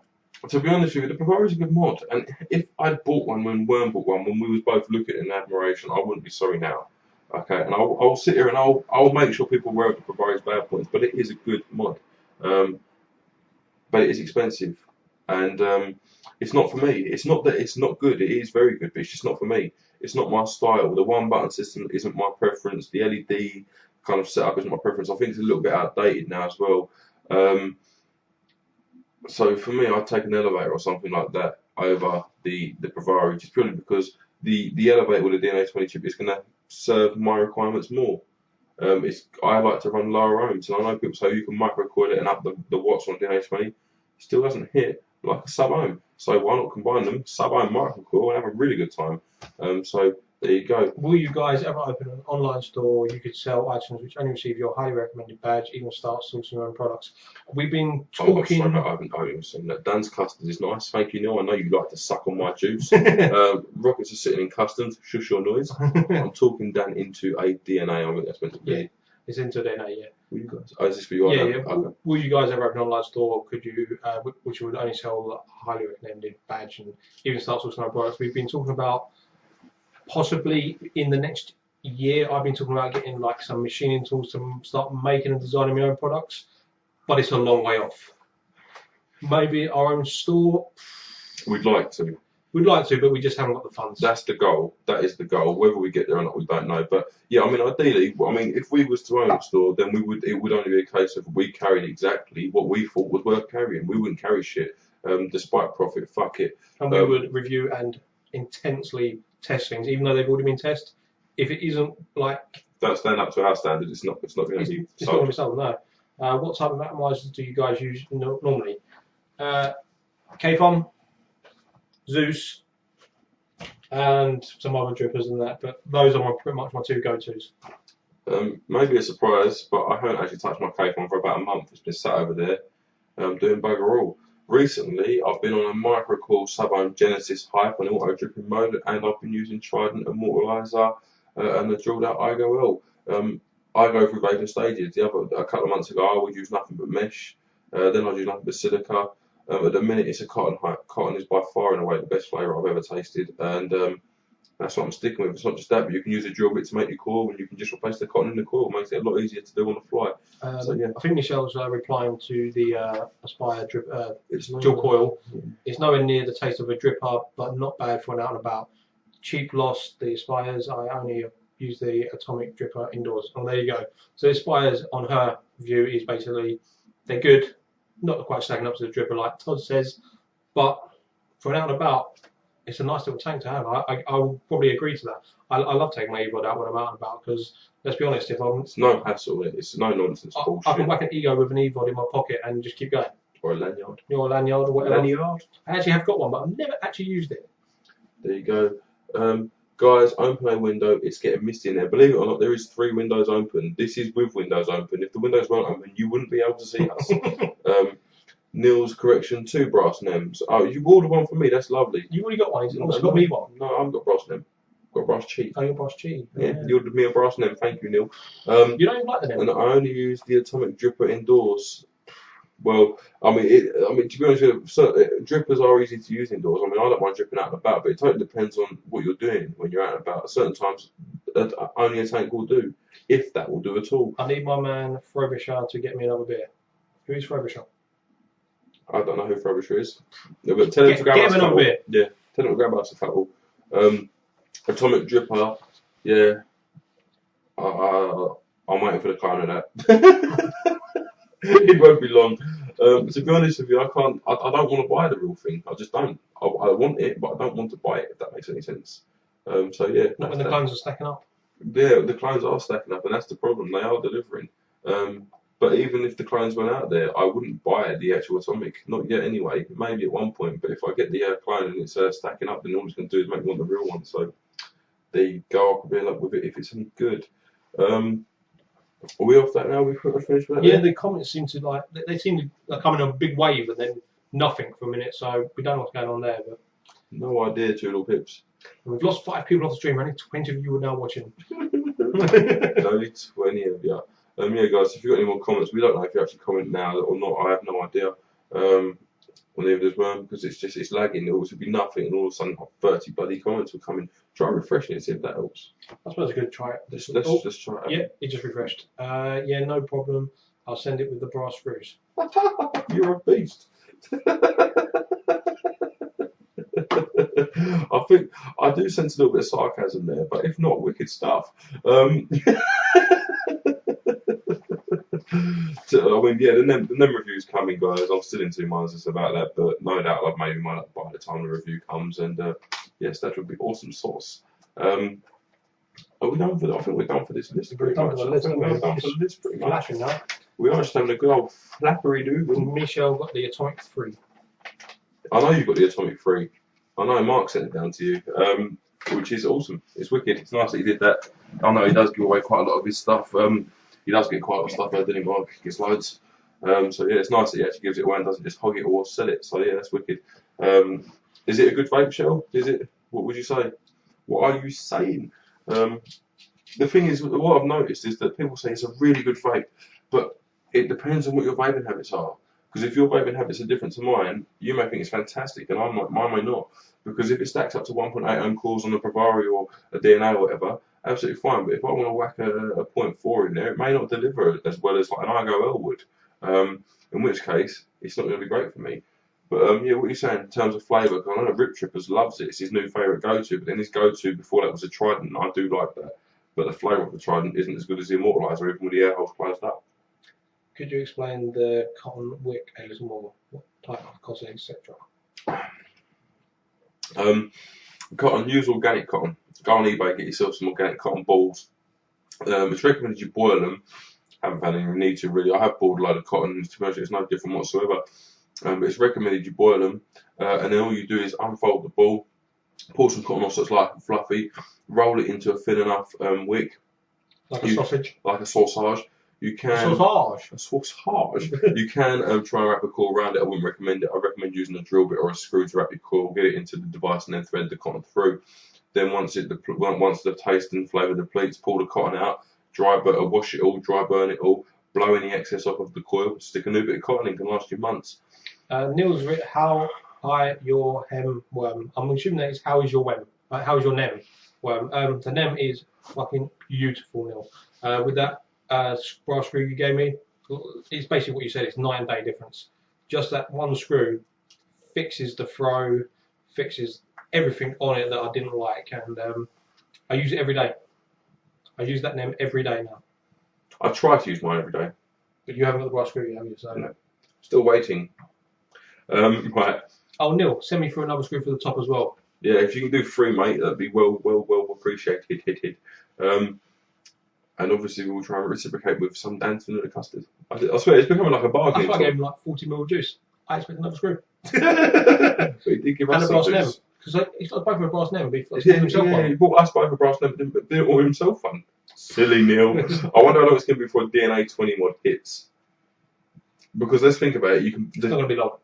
Speaker 2: To be honest with you, the ProVari is a good mod, and if I'd bought one when Worm bought one, when we was both looking in admiration, I wouldn't be sorry now. Okay, and I'll sit here and I'll make sure people are aware of the ProVari's bad points, but it is a good mod. But it is expensive, and it's not for me. It's not that it's not good. It is very good, but it's just not for me. It's not my style. The one button system isn't my preference. The LED kind of setup isn't my preference. I think it's a little bit outdated now as well. So for me, I'd take an elevator or something like that over the ProVari, just purely because the elevator with the DNA 20 chip is going to serve my requirements more. I like to run lower ohms, and I know people say you can microcoil it and up the watts on DNA 20. Still doesn't hit like a sub ohm. So why not combine them, sub ohm microcoil, and have a really good time? So there you go.
Speaker 1: Will you guys ever open an online store where you could sell items which only receive your highly recommended badge, even start sourcing your own products? We've been talking.
Speaker 2: I haven't even seen that. Dan's Customs is nice. Thank you, Neil. I know you like to suck on my juice. Rockets are sitting in customs. Shush your noise. I'm talking Dan into a DNA. I think that's meant to be.
Speaker 1: It's into there now, yeah.
Speaker 2: Will you guys? Oh, is this for you?
Speaker 1: Yeah,
Speaker 2: now?
Speaker 1: yeah.
Speaker 2: Okay.
Speaker 1: Will you guys ever have an online store? Could you, which would only sell highly recommended badge and even start sourcing our products? We've been talking about possibly in the next year. I've been talking about getting like some machining tools to start making and designing my own products, but it's a long way off. Maybe our own store.
Speaker 2: We'd like to.
Speaker 1: We'd like to, but we just haven't got the funds.
Speaker 2: That's the goal. That is the goal. Whether we get there or not, we don't know. But yeah, I mean, ideally, if we was to own a store, then it would only be a case of we carried exactly what we thought was worth carrying. We wouldn't carry shit, despite profit. Fuck it.
Speaker 1: And we would review and intensely test things, even though they've already been tested. If it isn't like,
Speaker 2: don't stand up to our standard, it's not going to be
Speaker 1: it's not going to be sold. No. What type of atomizers do you guys use normally? KFOM, Zeus, and some other drippers and that, but those are pretty much my two go-tos.
Speaker 2: Maybe a surprise, but I haven't actually touched my cake one for about a month. It's been sat over there doing bugger all. Recently, I've been on a microcoil sub-ohm Genesis hype on auto dripping mode, and I've been using Trident Immortalizer and the drilled out IGO L. I go through vaping stages. A couple of months ago, I would use nothing but mesh. Then I'd use nothing but silica. At the minute, it's a cotton hype. Cotton is by far and away the best flavour I've ever tasted, and that's what I'm sticking with. It's not just that, but you can use a drill bit to make your coil, and you can just replace the cotton in the coil. It makes it a lot easier to do on the fly. So, yeah.
Speaker 1: I think Michelle's replying to the Aspire drip, dual coil. It's nowhere near the taste of a dripper, but not bad for an out and about. Cheap loss, the Aspires. I only use the atomic dripper indoors. Oh, there you go. So the Aspires, on her view, is basically they're good, not quite stacking up to the dripper like Todd says, but for an out and about, it's a nice little tank to have. I will probably agree to that. I love taking my e-bod out when I'm out and about because, let's be honest, if I'm...
Speaker 2: It's no hassle, it's no nonsense bullshit.
Speaker 1: I can whack an ego with an e-bod in my pocket and just keep going.
Speaker 2: Or a lanyard.
Speaker 1: Or a lanyard or whatever.
Speaker 2: Lanyard?
Speaker 1: I actually have got one, but I've never actually used it.
Speaker 2: There you go. Guys, open a window. It's getting misty in there. Believe it or not, there is 3 windows open. This is with windows open. If the windows weren't open, you wouldn't be able to see us. Neil's correction, 2 brass nems. Oh, you ordered one for me. That's lovely.
Speaker 1: You've already got one. He's also got me one.
Speaker 2: No, I haven't got brass nem. I've got brass cheek.
Speaker 1: Oh, you're brass cheek.
Speaker 2: Yeah, you ordered me a brass nem. Thank you, Neil.
Speaker 1: You don't even like the nem.
Speaker 2: And I only use the atomic dripper indoors. Well, I mean, to be honest with you, drippers are easy to use indoors. I mean, I don't mind dripping out and about, but it totally depends on what you're doing when you're out and about. At certain times, only a tank will do, if that will do at all.
Speaker 1: I need my man Frobisher to get me another beer. Who is Frobisher?
Speaker 2: I don't know who Frobisher is. But tell him to grab us a couple. Beer. Yeah, tell him to grab us a couple. Atomic dripper, yeah. I'm waiting for the clone of that. It won't be long. To be honest with you, I don't want to buy the real thing. I just don't. I want it, but I don't want to buy it, if that makes any sense. So yeah.
Speaker 1: Not when the clones are stacking up.
Speaker 2: Yeah, the clones are stacking up, and that's the problem. They are delivering. But even if the clones went out there, I wouldn't buy the actual atomic. Not yet, anyway. Maybe at one point. But if I get the clone and it's stacking up, then all it's going to do is make me want the real one. So there you go. I'll probably end up with it if it's any good. Are we off that now? We've finished with that?
Speaker 1: Yeah, the comments seem to they seem to come in a big wave and then nothing for a minute. So we don't know what's going on there. But
Speaker 2: no idea, two little pips.
Speaker 1: And we've lost 5 people off the stream. Only 20 of you are now watching.
Speaker 2: Only 20 of you. Yeah, guys, if you've got any more comments, we don't know if you actually comment now or not. I have no idea. Or neither does one, because it's lagging. There will be nothing, and all of a sudden 30 bloody comments will come in. Try refreshing it, see if that helps.
Speaker 1: I suppose I could try it.
Speaker 2: Let's try it.
Speaker 1: Yeah, it just refreshed. Yeah, no problem. I'll send it with the brass screws.
Speaker 2: You're a beast. I think I do sense a little bit of sarcasm there, but if not, wicked stuff. I mean, yeah, the NEM review's coming, guys. I'm still in 2 minds about that, but no doubt I've maybe mine up by the time the review comes, and yes, that would be awesome sauce. Are we done for? I think we're done for this list.
Speaker 1: We're done for the list.
Speaker 2: We're done for the list pretty much.
Speaker 1: Now.
Speaker 2: We are just having a good old flappery do.
Speaker 1: Michelle got the Atomic 3.
Speaker 2: I know you've got the Atomic 3. I know Mark sent it down to you, which is awesome. It's wicked. It's nice that he did that. I know he does give away quite a lot of his stuff. He does get quite a lot of stuff out, doesn't he, Mark? He gets loads. So yeah, it's nice that he actually gives it away and doesn't just hog it or sell it. So yeah, that's wicked. Is it a good vape shell? Is it? What would you say? What are you saying? the thing is, what I've noticed is that people say it's a really good vape, but it depends on what your vaping habits are. Because if your vaping habits are different to mine, you may think it's fantastic, and mine may not. Because if it stacks up to 1.8 ohm cores on a ProVari or a DNA or whatever, absolutely fine. But if I want to whack a 0.4 in there, it may not deliver as well as like an IGO would. In which case, it's not going to be great for me. But yeah, what you're saying in terms of flavour, because I know Rip Trippers loves it. It's his new favourite go-to. But then his go-to before that was a Trident, and I do like that. But the flavour of the Trident isn't as good as the Immortalizer, even with the air holes closed up.
Speaker 1: Could you explain the cotton wick a little more? What type of cotton, etc.?
Speaker 2: Cotton, use organic cotton. Go on eBay, get yourself some organic cotton balls. It's recommended you boil them. Haven't found any need to really. I have boiled a load of cotton, and to be honest, it's no different whatsoever. But it's recommended you boil them, and then all you do is unfold the ball, pour some cotton off so it's light and fluffy, roll it into a thin enough wick.
Speaker 1: Like a sausage?
Speaker 2: Like a sausage. You can
Speaker 1: a sausage.
Speaker 2: A sausage. You can try and wrap a coil around it. I wouldn't recommend it. I recommend using a drill bit or a screw to wrap your coil, get it into the device, and then thread the cotton through. Then once the taste and flavour depletes, pull the cotton out, wash it all, dry burn it all, blow any excess off of the coil, stick a new bit of cotton in, can last you months.
Speaker 1: Neil's written, how high your hem worm? I'm assuming that is how is your worm? How is your nem worm? The nem is fucking beautiful, Neil. With that brass screw you gave me, it's basically what you said. It's 9-day difference. Just that one screw fixes the throw, fixes everything on it that I didn't like, and I use it every day. I use that nem every day now.
Speaker 2: I try to use mine every day.
Speaker 1: But you haven't got the brass screw yet, have you? So
Speaker 2: no. Still waiting. Right.
Speaker 1: Oh, Neil, send me for another screw for the top as well.
Speaker 2: Yeah, if you can do 3, mate, that'd be well appreciated. And obviously we'll try and reciprocate with some vanilla custard. I swear, it's becoming like a bargain.
Speaker 1: That's why I gave him like 40ml juice. I expect another screw.
Speaker 2: But he did give us some juice.
Speaker 1: Because he's got both of a brass nem, but
Speaker 2: he bought us both a brass nem, but did it all himself one. Silly Neil. I wonder how long it's going to be before DNA 20 mod hits. Because let's think about it.
Speaker 1: It's not going to be long.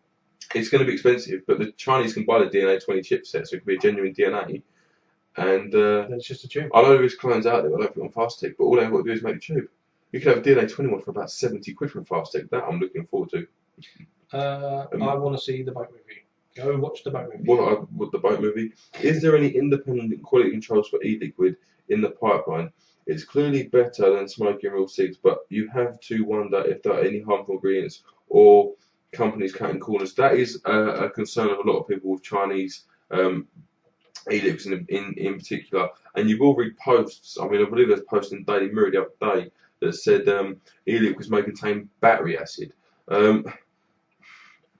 Speaker 2: It's going to be expensive, but the Chinese can buy the DNA 20 chipset, so it can be a genuine DNA. And
Speaker 1: it's just a tube.
Speaker 2: I know there's clones out there, but I don't think on Fastech, but all they've got to do is make the tube. You could have a DNA 20 mod for about 70 quid from Fastech. That I'm looking forward to.
Speaker 1: I want to see the boat movie. Go and watch the boat movie.
Speaker 2: What the boat movie? Is there any independent quality controls for e-liquid in the pipeline? It's clearly better than smoking real cigs, but you have to wonder if there are any harmful ingredients or companies cutting corners. That is a concern of a lot of people with Chinese e-liquids in particular. And you will read posts. I mean, I believe there's a post in Daily Mirror the other day that said e-liquids may contain battery acid.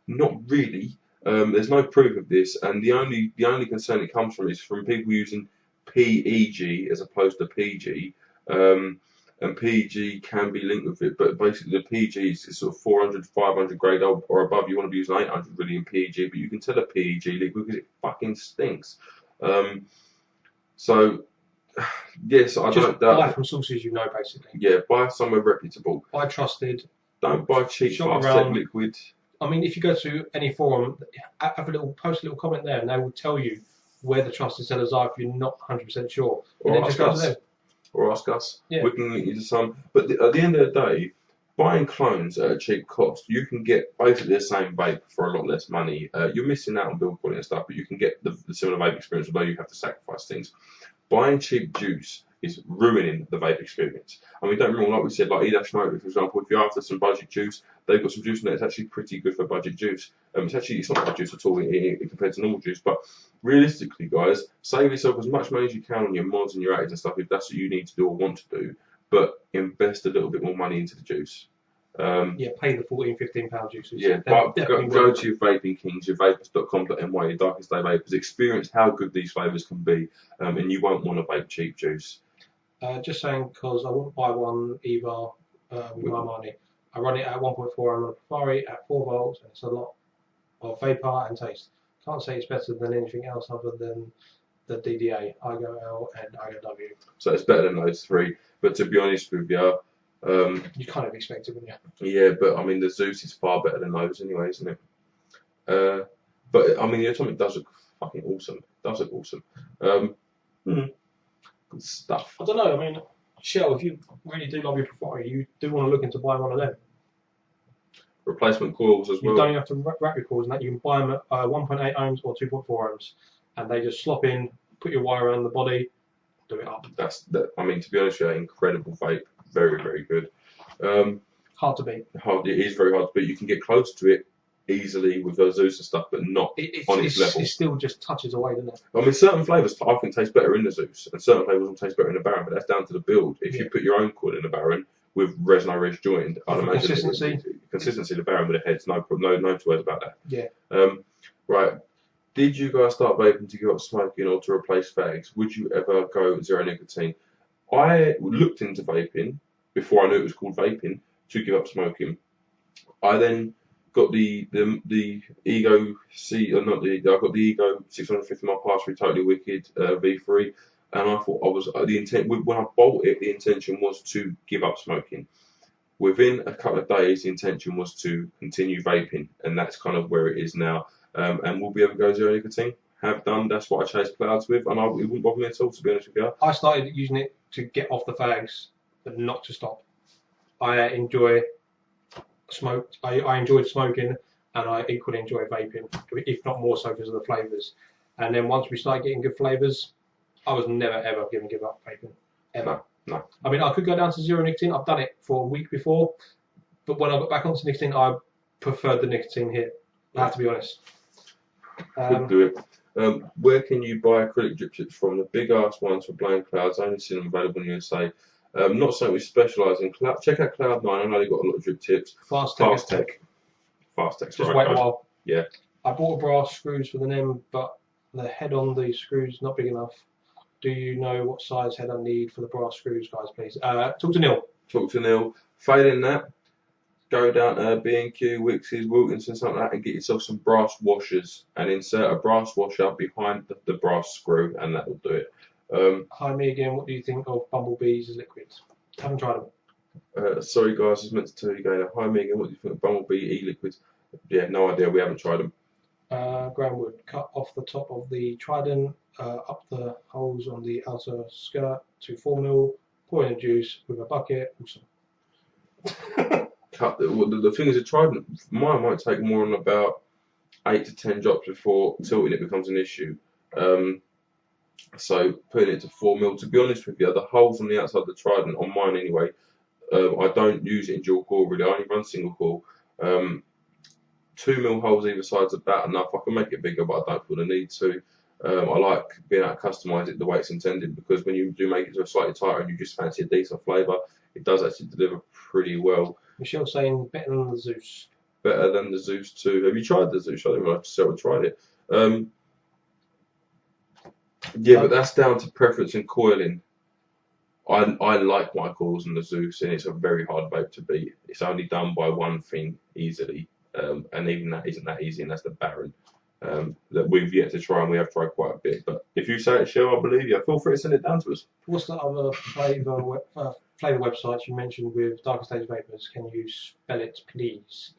Speaker 2: Not really. There's no proof of this, and the only concern it comes from is from people using PEG as opposed to PG. And PEG can be linked with it, but basically the PEG is sort of 400, 500 grade or above. You want to be using 800 really in PEG, but you can tell a PEG liquid because it fucking stinks. So yes, I don't doubt.
Speaker 1: Buy from sources you know, basically.
Speaker 2: Yeah, buy somewhere reputable.
Speaker 1: Buy trusted.
Speaker 2: Don't buy cheap Fastech liquid.
Speaker 1: I mean, if you go to any forum, post a little comment there, and they will tell you where the trusted sellers are if you're not 100% sure.
Speaker 2: Or ask us. Or ask us.
Speaker 1: Yeah.
Speaker 2: We can link you to some. But at the end of the day, buying clones at a cheap cost, you can get basically the same vape for a lot less money. You're missing out on build quality and stuff, but you can get the similar vape experience, although you have to sacrifice things. Buying cheap juice is ruining the vape experience. I mean, don't get me wrong, like we said, like E-Smoker, for example, if you're after some budget juice, they've got some juice in there. It's actually pretty good for budget juice. It's not bad juice at all compared to normal juice, but realistically, guys, save yourself as much money as you can on your mods and your additives and stuff if that's what you need to do or want to do, but invest a little bit more money into the juice.
Speaker 1: Yeah, pay the £14-15 juices.
Speaker 2: Yeah, but go to your Vaping Kings, your vapors.com.my, your Darkest Day Vapors, experience how good these flavours can be, and you won't want to vape cheap juice.
Speaker 1: Just saying, because I wouldn't buy one either with my money. I run it at 1.4 on a ProVari at 4 volts, and it's a lot of vapor and taste. Can't say it's better than anything else other than the DDA, IGO-L and IGO-W.
Speaker 2: So it's better than those three, but to be honest with you,
Speaker 1: you kind of expect it, wouldn't you?
Speaker 2: Yeah, but I mean the Zeus is far better than those anyway, isn't it? But I mean the Atomic does look fucking awesome. Good stuff.
Speaker 1: I don't know. I mean, Shell, if you really do love your ProVari, you do want to look into buying one of them.
Speaker 2: Replacement coils as well.
Speaker 1: You don't even have to wrap your coils and that. You can buy them at 1.8 ohms or 2.4 ohms, and they just slop in, put your wire around the body, do it up.
Speaker 2: I mean, to be honest with you, incredible vape. Very, very good.
Speaker 1: Hard to beat.
Speaker 2: It is very hard to beat. You can get close to it easily with those Zeus and stuff, but not on its level.
Speaker 1: It still just touches away, doesn't it?
Speaker 2: I mean, certain flavours I think taste better in the Zeus, and certain flavours will taste better in the Baron, but that's down to the build. If you put your own coil in the Baron with res no res joined, I'd imagine consistency, the Baron with the heads, no two words about that.
Speaker 1: Yeah.
Speaker 2: Right. Did you guys start vaping to give up smoking or to replace fags? Would you ever go zero nicotine? I looked into vaping before I knew it was called vaping to give up smoking. I then got the Ego C, or not the, I got the Ego 650 mile pass through Totally Wicked V3, and I thought when I bought it, the intention was to give up smoking. Within a couple of days, the intention was to continue vaping, and that's kind of where it is now. And we'll be able to go zero nicotine. Have done. That's what I chase clouds with, and it wouldn't bother me at all, to be honest with you.
Speaker 1: I started using it to get off the fags, but not to stop. I enjoy smoke. I enjoyed smoking, and I equally enjoy vaping, if not more so because of the flavours. And then once we started getting good flavours, I was never ever going to give up vaping, ever.
Speaker 2: No.
Speaker 1: I mean, I could go down to zero nicotine. I've done it for a week before, but when I got back onto nicotine, I preferred the nicotine hit. I have to be honest.
Speaker 2: Couldn't do it. Where can you buy acrylic drip tips from? The big ass ones for blowing clouds. I only see them available in the USA. Not something we specialise in. Check out Cloud9. I know they've got a lot of drip tips.
Speaker 1: Fast Tech.
Speaker 2: Just
Speaker 1: right, wait a while.
Speaker 2: Yeah.
Speaker 1: I bought brass screws for the NEM, but the head on the screws not big enough. Do you know what size head I need for the brass screws, guys, please? Talk to Neil. Failing that, go down to B&Q, Wickes, Wilkinson, something like that, and get yourself some brass washers and insert a brass washer behind the brass screw, and that will do it. Hi, me again. What do you think of Bumblebees as liquids? Haven't tried them.
Speaker 2: Sorry, guys, I was meant to tell you again. Hi, me again. What do you think of Bumblebee e-liquids? Yeah, no idea. We haven't tried them.
Speaker 1: Groundwood, cut off the top of the trident, up the holes on the outer skirt to 4 mil, pour in the juice with a bucket. Awesome.
Speaker 2: The thing is, a trident, mine might take more than about 8 to 10 drops before tilting it becomes an issue. So putting it to 4 mil. To be honest with you, the holes on the outside of the trident, on mine anyway, I don't use it in dual core really. I only run single core. 2 mil holes either side is about enough. I can make it bigger, but I don't feel the need to. I like being able to customise it the way it's intended, because when you do make it to a slightly tighter and you just fancy a decent flavour, it does actually deliver pretty well.
Speaker 1: Michelle's saying better than the Zeus.
Speaker 2: Better than the Zeus too. Have you tried the Zeus? I don't know if I've tried it. Yeah, but that's down to preference and coiling. I like my coils and the Zeus, and it's a very hard vape to beat. It's only done by one thing easily, and even that isn't that easy, and that's the Baron. That we've yet to try, and we have tried quite a bit. But if you say it, Shell, I believe you. Feel free to send it down to us.
Speaker 1: What's the other flavour websites you mentioned with Darker Stage Vapors? Can you spell it, please?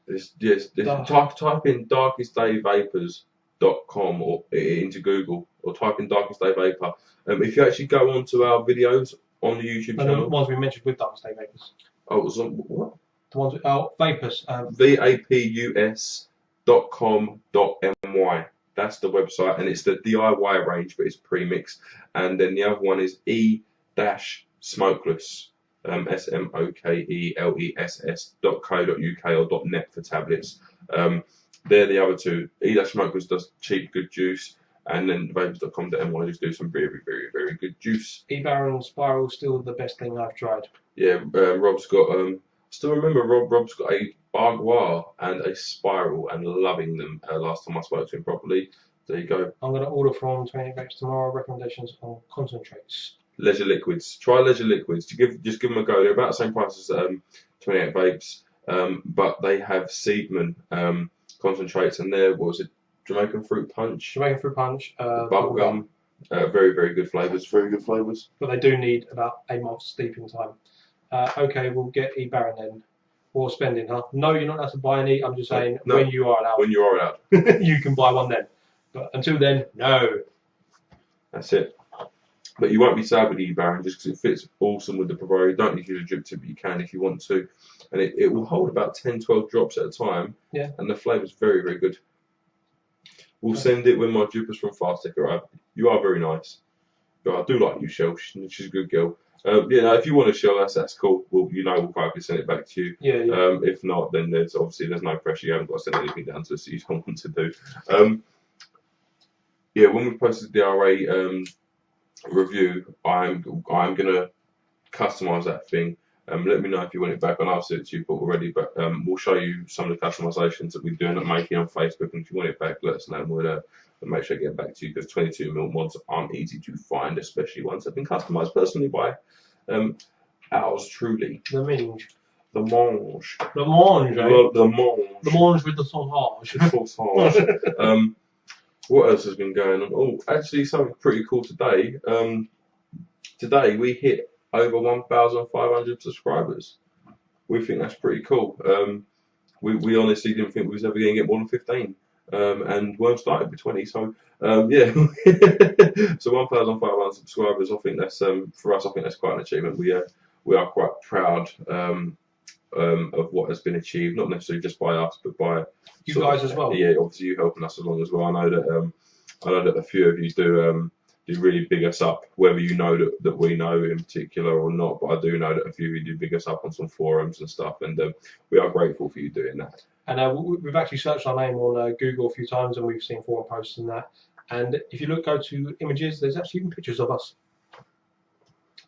Speaker 2: Type in darkestdayvapors.com or into Google, or type in Darkest Day Vapor. If you actually go onto our videos on the YouTube channel,
Speaker 1: the ones we mentioned with Darkest Day Vapors.
Speaker 2: Oh, it was on what?
Speaker 1: The ones with Vapors.
Speaker 2: vapus.com.my. That's the website, and it's the DIY range, but it's pre-mixed. And then the other one is e-smokeless. SMOKELESS.co.uk or .net for tablets. They're the other two. E-smokeless does cheap, good juice, and then vapors.com.my just do some very, very, very good juice.
Speaker 1: E-Baron Spiral still the best thing I've tried.
Speaker 2: Yeah, Rob's got. Still remember Rob's got a Bargois and a Spiral, and loving them. Last time I spoke to him properly. There you go.
Speaker 1: I'm going to order from 28 Vapes tomorrow. Recommendations on concentrates.
Speaker 2: Leisure Liquids. Try Leisure Liquids. Just give them a go. They're about the same price as 28 Vapes, but they have Seedman concentrates, and they're, what was it, Jamaican Fruit Punch? Bubblegum. Very, very good flavours. Very good flavours.
Speaker 1: But they do need about 8 months steeping time. Okay, we'll get E-Baron then. Or spending, huh? No, you're not allowed to buy any. I'm just saying when you are allowed.
Speaker 2: When you are allowed.
Speaker 1: You can buy one then. But until then, no.
Speaker 2: That's it. But you won't be sad with the e-Baron just because it fits awesome with the ProVari. You don't need to use a drip tip, but you can if you want to. And it will hold about 10-12 drops at a time.
Speaker 1: Yeah.
Speaker 2: And the flavour's very, very good. We'll send it when my drippers from Fastec arrive. You are very nice. But I do like you, Shell. She's a good girl. Yeah, no, if you want to show us, that's cool. We'll probably send it back to you.
Speaker 1: Yeah, yeah.
Speaker 2: If not, then there's no pressure. You haven't got to send anything down to us that you don't want to do. Yeah, when we posted the DRA review, I'm gonna customize that thing. Let me know if you want it back, and I'll send it to you already. But we'll show you some of the customizations that we're doing and making on Facebook. And if you want it back, let us know, and we'll make sure I get it back to you, because 22mm mods aren't easy to find, especially ones that have been customized personally by ours truly.
Speaker 1: The Minge.
Speaker 2: The Mange.
Speaker 1: The Mange, eh?
Speaker 2: The Mange.
Speaker 1: The Mange with the sausage.
Speaker 2: Sausage. What else has been going on? Oh, actually, something pretty cool today. Today we hit over 1,500 subscribers. We think that's pretty cool. We honestly didn't think we was ever going to get more than 15. And weren't started with 20, so yeah. So 1,500 subscribers, I think that's for us. I think that's quite an achievement. We are quite proud of what has been achieved, not necessarily just by us, but by
Speaker 1: you guys as well.
Speaker 2: Yeah, obviously you helping us along as well. I know that a few of you do really big us up, whether you know that we know in particular or not. But I do know that a few of you do big us up on some forums and stuff, and we are grateful for you doing that.
Speaker 1: And we've actually searched our name on Google a few times, and we've seen forum posts and that. And if you go to images, there's actually even pictures of us.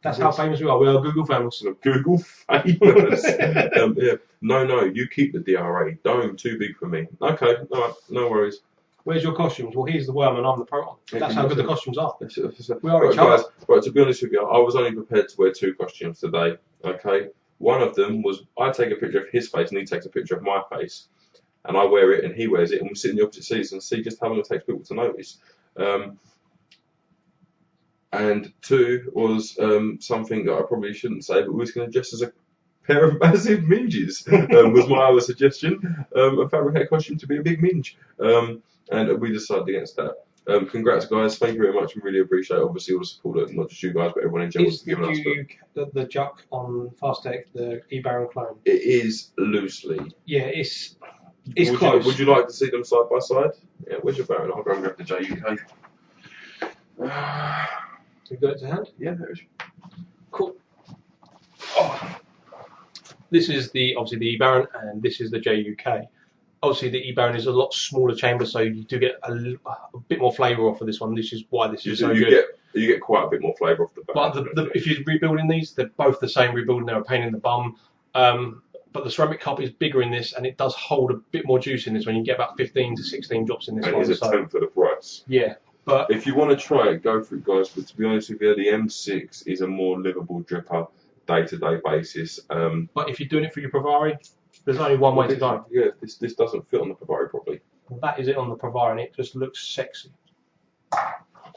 Speaker 1: That's how famous we are. We are Google famous.
Speaker 2: Google famous. Yeah. No, you keep the DRA. Dome too big for me. Okay, all right, no worries.
Speaker 1: Where's your costumes? Well, he's the worm and I'm the Proton. That's how good the costumes are. We are
Speaker 2: right,
Speaker 1: each other.
Speaker 2: guys, right, to be honest with you, I was only prepared to wear 2 costumes today. Okay, one of them was I take a picture of his face and he takes a picture of my face, and I wear it and he wears it, and we sit in the opposite seats and see just how long it takes people to notice. And 2 was something that I probably shouldn't say, but we was going to dress as a pair of massive minges. Was my other suggestion. A fabricated costume to be a big minge. And we decided against that. Congrats, guys. Thank you very much. We really appreciate, obviously, all the support, not just you guys, but everyone in general.
Speaker 1: Is the Juck on Fastec the e-Baron clone?
Speaker 2: It is loosely.
Speaker 1: Yeah, it's close.
Speaker 2: Would you like to see them side by side? Yeah, where's your Baron? I'll go and grab the JUK.
Speaker 1: You've got it to hand?
Speaker 2: Yeah, there it is.
Speaker 1: Cool. Oh. This is obviously the e-Baron, and this is the JUK. Obviously, the e-Baron is a lot smaller chamber, so you do get a bit more flavour off of this one. This is why this is so good.
Speaker 2: You get quite a bit more flavour off the Baron.
Speaker 1: But if you're rebuilding these, they're both the same rebuilding. They're a pain in the bum. But the ceramic cup is bigger in this, and it does hold a bit more juice in this one. You get about 15 to 16 drops in this one.
Speaker 2: And it's a 10 for the price.
Speaker 1: Yeah. But
Speaker 2: if you want to try it, go for it, guys. But to be honest with you, the M6 is a more livable dripper, day-to-day basis.
Speaker 1: But if you're doing it for your ProVari, there's only one way to go.
Speaker 2: Yeah, this doesn't fit on the ProVari properly.
Speaker 1: Well, that is it on the ProVari, and it just looks sexy.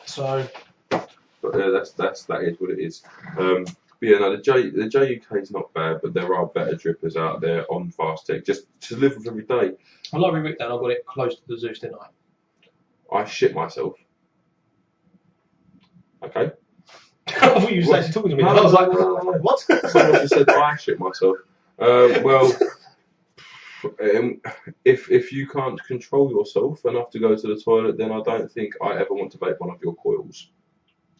Speaker 1: So.
Speaker 2: But yeah, that is what it is. But yeah, no, the JUK is not bad, but there are better drippers out there on Fastec just to live with every day.
Speaker 1: I like Rick then. I got it close to the Zeus, didn't I?
Speaker 2: I shit myself. Okay.
Speaker 1: I thought you were actually talking to me.
Speaker 2: No,
Speaker 1: I was like,
Speaker 2: no.
Speaker 1: what?
Speaker 2: Someone just said I shit myself. Well, if you can't control yourself enough to go to the toilet, then I don't think I ever want to vape one of your coils.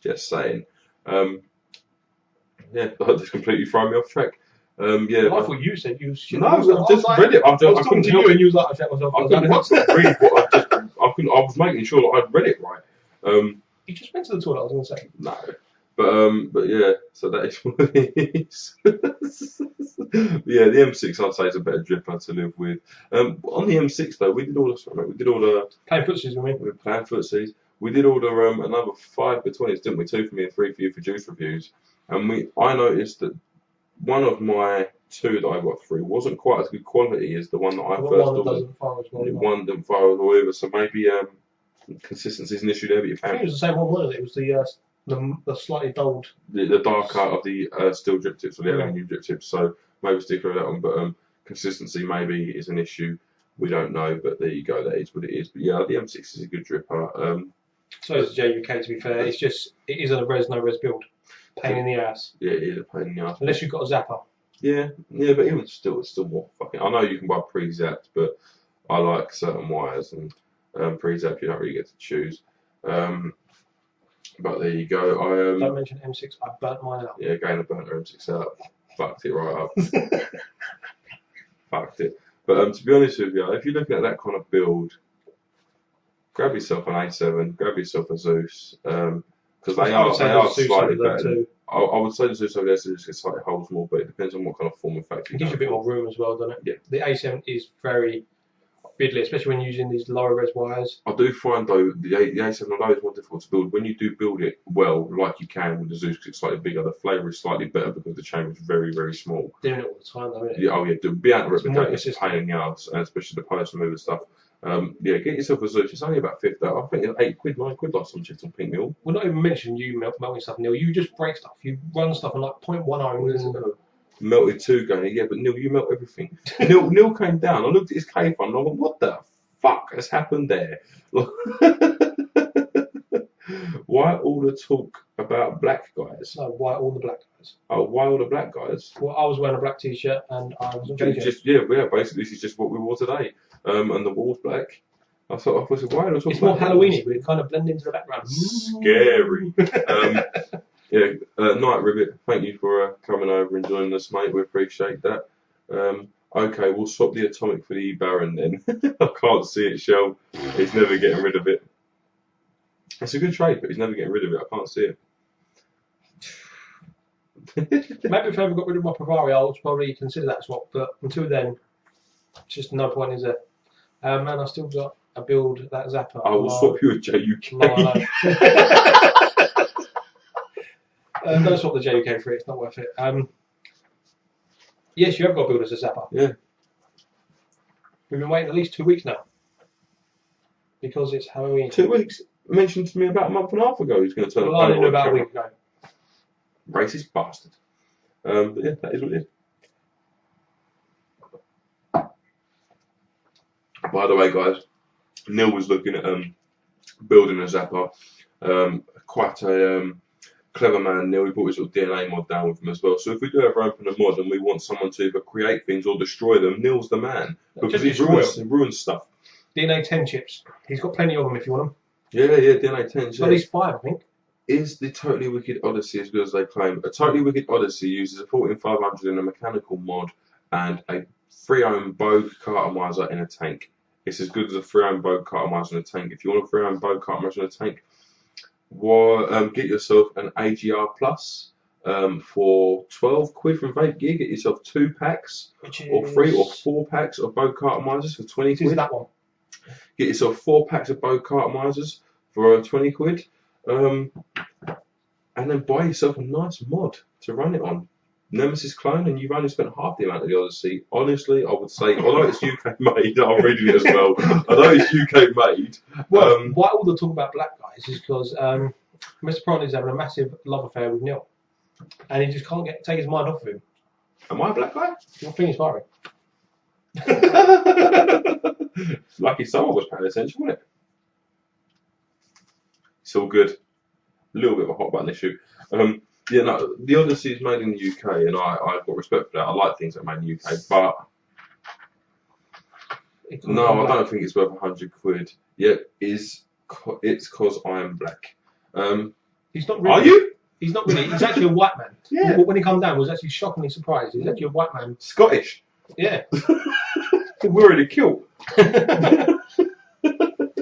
Speaker 2: Just saying. Yeah, that just completely thrown me off track. Yeah.
Speaker 1: I thought you said you shit.
Speaker 2: No, I've just read it. I was talking to you
Speaker 1: and you was like, I shit myself.
Speaker 2: I couldn't read what I was making sure that I'd read it right.
Speaker 1: You just went to the toilet, I was going to say.
Speaker 2: No. But yeah, so that is what it is. Yeah, the M6 I'd say is a better dripper to live with. On the M6 though, we did all the
Speaker 1: playing footsies with me.
Speaker 2: We were playing footsies. We did order another 5 B20s, didn't we? 2 for me and 3 for you for juice reviews. And I noticed that one of my 2 that I got through wasn't quite as good quality as the one that I first ordered. One didn't fire as well either, so maybe consistency is an issue there, but you found
Speaker 1: I think it was the same one, wasn't it? It was the slightly dulled.
Speaker 2: The darker of the steel drip tips or the aluminium drip tips, so maybe stick with that one, but consistency maybe is an issue. We don't know, but there you go, that is what it is. But yeah, the M6 is a good dripper.
Speaker 1: So is the JUK, to be fair. It's just, it is a res, no res build. Pain in the ass.
Speaker 2: Yeah, it is a pain in the ass.
Speaker 1: Unless you've got a zapper.
Speaker 2: Yeah, but even still, it's still more fucking. I know you can buy pre-zapped, but I like certain wires, and pre-zapped you don't really get to choose. But there you go.
Speaker 1: Don't mention M6. I burnt mine out.
Speaker 2: Yeah, again, I burnt the M6 out. Fucked it right up. Fucked it. But to be honest with you, if you're looking at that kind of build, grab yourself an A7, grab yourself a Zeus, because they are slightly better. I would say the Zeus over there just slightly holds more, but it depends on what kind of form and factor.
Speaker 1: It gives you a bit more room as well, doesn't it?
Speaker 2: Yeah.
Speaker 1: The A7 is very fiddly, especially when using these lower res wires.
Speaker 2: I do find though the A7, although it's more difficult to build, when you do build it well, like you can with the Zeus, because it's slightly bigger, the flavour is slightly better because the chamber is very, very small.
Speaker 1: Doing it all the time though, isn't it?
Speaker 2: Yeah, oh yeah, be out of replicate, it's a pain in the arse, and especially the post mover stuff. Yeah, get yourself a Zeus. It's only about £50. I think it's £8, £9 last time I checked on Pink Mule.
Speaker 1: We're not even mentioning you melting stuff, Neil. You just break stuff. You run stuff on like 0.1 ohms.
Speaker 2: Melted 2 going, yeah, but Neil, you melt everything. Neil came down. I looked at his K phone and I went, what the fuck has happened there? Why all the talk about black guys?
Speaker 1: No, why all the black guys?
Speaker 2: Oh, why all the black guys?
Speaker 1: Well, I was wearing a black t-shirt and I wasn't changing.
Speaker 2: Basically, this is just what we wore today. And the wall's black. I thought, why are they talking
Speaker 1: It's more
Speaker 2: about
Speaker 1: Halloweeny, but it kind of blend into the background.
Speaker 2: Scary. Night Ribbit, thank you for coming over and joining us, mate. We appreciate that. Okay, we'll swap the atomic for the E-Baron then. I can't see it, Shell. He's never getting rid of it. It's a good trade, but he's never getting rid of it. I can't see it.
Speaker 1: Maybe if I ever got rid of my ProVari, I'll probably consider that swap, but until then, just no point, is there? And I still got a build that zapper.
Speaker 2: I will swap you a JUK.
Speaker 1: No. Don't swap the JUK for it, it's not worth it. Yes, you have got to build as a zapper.
Speaker 2: Yeah.
Speaker 1: We've been waiting at least 2 weeks now. Because it's Halloween.
Speaker 2: 2 weeks? Mentioned to me about a month and a half ago he's going to turn
Speaker 1: I didn't know about a week ago.
Speaker 2: Racist bastard. But yeah, that is what it is. By the way, guys, Neil was looking at building a zapper. Quite a clever man, Neil. He brought his little DNA mod down with him as well. So if we do ever open a mod and we want someone to either create things or destroy them, Neil's the man. Because he ruins stuff.
Speaker 1: DNA 10 chips. He's got plenty of them if you want them.
Speaker 2: Yeah, DNA 10 chips.
Speaker 1: At least 5, I think.
Speaker 2: Is the Totally Wicked Odyssey as good as they claim? A Totally Wicked Odyssey uses a 14500 in a mechanical mod and a 3-ohm Bogue cartomizer in a tank. It's as good as a 3-ohm Bogue cartomizer in a tank. If you want a 3-ohm Bogue cartomizer in a tank, get yourself an AGR Plus for £12 from Vape Gear. Get yourself 2 packs, or 3 or 4 packs of Bogue cartomizers for £20.
Speaker 1: Is that one?
Speaker 2: Get yourself 4 packs of Bogue cartomizers for £20. And then buy yourself a nice mod to run it on. Nemesis clone, and you've only spent half the amount of the Odyssey. Honestly, I would say, although it's UK made, I'm reading it as well. Although it's UK made.
Speaker 1: Well, why all the talk about black guys is because Mr. Proton is having a massive love affair with Neil, and he just can't take his mind off of him.
Speaker 2: Am I a black guy?
Speaker 1: Your thing is firing.
Speaker 2: Lucky someone was paying attention, wasn't it? It's all good. A little bit of a hot button issue. Yeah, no, the Odyssey is made in the UK, and I've got respect for that. I like things that are made in the UK, but no, I don't think it's worth £100. Yeah, it's because I am black.
Speaker 1: He's not really.
Speaker 2: Are you?
Speaker 1: He's not really. He's actually a white man.
Speaker 2: Yeah.
Speaker 1: When he came down, I was actually shockingly surprised. He's actually a white man.
Speaker 2: Scottish.
Speaker 1: Yeah.
Speaker 2: We're in a kilt.
Speaker 1: He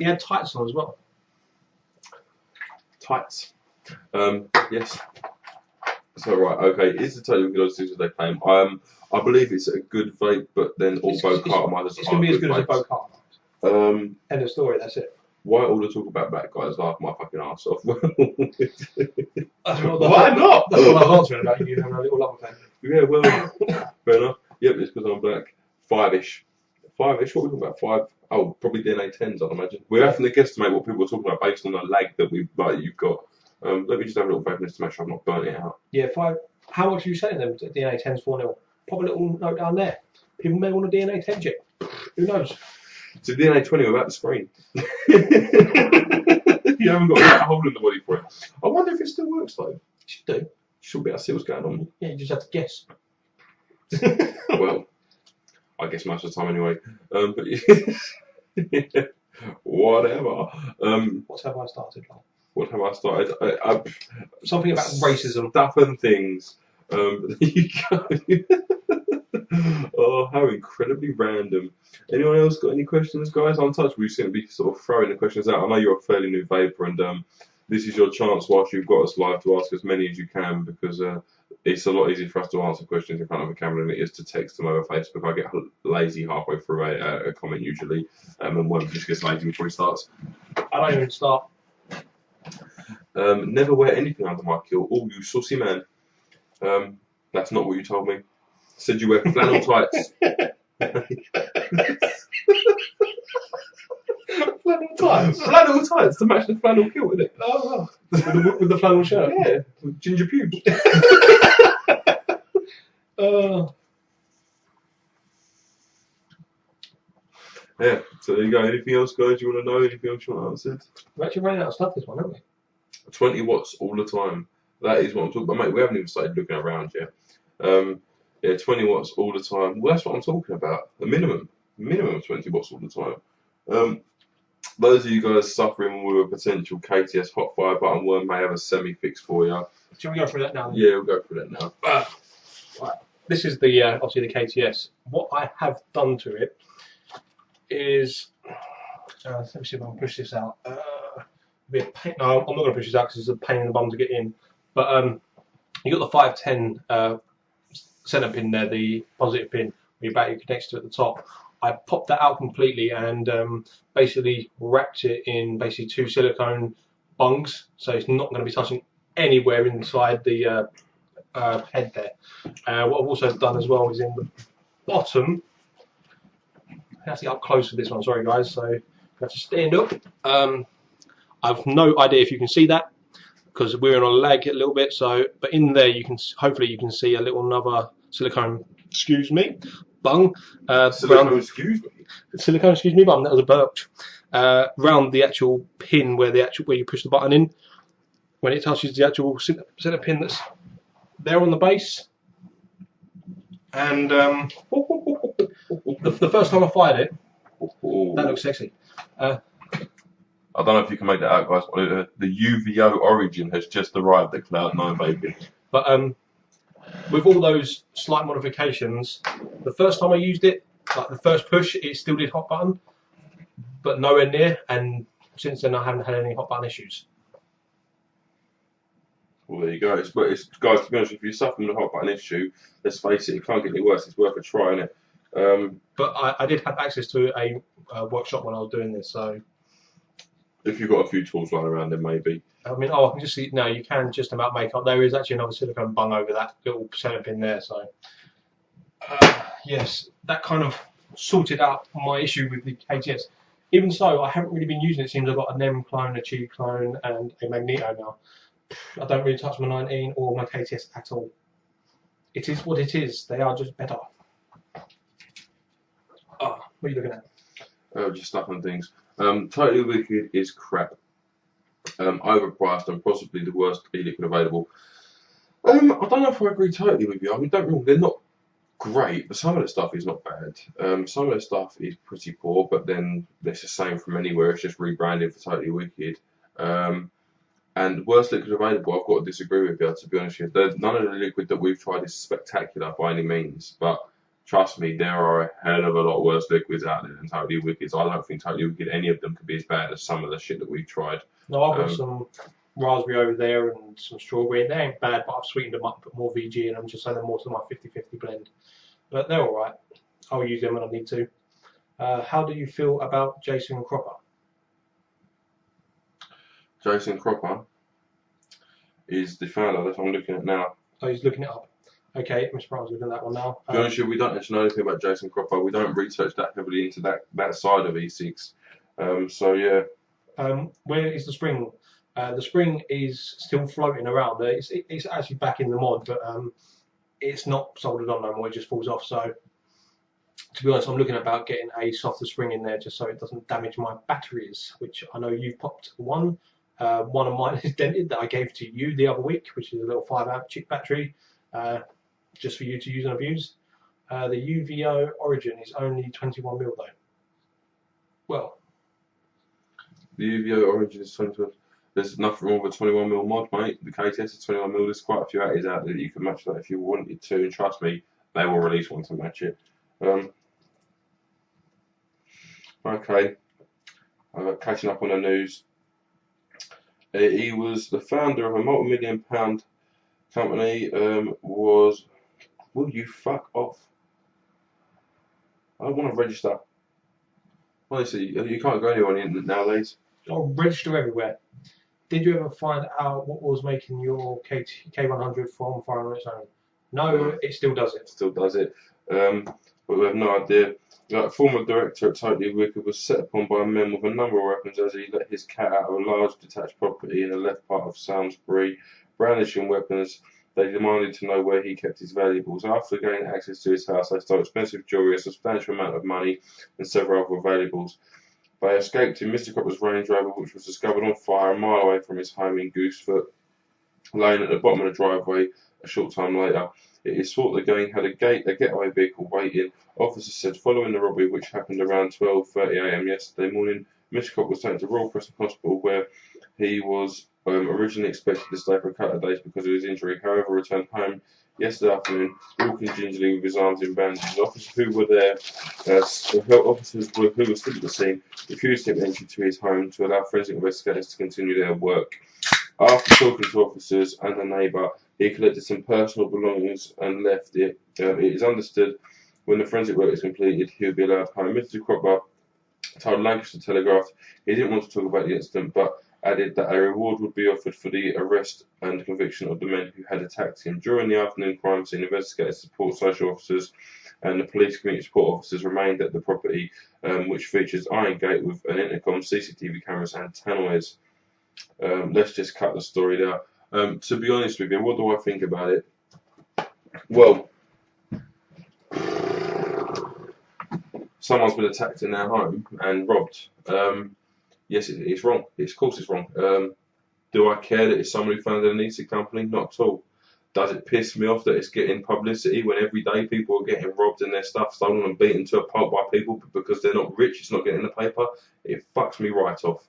Speaker 1: had tights on as well.
Speaker 2: Tights. Yes. So right, okay. Is the Totally Wicked Odyssey as they claim? I believe it's a good vape, but then all Bogue cartomizers
Speaker 1: It's going to be as good as a Bogue cartomizer. End of story. That's it.
Speaker 2: Why all the talk about black guys? Laugh my fucking ass off.
Speaker 1: Why
Speaker 2: not?
Speaker 1: That's what I was answering about you having a little love affair.
Speaker 2: Yeah, well, fair enough. Yep, it's because I'm black. 5-ish. 5-ish. What are we talking about? 5? Oh, probably DNA 10s, I'd imagine. We're having to guesstimate what people are talking about based on the lag that you've got. Let me just have a little vapeness to make sure I've not burnt it out.
Speaker 1: Yeah, 5. How much are you selling them to DNA 10s for, Neil? Pop a little note down there. People may want a DNA 10 chip. Who knows?
Speaker 2: It's a DNA 20 without the screen.
Speaker 1: You
Speaker 2: You haven't got a hole in the body for it. I wonder if it still works though.
Speaker 1: You should do.
Speaker 2: Should be able to see what's going on.
Speaker 1: Yeah, you just have to guess.
Speaker 2: Well, I guess most of the time anyway. But yeah. Whatever.
Speaker 1: What have I started?
Speaker 2: What have I started?
Speaker 1: Something about racism.
Speaker 2: Stuff and things. There you go. Oh, how incredibly random. Anyone else got any questions, guys? Untouched, we seem to be sort of throwing the questions out. I know you're a fairly new vapor, and this is your chance whilst you've got us live to ask as many as you can, because it's a lot easier for us to answer questions in front of a camera than it is to text them over Facebook. I get lazy halfway through a comment usually, and one just gets lazy before he starts.
Speaker 1: I don't even start.
Speaker 2: Never wear anything under my kilt. Oh, you saucy man. That's not what you told me. Said you wear flannel tights.
Speaker 1: Flannel tights?
Speaker 2: Flannel tights to match the flannel kilt, isn't it?
Speaker 1: Oh, with the flannel shirt?
Speaker 2: Yeah, with ginger pubes. Yeah, so there you go. Anything else, guys, you want to know? Anything else you want answered?
Speaker 1: We're actually running out of stuff this one, aren't we?
Speaker 2: 20 watts all the time. That is what I'm talking about. Mate, we haven't even started looking around yet. Yeah, 20 watts all the time. Well, that's what I'm talking about. The minimum of 20 watts all the time. Those of you guys suffering with a potential KTS hot fire button worm may have a semi-fix for you.
Speaker 1: Shall we go through that now?
Speaker 2: Yeah, we'll go through that now.
Speaker 1: Right. This is the obviously the KTS. What I have done to it is, let me see if I can push this out. Be a pain. No, I'm not going to push this out because it's a pain in the bum to get in. But you got the 510 center pin there, the positive pin, where your battery connects to at the top. I popped that out completely and basically wrapped it in basically 2 silicone bungs, so it's not going to be touching anywhere inside the head there. What I've also done as well is in the bottom. I have to get up close for this one. Sorry guys, so you have to stand up. I've no idea if you can see that because we're on a lag a little bit. So, but in there you can hopefully you can see a little another silicone. Excuse me. Bung.
Speaker 2: Silicone, excuse me.
Speaker 1: Silicone, excuse me, bum. That was a birch. Round the actual pin where you push the button in, when it touches the actual center pin that's there on the base. And the first time I fired it, that looks sexy.
Speaker 2: I don't know if you can make that out, guys. The UVO origin has just arrived at Cloud9 Vaping.
Speaker 1: But with all those slight modifications, the first time I used it, like the first push, it still did hot button, but nowhere near. And since then, I haven't had any hot button issues.
Speaker 2: Well, there you go. It's guys, to be honest, if you're suffering from a hot button issue, let's face it, it can't get any worse. It's worth a try, isn't it?
Speaker 1: But I did have access to a workshop when I was doing this, so.
Speaker 2: If you've got a few tools lying around, then maybe.
Speaker 1: I mean, I can just see now. You can just about make up. There is actually another silicone bung over that little center pin there. So, yes, that kind of sorted out my issue with the KTS. Even so, I haven't really been using it. It seems I've got a NEM clone, a Qi clone, and a Magneto now. I don't really touch my 19 or my KTS at all. It is what it is. They are just better. What are you looking at?
Speaker 2: Just stuff and things. Totally Wicked is crap. Overpriced and possibly the worst e-liquid available. I don't know if I agree totally with you. I mean, don't get me wrong, they're not great, but some of the stuff is not bad. Some of the stuff is pretty poor, but then it's the same from anywhere. It's just rebranded for Totally Wicked. And worst liquid available, I've got to disagree with you, to be honest with you. None of the liquid that we've tried is spectacular by any means, but trust me, there are a hell of a lot worse liquids out there than Totally Wicked. I don't think Totally Wicked, any of them, could be as bad as some of the shit that we've tried.
Speaker 1: No, I've got some raspberry over there and some strawberry. They ain't bad, but I've sweetened them up, put more VG in them, just so they're more to my 50-50 blend. But they're alright. I'll use them when I need to. How do you feel about Jason Cropper?
Speaker 2: Jason Cropper is the founder that I'm looking at now.
Speaker 1: Oh, he's looking it up. Okay, Mr. Brown's looking at that one now.
Speaker 2: To be honest with you, we don't actually know anything about Jason Cropper. We don't research that heavily into that side of e-cigs. So yeah.
Speaker 1: Where is the spring? The spring is still floating around. It's actually back in the mod, but it's not soldered on no more. It just falls off. So to be honest, I'm looking about getting a softer spring in there just so it doesn't damage my batteries, which I know you've popped one. One of mine is dented that I gave to you the other week, which is a little 5 amp chip battery, just for you to use and abuse. The UVO Origin is only 21mm though. Well,
Speaker 2: the UVO Origin is 21. There's nothing wrong with a 21mm mod, mate. The KTS is 21mm. There's quite a few actors out there that you can match that if you wanted to, and trust me, they will release one to match it. Okay, catching up on the news. He was the founder of a multi-million-pound company. Will you fuck off? I don't want to register. Honestly, you can't go anywhere on the internet nowadays.
Speaker 1: I'll register everywhere. Did you ever find out what was making your K100 from firing on its own? No, it still does it.
Speaker 2: Still does it. But we have no idea. Former director at Totally Wicked was set upon by men with a number of weapons as he let his cat out of a large detached property in the left part of Samlesbury. Brandishing weapons, they demanded to know where he kept his valuables. After gaining access to his house, they stole expensive jewellery, a substantial amount of money, and several other valuables. They escaped in Mr. Cropper's Range Rover, which was discovered on fire a mile away from his home in Goosefoot, laying at the bottom of the driveway a short time later. It is thought the gang had a getaway vehicle waiting. Officers said following the robbery, which happened around 12:30 AM yesterday morning, Mr. Cropper was taken to Royal Preston Hospital, where he was originally expected to stay for a couple of days because of his injury. However, returned home yesterday afternoon, walking gingerly with his arms in bandages. Officers who were there, who were still at the scene, refused him entry to his home to allow forensic investigators to continue their work. After talking to officers and a neighbour, he collected some personal belongings and left it. It is understood when the forensic work is completed, he will be allowed home. Mr. Cropper told Lancashire Telegraph he didn't want to talk about the incident, but added that a reward would be offered for the arrest and conviction of the men who had attacked him. During the afternoon crime scene, investigators, support social officers and the police community support officers remained at the property, which features iron gate with an intercom, CCTV cameras and tannoys. Let's just cut the story there. To be honest with you, what do I think about it? Well, someone's been attacked in their home and robbed. Yes, it's wrong. Of course it's wrong. Do I care that it's someone who founded an e-cig company? Not at all. Does it piss me off that it's getting publicity when every day people are getting robbed and their stuff stolen and beaten to a pulp by people because they're not rich, it's not getting in the paper? It fucks me right off.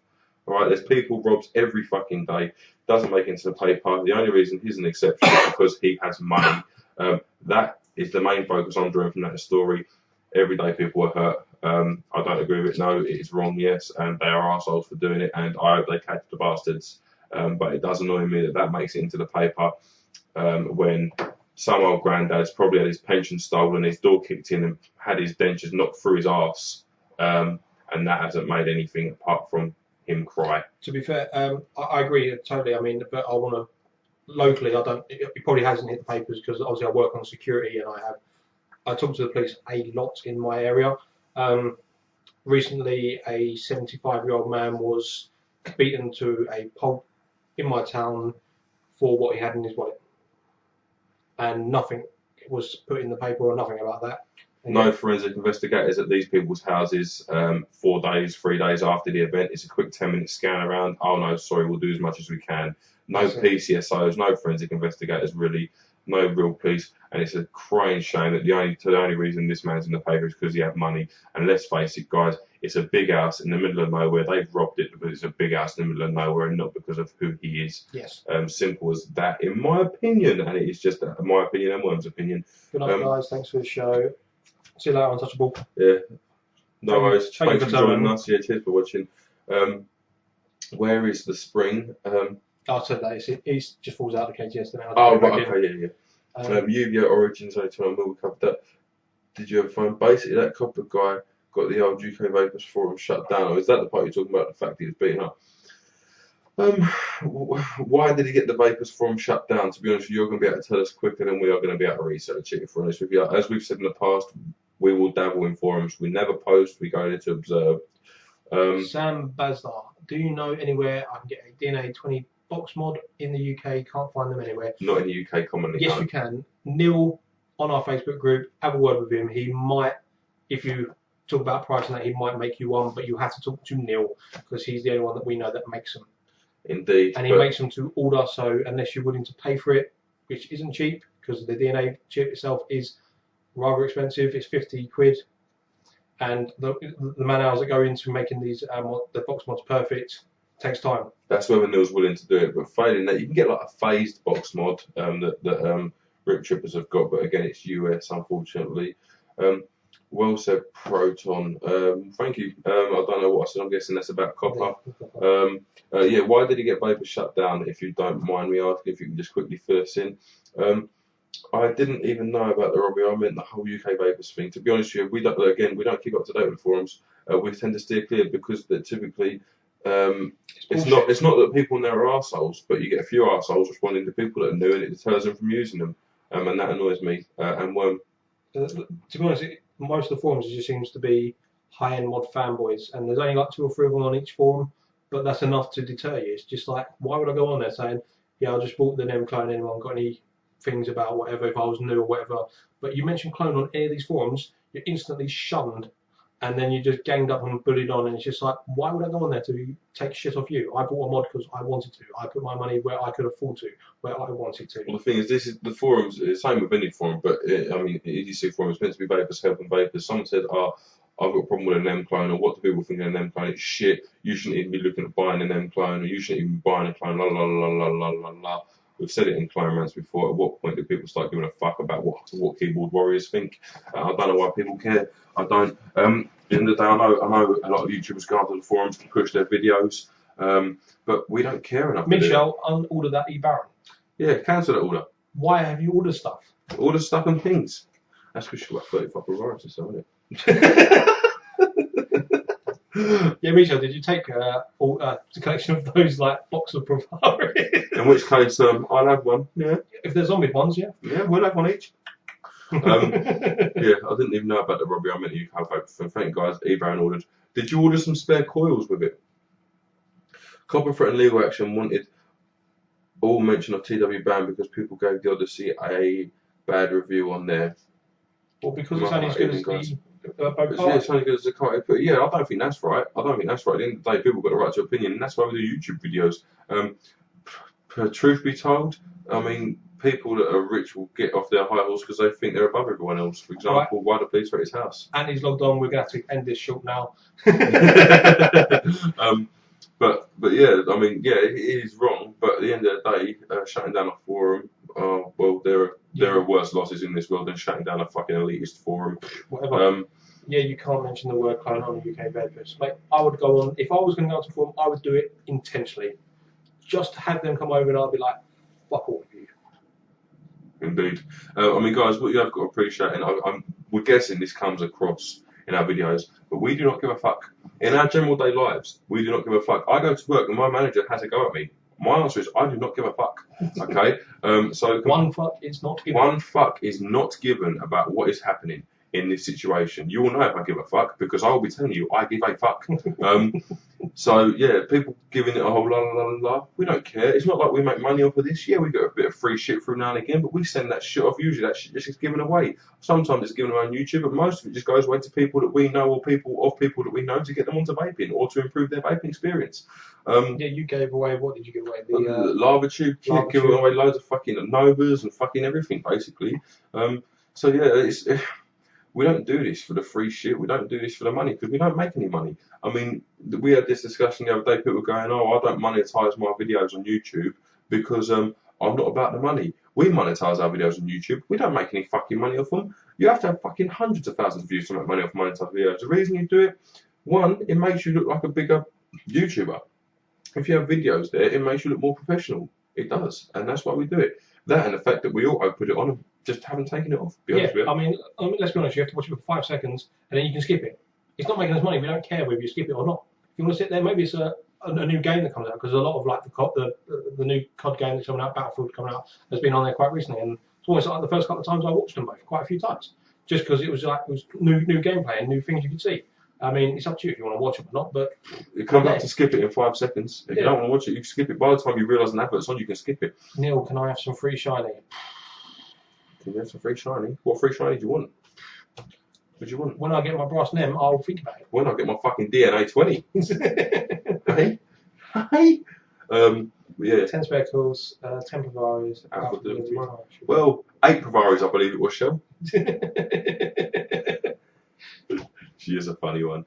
Speaker 2: Alright, there's people robbed every fucking day. Doesn't make it into the paper. The only reason he's an exception is because he has money. That is the main focus I'm drawing from that story. Every day people are hurt. I don't agree with it. No, it is wrong, yes, and they are arseholes for doing it, and I hope they catch the bastards. But it does annoy me that makes it into the paper when some old granddad's probably had his pension stolen, his door kicked in and had his dentures knocked through his arse, and that hasn't made anything apart from him cry.
Speaker 1: To be fair, I agree totally. I mean, but I want to locally. It probably hasn't hit the papers because obviously I work on security and I talk to the police a lot in my area. Recently, a 75-year-old man was beaten to a pulp in my town for what he had in his wallet, and nothing was put in the paper or nothing about that.
Speaker 2: No forensic investigators at these people's houses 3 days after the event. It's a quick 10-minute scan around. Oh no, sorry, we'll do as much as we can. No PCSOs, no forensic investigators really, no real police. And it's a crying shame that the only reason this man's in the paper is because he had money. And let's face it, guys, it's a big house in the middle of nowhere. They've robbed it because it's a big house in the middle of nowhere and not because of who he is.
Speaker 1: Yes.
Speaker 2: Simple as that, in my opinion. And it is just my opinion and Worm's opinion.
Speaker 1: Good night, guys. Thanks for the show. See you later, Untouchable.
Speaker 2: Yeah. No worries. Thanks for joining us. Yeah, cheers for watching. Where is the spring?
Speaker 1: I said that. He just falls out of the KTS now.
Speaker 2: Oh, right, okay, yeah. UVO Origins, only time we covered that. Did you ever find basically that copper guy got the old UK Vapors forum shut down? Or is that the part you're talking about, the fact he was beaten up? Why did he get the Vapors forum shut down? To be honest, you're going to be able to tell us quicker than we are going to be able to research it, if we're honest with you. As we've said in the past, we will dabble in forums. We never post, we go there to observe.
Speaker 1: Sam Bazar, do you know anywhere I can get a DNA 20 box mod in the UK? Can't find them anywhere.
Speaker 2: Not in the UK commonly.
Speaker 1: Yes, you can. Neil on our Facebook group, have a word with him. He might, if you talk about pricing that, he might make you one, but you have to talk to Neil because he's the only one that we know that makes them.
Speaker 2: Indeed.
Speaker 1: And he makes them to order, so unless you're willing to pay for it, which isn't cheap, because the DNA chip itself is rather expensive, it's 50 quid. And the man hours that go into making these the box mods perfect takes time.
Speaker 2: That's whether Neil's willing to do it, but failing that, you can get like a phased box mod that Rip Trippers have got, but again, it's US, unfortunately. Well said, Proton. Thank you. I don't know what I said. I'm guessing that's about copper. Yeah, why did he get Vapor shut down? If you don't mind me asking, if you can just quickly fill us in. I didn't even know about the robbery. I meant the whole UK Vapors thing. To be honest with you, we don't keep up to date with forums. We tend to steer clear because typically it's not that people in there are arseholes, but you get a few arseholes responding to people that are new, and it deters them from using them, and that annoys me.
Speaker 1: To be honest, most of the forums it just seems to be high-end mod fanboys, and there's only like 2 or 3 of them on each forum, but that's enough to deter you. It's just like, why would I go on there saying, yeah, I just bought the NEM clone, anyone got any things about whatever, if I was new or whatever. But you mention clone on any of these forums, you're instantly shunned, and then you just ganged up and bullied on, and it's just like, why would I go on there to take shit off you? I bought a mod because I wanted to. I put my money where I could afford to, where I wanted to.
Speaker 2: Well, the thing is, this is the forums. It's the same with any forum, but I mean, the e-cig forum is meant to be vapors helping vapors. Someone said, I've got a problem with an NEM clone, or what do people think of an NEM clone? It's shit. You shouldn't even be looking at buying an NEM clone, or you shouldn't even be buying a clone. La la la la la la la. We've said it in clone rants before. At what point do people start giving a fuck about what keyboard warriors think? I don't know why people care. I don't. At the end of the day, I know a lot of YouTubers go onto the forums to push their videos, but we don't care enough.
Speaker 1: Michelle, unorder that e-Baron.
Speaker 2: Yeah, cancel that order.
Speaker 1: Why have you ordered stuff?
Speaker 2: Order stuff and things. That's because she's got 35 ProVari or so, isn't it?
Speaker 1: Yeah, Michelle, did you take a collection of those like box of ProVari?
Speaker 2: In which case, I'll have one. Yeah.
Speaker 1: If they're zombie ones, yeah.
Speaker 2: Yeah, we'll have one each. Yeah, I didn't even know about the robbery. I meant you have everything. Thank you guys. eBaron ordered. Did you order some spare coils with it? Copper threatened legal action wanted all mention of TW ban because people gave the Odyssey a bad review on there.
Speaker 1: Well, because it's only as good as the
Speaker 2: yeah, it's only good as the car. But yeah, I don't think that's right. I don't think that's right. At the end of the day, people got a right to opinion, and that's why we do YouTube videos. Truth be told, I mean, people that are rich will get off their high horse because they think they're above everyone else. For example, why the police were at his house.
Speaker 1: And he's logged on. We're going to have to end this short now.
Speaker 2: But yeah, I mean, yeah, it is wrong. But at the end of the day, shutting down a forum, well, there are worse losses in this world than shutting down a fucking elitist forum.
Speaker 1: Whatever. Yeah, you can't mention the word clone on the UK Vapors. Like, I would go on, if I was going to go to a forum, I would do it intentionally. Just to have them come over and I'd be like, fuck all of you.
Speaker 2: Indeed. I mean, guys, what you have got to appreciate, and we're guessing this comes across in our videos, but we do not give a fuck. In our general day lives, we do not give a fuck. I go to work and my manager has a go at me. My answer is I do not give a fuck. Okay? So
Speaker 1: one fuck is not given.
Speaker 2: One fuck is not given about what is happening in this situation. You will know if I give a fuck because I will be telling you I give a fuck. So yeah, people giving it a whole la la la la. We don't care. It's not like we make money off of this. Yeah, we get a bit of free shit through now and again, but we send that shit off. Usually that shit just gets given away. Sometimes it's given away on YouTube, but most of it just goes away to people that we know or people that we know to get them onto vaping or to improve their vaping experience.
Speaker 1: Yeah, you gave away, what did you give away?
Speaker 2: The lava tube kit, giving away loads of fucking Novas and fucking everything basically. So yeah, we don't do this for the free shit. We don't do this for the money because we don't make any money. I mean, we had this discussion the other day. People were going, "Oh, I don't monetize my videos on YouTube because I'm not about the money." We monetize our videos on YouTube. We don't make any fucking money off them. You have to have fucking hundreds of thousands of views to make money off monetized videos. The reason you do it, one, it makes you look like a bigger YouTuber. If you have videos there, it makes you look more professional. It does, and that's why we do it. That and the fact that we auto put it on and just haven't taken it off.
Speaker 1: Yeah, I mean, let's be honest, you have to watch it for 5 seconds and then you can skip it. It's not making us money, we don't care whether you skip it or not. If you want to sit there, maybe it's a new game that comes out, because a lot of like the new COD game that's coming out, Battlefield coming out, has been on there quite recently, and it's almost like the first couple of times I watched them both, quite a few times, just because it was new gameplay and new things you could see. I mean, it's up to you if you want to watch it or not, but
Speaker 2: you come back to skip it in 5 seconds. If you don't want to watch it, you can skip it. By the time you realise an advert's on, you can skip it.
Speaker 1: Neil, can I have some free shiny?
Speaker 2: Can you have some free shiny? What free shiny do you want? What do you want?
Speaker 1: When I get my brass NEM, I'll think about it.
Speaker 2: When I get my fucking DNA 20. Hey? Hey? Yeah.
Speaker 1: 10 speckles, 10 ProVaris.
Speaker 2: Alpha delivery tomorrow. Well, 8 ProVaris, I believe it was, Shell. She is a funny one.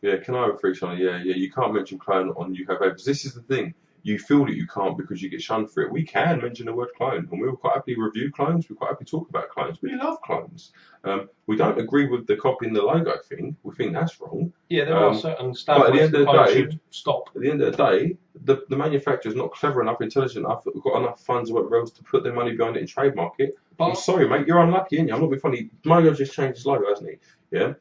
Speaker 2: Yeah, can I have a free shine? Yeah, you can't mention clone on You Have Vapors. This is the thing. You feel that you can't because you get shunned for it. We can mention the word clone, and we will quite happily review clones. We quite happily talk about clones. We love clones. We don't agree with the copying the logo thing. We think that's wrong.
Speaker 1: Yeah, there are certain
Speaker 2: but at the end of the day,
Speaker 1: should stop.
Speaker 2: At the end of the day, the manufacturer's not clever enough, intelligent enough, that we've got enough funds or whatever else to put their money behind it and trademark it. But I'm sorry, mate, you're unlucky, aren't you? I'm not being funny. Mojo's just changed his logo, hasn't he? Yeah.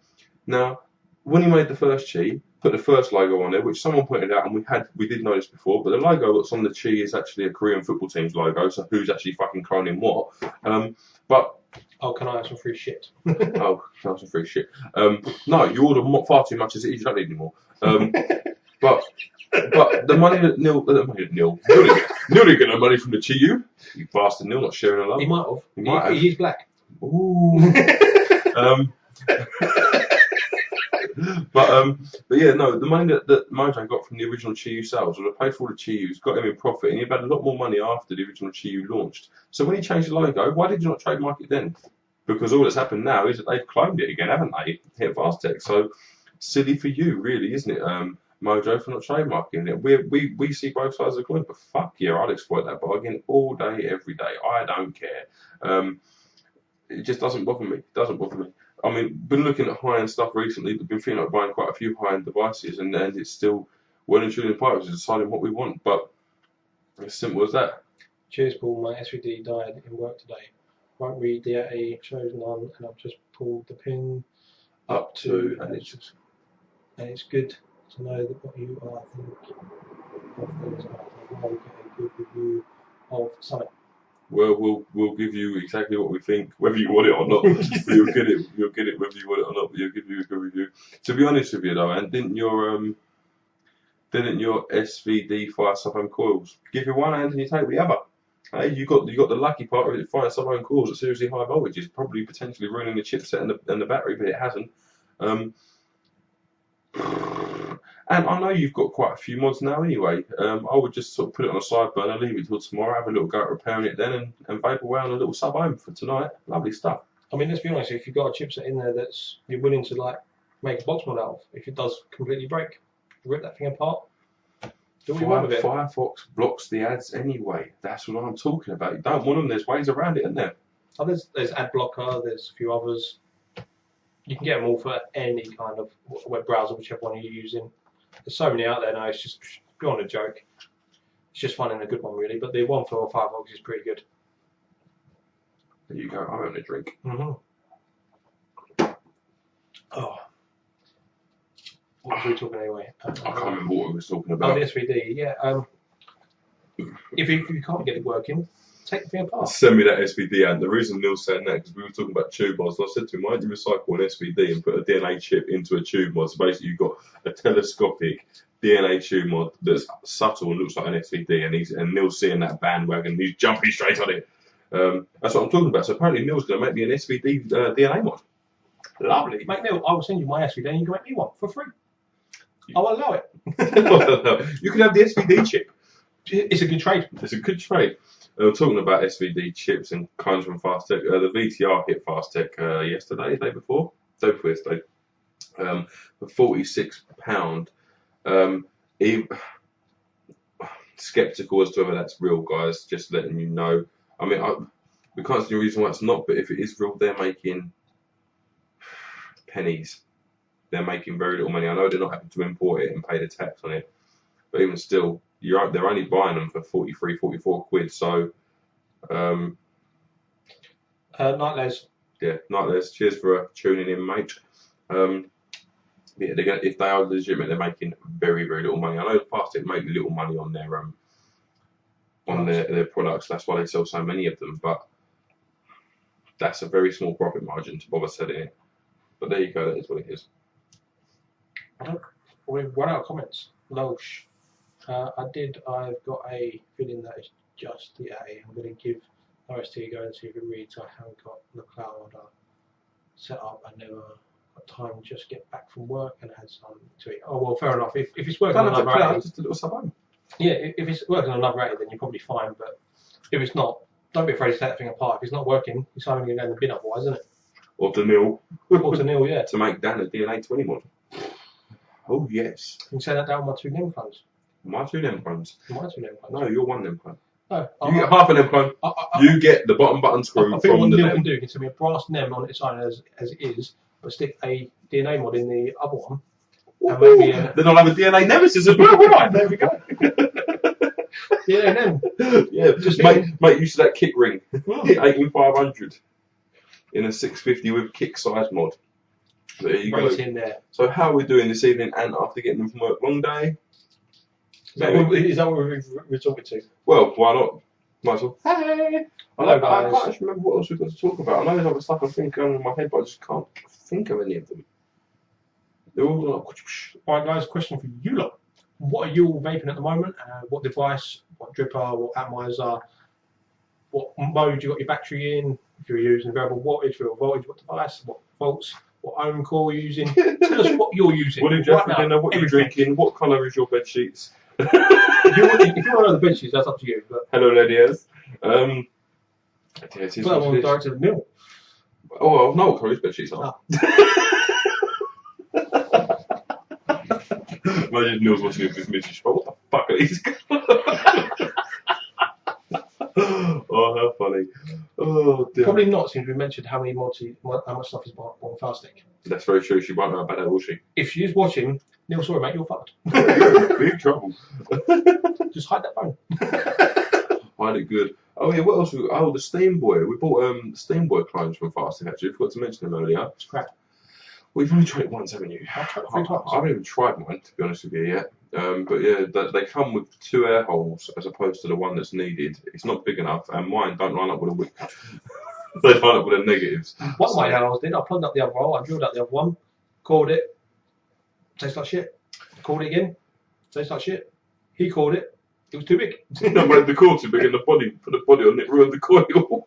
Speaker 2: Now, when he made the first Chi, put the first logo on there, which someone pointed out, and we did know this before, but the logo that's on the Chi is actually a Korean football team's logo, so who's actually fucking cloning what? But
Speaker 1: oh, can I have some free shit?
Speaker 2: Oh, can I have some free shit? No, you order far too much as it is, you don't need any more. But the money that Neil didn't get no money from the Chi you bastard Neil, not sharing a love.
Speaker 1: He might have. He's black.
Speaker 2: Ooh. But yeah, no, the money that Mojo got from the original Chi sales would have paid for all the Chi got him in profit, and he'd had a lot more money after the original Chi launched. So when he changed the logo, why did you not trademark it then? Because all that's happened now is that they've cloned it again, haven't they? Here at Fastech. So silly for you, really, isn't it, Mojo, for not trademarking it? We see both sides of the coin, but fuck yeah, I'd exploit that bargain all day, every day. I don't care. It just doesn't bother me. It doesn't bother me. I mean, been looking at high-end stuff recently, but been feeling like buying quite a few high-end devices, and it's still well and truly in the pipe, just deciding what we want. But as simple as that.
Speaker 1: Cheers, Paul. My SVD died in work today. Won't read the AE, shows none, and I've just pulled the pin up to, and it's good to know that what you are thinking of things are. I'll get a good review of Summit.
Speaker 2: Well, we'll give you exactly what we think, whether you want it or not. You'll get it whether you want it or not. But you'll give you a good review. To be honest with you, though, and didn't your SVD fire sub-ohm coils give you one hand and you take the other? Hey, you got the lucky part of it. Fire sub-ohm coils at seriously high voltages, probably potentially ruining the chipset and the battery, but it hasn't. And I know you've got quite a few mods now anyway. I would just sort of put it on a side burner, leave it till tomorrow, have a little go at repairing it then, and vape away on a little sub-ohm for tonight. Lovely stuff.
Speaker 1: I mean, let's be honest, if you've got a chipset in there that's you're willing to like make a box mod out of, if it does completely break, rip that thing apart. Do what you want with it.
Speaker 2: Firefox blocks the ads anyway. That's what I'm talking about. You don't want them. There's ways around it, isn't there?
Speaker 1: Oh, there's ad blocker. There's a few others. You can get them all for any kind of web browser, whichever one you're using. There's so many out there now. It's just beyond a joke. It's just finding a good one, really. But the one for Firefox is pretty good.
Speaker 2: There you go. I'm having a drink.
Speaker 1: Oh. What were we talking anyway?
Speaker 2: I can't remember what we were talking about.
Speaker 1: Oh, the SVD, yeah. If you can't get it working, take the thing apart.
Speaker 2: Send me that SVD, and the reason Neil's saying that, because we were talking about tube mods, I said to him, why don't you recycle an SVD and put a DNA chip into a tube mod? So basically you've got a telescopic DNA tube mod that's subtle and looks like an SVD, and Neil's seeing that bandwagon and he's jumping straight on it. That's what I'm talking about. So apparently Neil's going to make me an SVD DNA mod. Lovely.
Speaker 1: Mate, Neil, I will send you my SVD and you can make me one for free. I'll allow it.
Speaker 2: You can have the SVD chip.
Speaker 1: It's a good trade.
Speaker 2: It's a good trade. Talking about SVD chips and clones from Fastech, the VTR hit Fastech day before yesterday, for £46. Skeptical as to whether that's real, guys. Just letting you know. I mean, we can't see any reason why it's not, but if it is real, they're making pennies. They're making very little money. I know they're not having to import it and pay the tax on it, but even still, they're only buying them for 43, 44 quid. So,
Speaker 1: Nightlares.
Speaker 2: Yeah, Nightlares. Cheers for tuning in, mate. Yeah, if they are legitimate, they're making very, very little money. I know Fastech make little money on their products. That's why they sell so many of them. But that's a very small profit margin to bother selling it. But there you go. That is what it is.
Speaker 1: We've run out of comments. Losh. I've got a feeling that it's just the A. I'm going to give OST a go and see if it reads. I haven't got the cloud set up. I never got time to just get back from work and had some to eat. Oh, well, fair enough. If it's working on the cloud,
Speaker 2: just a little sub-home.
Speaker 1: Yeah, if it's working on another 80, then you're probably fine. But if it's not, don't be afraid to take that thing apart. If it's not working, it's only going to go in the bin otherwise, isn't it?
Speaker 2: Or to nil.
Speaker 1: Or to nil, yeah.
Speaker 2: To make Dan a DNA 20 mod. Oh, yes.
Speaker 1: You can say that down my 2 NEM clones.
Speaker 2: My 2 NEM clones.
Speaker 1: My 2 NEM clones.
Speaker 2: No, you're 1 NEM clone.
Speaker 1: No,
Speaker 2: You get half an NEM clone. You get the bottom screw
Speaker 1: I think
Speaker 2: from
Speaker 1: what
Speaker 2: the
Speaker 1: Neil
Speaker 2: NEM.
Speaker 1: can do, he can send me a brass NEM on its own as it is, but stick a DNA mod in the other one. And maybe
Speaker 2: then I'll have a DNA nemesis as well, won't I?
Speaker 1: There we go. Yeah, NEM.
Speaker 2: Yeah,
Speaker 1: Just
Speaker 2: make use of that kick ring. 18500 in a 650 with kick size mod. There you go.
Speaker 1: In there.
Speaker 2: So how are we doing this evening and after getting them from work? Long day?
Speaker 1: Is that what we've resorted to?
Speaker 2: Well, why not? Might as well. Hey!
Speaker 1: Hello,
Speaker 2: I
Speaker 1: guys.
Speaker 2: can't actually remember what else we've got to talk about. I know there's other stuff I think going on in my head, but I just can't think of any of them. They're all like...
Speaker 1: Alright guys, question for you lot. What are you all vaping at the moment? What device, what dripper, what atomizer, what mode you got your battery in, if you're using variable voltage, what device, what volts, what ohm core you're using. Tell us what you're using.
Speaker 2: What did you have for dinner? What are you drinking? What colour is your bed sheets?
Speaker 1: If you want to know the bed sheets, that's up to you. But
Speaker 2: hello, ladies.
Speaker 1: But I'm on direct to the mill.
Speaker 2: Oh, no, what colour his bed sheets are. Imagine Neil's watching this message. What the fuck are these guys? Oh, how funny. Oh, dear.
Speaker 1: Probably not, since we mentioned how much stuff is on Faststick.
Speaker 2: That's very true. She won't know about that, will she?
Speaker 1: If she is watching, Neil, sorry mate, you're fucked.
Speaker 2: Big trouble.
Speaker 1: Just hide that phone.
Speaker 2: Hide it good. Oh yeah, what else? Oh, the Steam Boy. We bought Steam Boy clones from Faststick actually. I forgot to mention them earlier.
Speaker 1: It's crap.
Speaker 2: We've only tried it once, haven't you?
Speaker 1: I've tried it 3 times.
Speaker 2: I haven't even tried mine, to be honest with you, yet. But yeah, they come with 2 air holes as opposed to the one that's needed. It's not big enough, and mine don't line up with a wick. They line up with the negatives.
Speaker 1: One of my air holes did. I plugged up the other hole. I drilled out the other one, called it. Tastes like shit. Called it again. Tastes like shit. He called it. It was too big.
Speaker 2: No, made the core too big, and put the body on it, ruined the coil.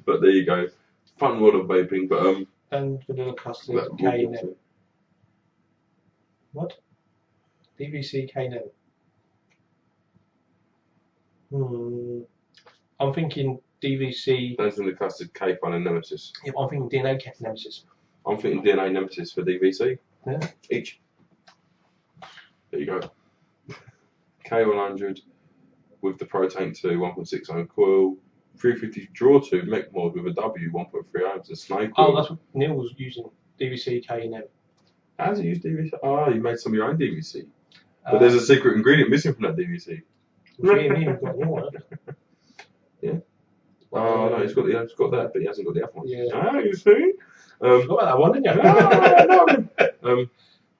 Speaker 2: But there you go. Fun world of vaping, but
Speaker 1: And vanilla custard K-NEM. What? DVC K-NEM. I'm thinking DVC.
Speaker 2: Those from the custard K-Fun and Nemesis.
Speaker 1: Yeah, I'm thinking DNA Nemesis.
Speaker 2: I'm thinking DNA Nemesis for DVC.
Speaker 1: Yeah.
Speaker 2: Each. There you go. K100 with the Proton 2 1.6 ohm coil. 350 draw tube mech mod with a W 1.3 ohms and snake
Speaker 1: Oh,
Speaker 2: oil.
Speaker 1: that's what Neil was using. DVC K-NEM.
Speaker 2: How does it use DVC? Oh, you made some of your own DVC. But there's a secret ingredient missing from that DVC.
Speaker 1: Me and him got a new one.
Speaker 2: Yeah. Oh no, he's got that, but he hasn't got the other one.
Speaker 1: Yeah.
Speaker 2: Ah, you see?
Speaker 1: Forgot about that one, didn't you?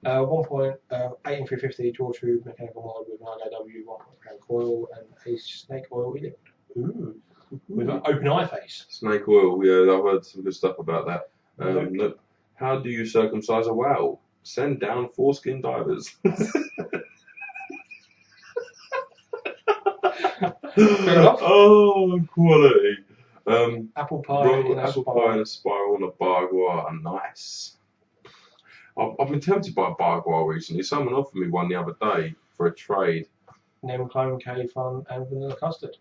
Speaker 2: No.
Speaker 1: 1.8 and 350 draw tube mechanical mod with 9 W 1.3 coil and a snake oil in it. Ooh. With an open eye face.
Speaker 2: Snake oil, yeah, I've heard some good stuff about that. Nope. How do you circumcise a whale? Send down foreskin divers.
Speaker 1: Fair enough.
Speaker 2: Oh, quality.
Speaker 1: Apple pie
Speaker 2: apple pie in a spiral and a Bargoir. Nice. I've been tempted by a Bargoir recently. Someone offered me one the other day for a trade.
Speaker 1: NEM clone, K-Fun, and vanilla custard.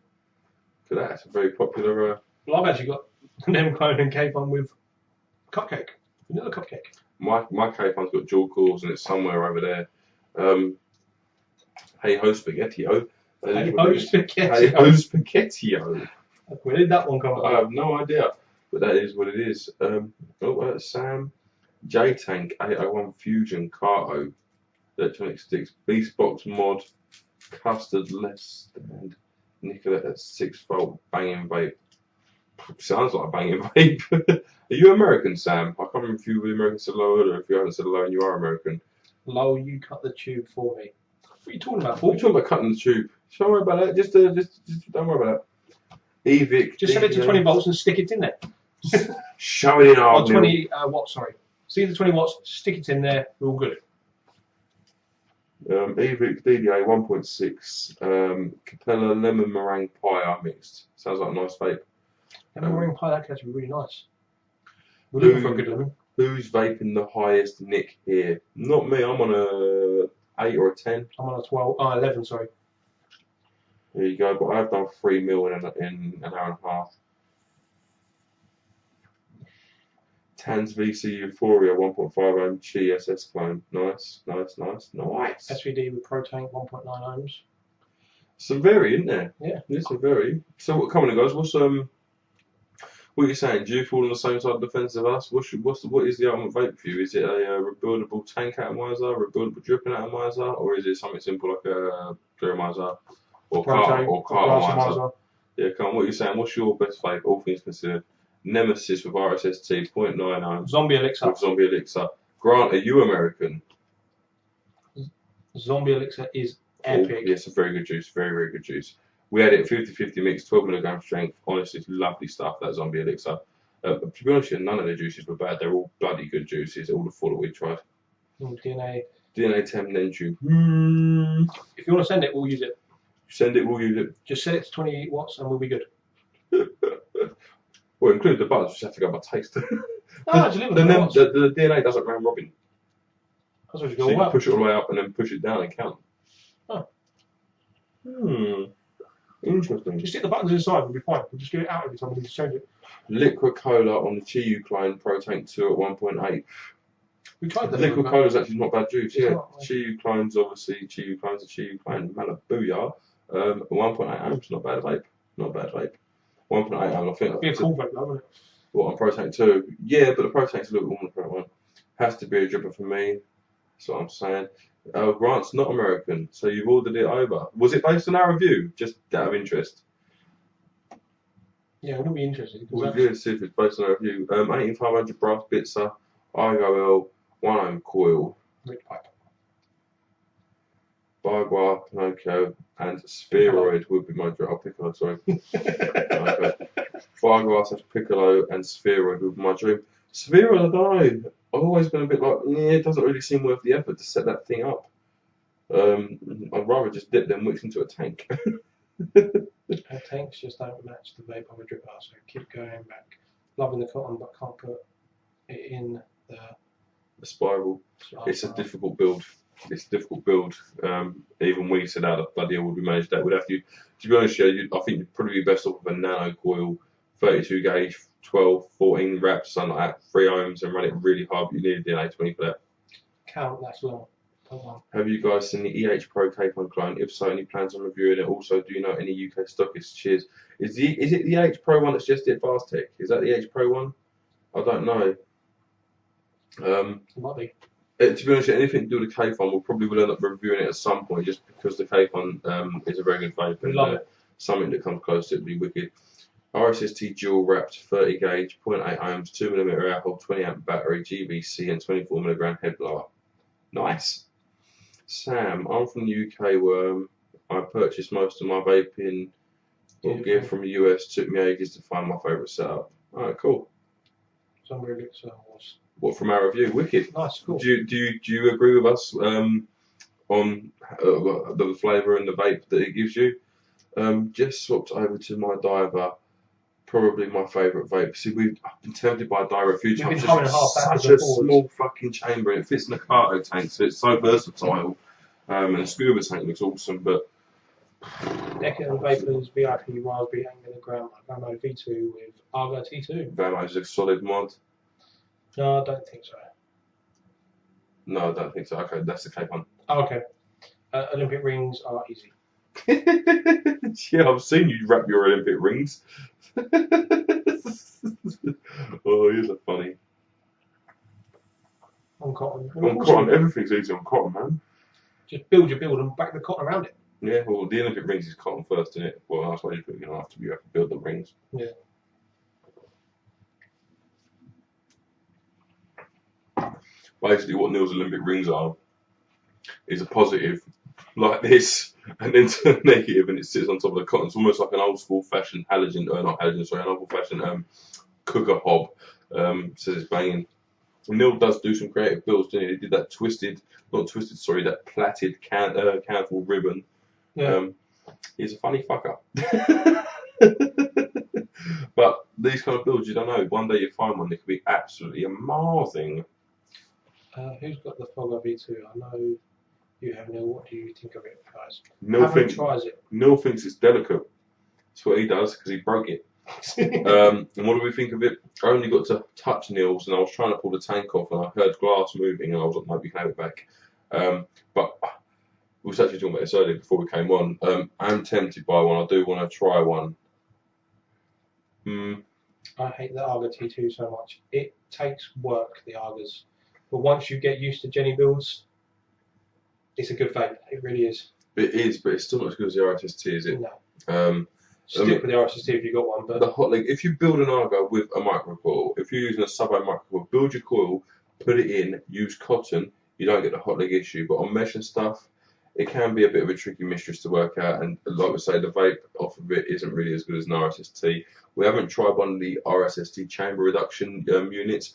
Speaker 2: That's a very popular.
Speaker 1: Well, I've actually got NEM clone and K-Fun with cupcake, vanilla cupcake.
Speaker 2: My K-Fun's got dual cores and it's somewhere over there. Hey ho spaghetti-o.
Speaker 1: Hey ho spaghetti-o.
Speaker 2: Hey ho spaghetti-o.
Speaker 1: Where did that one come from?
Speaker 2: I have no idea, but that is what it is. Sam J-Tank 801 Fusion Carto electronic sticks Beast Box mod custard less stand Nicolette at 6-volt banging vape. Sounds like a banging vape. Are you American, Sam? I can't remember if you were American said hello or if you haven't said hello and you are American.
Speaker 1: Lol, you cut the tube for me. What are you talking about?
Speaker 2: What are you talking about cutting the tube? Don't worry about that. Just don't worry about that. Evic.
Speaker 1: Just set it to 20 volts and stick it in there.
Speaker 2: Shove it in our
Speaker 1: 20 watts, sorry. See the 20 watts, stick it in there, we're all good.
Speaker 2: Evic DDA 1.6 Capella lemon meringue pie mixed. Sounds like a nice vape.
Speaker 1: Lemon meringue pie, that could actually be really nice. We're looking for a good lemon.
Speaker 2: Who's vaping the highest nick here? Not me, I'm on a 8 or a 10.
Speaker 1: I'm on a 11, sorry.
Speaker 2: There you go. But I've done 3 mil in an hour and a half. Tans VC Euphoria 1.5 ohm Chi SS clone. Nice.
Speaker 1: SVD with Proton 1.9 ohms.
Speaker 2: Some vary, isn't there?
Speaker 1: Yeah.
Speaker 2: There's some vary. So what, come on guys, what are you saying? Do you fall on the same side of the fence as us? What is the ultimate vape for you? Is it a rebuildable tank atomizer, rebuildable dripping atomizer, or is it something simple like a clearomizer or cartomizer? Yeah, come on, what are you saying? What's your best vape, all things considered? Nemesis with RSST 0.9 ohms.
Speaker 1: Zombie Elixir.
Speaker 2: With Zombie Elixir. Grant, are you American?
Speaker 1: Zombie Elixir is epic.
Speaker 2: Yeah, it's a very good juice, very good juice. We had it 50-50 mix, 12 milligram strength. Honestly, it's lovely stuff, that Zombie Elixir. To be honest with you, none of the juices were bad. They're all bloody good juices, all the four that we tried.
Speaker 1: DNA
Speaker 2: 10 then tube.
Speaker 1: If you want to send it, we'll use it.
Speaker 2: Send it, we'll use it.
Speaker 1: Just set it to 20 watts and we'll be good.
Speaker 2: Well, include the buttons, just have to go by taste.
Speaker 1: The
Speaker 2: DNA doesn't round robin.
Speaker 1: That's what you
Speaker 2: So you can push it all the way up and then push it down and count.
Speaker 1: Oh.
Speaker 2: Interesting.
Speaker 1: Just stick the buttons inside, we'll be fine. We'll just get it out every time we need to change it.
Speaker 2: Liquid Cola on the Chi Clone Pro Tank 2 at 1.8.
Speaker 1: We tried that.
Speaker 2: Liquid Cola is actually not bad juice,
Speaker 1: It's
Speaker 2: yeah.
Speaker 1: not,
Speaker 2: Chi Clone's obviously, Chi Clone's a Chi Clone Malabooyah. 1.8 ohms, not bad vape. 1.8 ohms, I think.
Speaker 1: It'd be a cool vape though, wouldn't it?
Speaker 2: What, on Pro Tank 2? Yeah, but the Pro Tank's a little bit more than the Pro 1. Has to be a dripper for me. That's what I'm saying. Grant's not American, so you've ordered it over. Was it based on our review? Just out of interest.
Speaker 1: Yeah, I wouldn't be interested.
Speaker 2: We'll review and see if it's based on our review. 18500 brass bitzer, IOL, 1 ohm coil,
Speaker 1: Rich pipe.
Speaker 2: Bagua, Pinocchio, and Spheroid would be my dream. Oh, Piccolo, sorry. Okay. Bagua / Piccolo and Spheroid would be my dream. Spheroid, I don't know. I've always been a bit like, it doesn't really seem worth the effort to set that thing up. I'd rather just dip them wicks into a tank.
Speaker 1: Tanks just don't match the vape of a dripper, so keep going back. Loving the cotton, but can't put it in the
Speaker 2: spiral. It's a difficult build. It's a difficult build. Even we said how the bloody hell would we manage that? We'd have to be honest with you, I think you'd probably be best off with a nano coil, 32 gauge, 12, 14 wraps, something like that, 3 ohms, and run it really hard, but you need a DNA 20 for that.
Speaker 1: Count, that's long.
Speaker 2: Have you guys seen the EH Pro Capon clone? If so, any plans on reviewing it? Also, do you know any UK stockists? Cheers. Is it the EH Pro one that's just at Fast Tech? Is that the EH Pro one? I don't know.
Speaker 1: Might be.
Speaker 2: To be honest, anything to do with the Capon, we'll probably will end up reviewing it at some point, just because the Capon is a very good vape and something that comes close to it would be wicked. RSST dual wrapped 30 gauge, 0.8 ohms, 2mm alcohol, 20 amp battery, GBC, and 24mg head blower. Nice. Sam, I'm from the UK where I purchased most of my vaping gear from the US. Took me ages to find my favourite setup. Alright, cool.
Speaker 1: Zombie Elixir was.
Speaker 2: What, from our review? Wicked.
Speaker 1: Nice, cool.
Speaker 2: Do you agree with us on the flavour and the vape that it gives you? Just swapped over to my Diver. Probably my favourite vape. See, I've been tempted by a Diver a few times. It's such a small fucking chamber. It fits in a cargo tank, so it's so versatile. And the scuba tank looks awesome, but
Speaker 1: Decadent Vapors, VIP, Raspberry, Angular, Ground V2 with Argo T2.
Speaker 2: Vamo is a solid mod.
Speaker 1: No, I don't think so.
Speaker 2: No, I don't think so. Okay, that's the Capon.
Speaker 1: Oh, okay. Olympic rings are easy.
Speaker 2: Yeah, I've seen you wrap your Olympic rings. Oh, you're so funny.
Speaker 1: On cotton.
Speaker 2: On cotton, everything's easy on cotton, man.
Speaker 1: Just build your build and back the cotton around it.
Speaker 2: Yeah, well, the Olympic rings is cotton first, isn't it? Well, that's why you're going to have to build the rings.
Speaker 1: Yeah.
Speaker 2: Basically, what Neil's Olympic rings are is a positive like this, and then to a negative, and it sits on top of the cotton. It's almost like an old school fashioned halogen, not halogen, sorry, an old fashioned cooker hob. Says it's banging. Neil does do some creative builds, doesn't he? He did that that plaited candle ribbon.
Speaker 1: Yeah.
Speaker 2: He's a funny fucker. But these kind of builds, you don't know. One day you find one that could be absolutely amazing.
Speaker 1: Who's got the Fogger V2? I know You have Neil. What do you think of it, guys?
Speaker 2: Neil
Speaker 1: tries it.
Speaker 2: Neil thinks it's delicate. That's what he does because he broke it. And what do we think of it? I only got to touch Neil's and I was trying to pull the tank off and I heard glass moving and I was like, no, we can have it back. But we was actually talking about this earlier before we came on. I'm tempted by one. I do want to try one.
Speaker 1: I hate the Arga T2 so much. It takes work, the Argas. But once you get used to Jenny builds, it's a good vape. It really is.
Speaker 2: It is, but it's still not as good as the RSST, is it?
Speaker 1: No. Stick with the RSST if you've got one. But
Speaker 2: the hot link, if you build an Arga with a microcoil, if you're using a sub-O microcoil, build your coil, put it in, use cotton, you don't get the hot link issue. But on mesh and stuff, it can be a bit of a tricky mistress to work out. And like we say, the vape off of it isn't really as good as an RSST. We haven't tried one of the RSST chamber reduction units,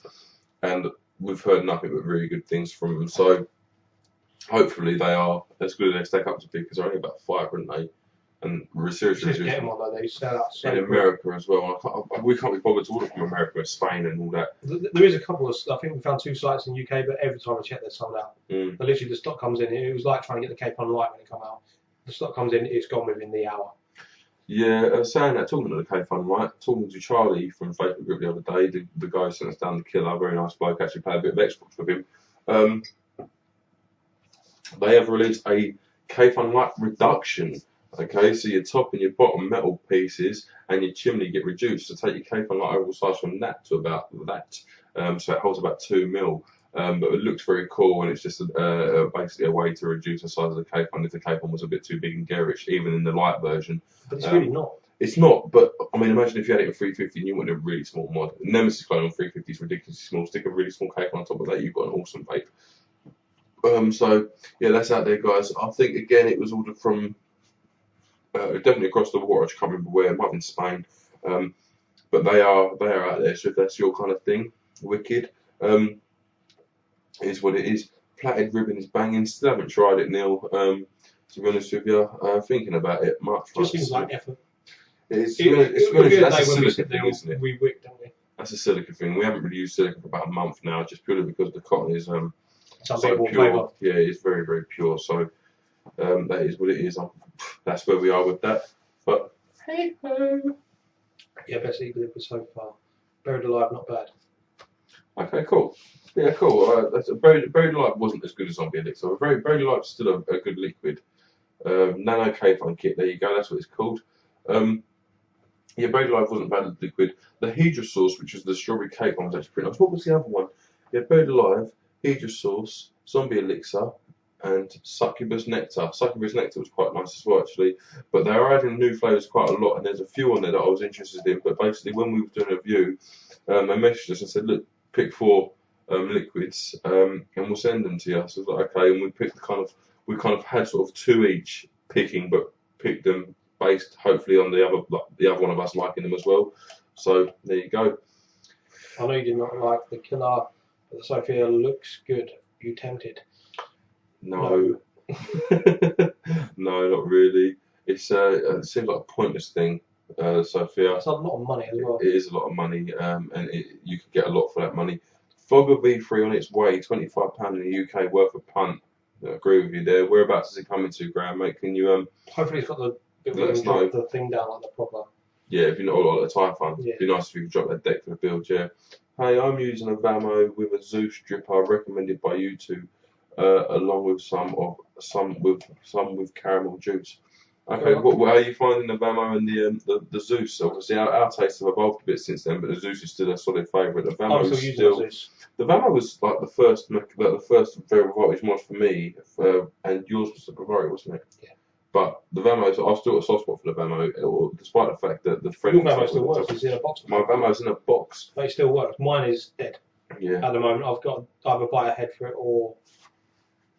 Speaker 2: and we've heard nothing but really good things from them. So hopefully they are as good as they stack up to be, because they're only about 5, aren't they? And seriously,
Speaker 1: just get them on though, they sell out so
Speaker 2: in America as well. We can't be bothered to order from America and Spain and all that.
Speaker 1: There is a couple of, I think we found 2 sites in the UK, but every time I check, they're sold out. But literally, the stock comes in. It was like trying to get the Cape on Light when it come out. The stock comes in, it's gone within the hour.
Speaker 2: Yeah, saying that, talking to the Cape on Light, talking to Charlie from Facebook group the other day, the guy who sent us down the killer, very nice bloke, actually played a bit of Xbox with him. They have released a Cape on Light reduction. Okay, so your top and your bottom metal pieces and your chimney get reduced. So take your Cape on Light oval size from that to about that. So it holds about 2 mil. But it looks very cool, and it's just basically a way to reduce the size of the Cape on if the Cape on was a bit too big and garish, even in the light version.
Speaker 1: But it's really not.
Speaker 2: It's not, but I mean, imagine if you had it in 350 and you wanted a really small mod. Nemesis clone on 350 is ridiculously small. Stick a really small Cape on top of that, you've got an awesome vape. So yeah, that's out there, guys. I think again it was ordered from definitely across the water. I just can't remember where. It might be in Spain, but they are out there. So if that's your kind of thing, wicked. Is what it is. Platted ribbon is banging. Still haven't tried it, Neil. To be honest with you, thinking about it much.
Speaker 1: Just seems like effort.
Speaker 2: It's that's a silica thing, isn't it?
Speaker 1: We wick, don't we?
Speaker 2: That's a silica thing. We haven't really used silica for about a month now, just purely because the cotton is
Speaker 1: so
Speaker 2: pure.
Speaker 1: Flavor.
Speaker 2: Yeah, it's very, very pure. So that is what it is. That's where we are with that. But hey ho.
Speaker 1: Yeah, best e-liquid so far. Buried Alive, not bad.
Speaker 2: Okay, cool. Yeah, cool. That's Buried Alive wasn't as good as Zombie Elixir. Buried Alive is still a good liquid. Nano K-Fun kit. There you go. That's what it's called. Yeah, Buried Alive wasn't bad as liquid. The Hydra Sauce, which was the strawberry cake one, was actually pretty nice. What was the other one? Yeah, Buried Alive, Hydra Sauce, Zombie Elixir, and Succubus Nectar. Succubus Nectar was quite nice as well, actually. But they are adding new flavours quite a lot, and there's a few on there that I was interested in. But basically, when we were doing a review, they messaged us and said, look, pick 4 liquids, and we'll send them to you. So I was like, okay, and we picked we kind of had sort of 2 each picking, but picked them based hopefully on the other one of us liking them as well. So there you go.
Speaker 1: I know you did not like the killer, but the Sophia looks good. You tempted?
Speaker 2: No. No, not really. It seems like a pointless thing. Sophia.
Speaker 1: It's a lot of money as well.
Speaker 2: It is a lot of money, and you could get a lot for that money. Fogger V3 on its way, £25 in the UK, worth a punt. I agree with you there. Whereabouts is it coming to, Graham, mate? Can you
Speaker 1: Hopefully it's got the bit
Speaker 2: let
Speaker 1: where
Speaker 2: us
Speaker 1: you drop
Speaker 2: know.
Speaker 1: the thing down like the proper.
Speaker 2: Yeah, if you're not all like the Tyre Fund,
Speaker 1: Yeah.
Speaker 2: it'd be nice if you could drop that deck for the build. Yeah. Hey, I'm using a Vamo with a Zeus dripper recommended by you two, along with some with caramel juice. Okay, how are you finding the Vamo and the Zeus? Obviously, our tastes have evolved a bit since then, but the Zeus is still a solid favourite. The Vamo
Speaker 1: I'm
Speaker 2: is
Speaker 1: still using Zeus.
Speaker 2: The Vamo was like the first variable voltage mod for me, and yours was the ProVari, wasn't it?
Speaker 1: Yeah.
Speaker 2: But the Vamo, so I've still got a soft spot for the Vamo, despite the fact that the
Speaker 1: Your Vamo still works. It's in a box.
Speaker 2: My Vamo's in a box.
Speaker 1: But it still works. Mine is dead.
Speaker 2: Yeah.
Speaker 1: At the moment, I've got to either buy a head for it or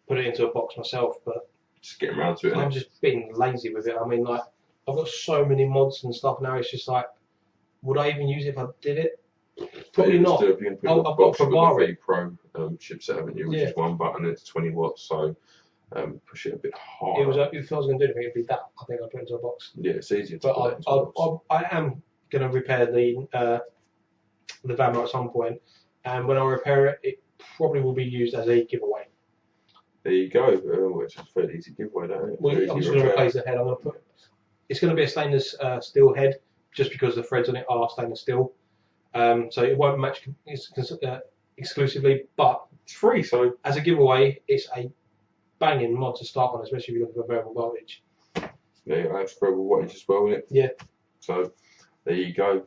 Speaker 1: put it into a box myself. But
Speaker 2: Just getting around to it.
Speaker 1: I'm just being lazy with it. I mean, like, I've got so many mods and stuff now. It's just like, would I even use it if I did it? Probably not.
Speaker 2: Still, I've
Speaker 1: got ProVari
Speaker 2: Pro chipset, haven't you? Which is 1 button and it's 20 watts. So push it a bit harder.
Speaker 1: If I was going to do anything, it'd be that. I think I'd put it into a box.
Speaker 2: Yeah, it's easier to
Speaker 1: But
Speaker 2: put it into a box.
Speaker 1: I am going to repair the Vamo at some point, and when I repair it, it probably will be used as a giveaway.
Speaker 2: There you go. Which is a fairly easy giveaway, don't it?
Speaker 1: Well, I'm just going to replace the head. I'm going to put. It's going to be a stainless steel head, just because the threads on it are stainless steel. So it won't match exclusively, but
Speaker 2: It's free, so
Speaker 1: as a giveaway, it's a banging mod to start on, especially if you're looking for variable voltage.
Speaker 2: yeah, you have variable wattage as well, innit?
Speaker 1: Yeah.
Speaker 2: So there you go.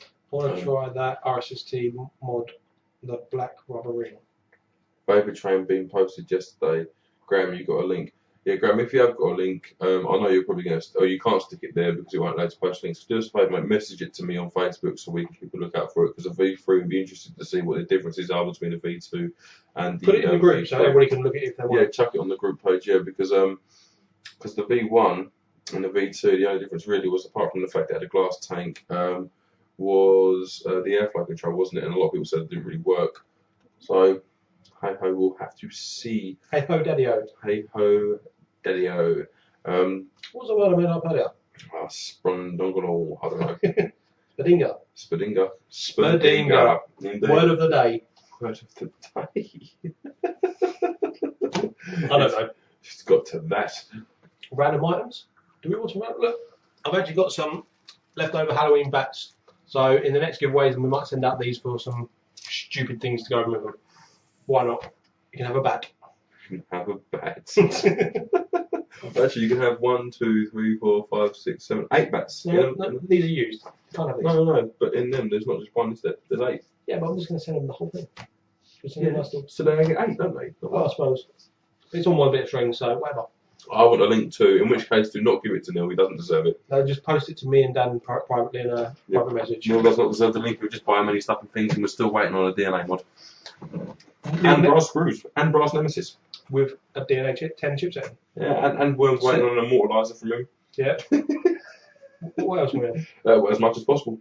Speaker 1: I want to try that RSST mod, the black rubber ring.
Speaker 2: Vapor train being posted yesterday. Graham, you got a link? Yeah, Graham, if you have got a link, I know you're probably going to, or you can't stick it there because it won't let us post links. Do us a favour, mate, message it to me on Facebook so we can keep a look out for it, because the V3 would be interested to see what the differences are between the V2 and the
Speaker 1: Put it in the group
Speaker 2: V3.
Speaker 1: so everybody can look at it if they want.
Speaker 2: Yeah, chuck it on the group page, yeah, because the V1 and the V2, the only difference really was, apart from the fact that it had a glass tank, was the airflow control, wasn't it? And a lot of people said it didn't really work. So, hey ho, we'll have to see.
Speaker 1: Hey ho, daddy-o.
Speaker 2: Hey ho, daddy-o.
Speaker 1: What's the word I made up earlier?
Speaker 2: Sprondongle, I don't know.
Speaker 1: Spadinga.
Speaker 2: Spadinga.
Speaker 1: Spadinga.
Speaker 2: Indeed.
Speaker 1: Word of the day.
Speaker 2: Word of the day.
Speaker 1: I don't know.
Speaker 2: Just got to that.
Speaker 1: Random items? Do we want some random? Look, I've actually got some leftover Halloween bats. So in the next giveaways, we might send out these for some stupid things to go with them. Why not? You can have a bat.
Speaker 2: You can have a bat. Actually, you can have 1, 2, 3, 4, 5, 6, 7, 8 bats.
Speaker 1: No, these are used. You can't have these.
Speaker 2: No, but in them, there's not just one, there's 8.
Speaker 1: Yeah, but I'm just going to send them the whole thing.
Speaker 2: Yeah, so they get 8, don't they?
Speaker 1: Well, I suppose. It's on one bit of string, so whatever.
Speaker 2: I want a link to, in which case do not give it to Neil, he doesn't deserve it.
Speaker 1: No, just post it to me and Dan privately in a private message.
Speaker 2: Neil does not deserve the link, we'll just buy him any stuff and things, and we're still waiting on a DNA mod. And brass screws, and brass nemesis.
Speaker 1: With a DNA 10 chipset.
Speaker 2: Yeah, and we're waiting on an immortalizer from him.
Speaker 1: Yeah. What else we have?
Speaker 2: Well, as much as possible.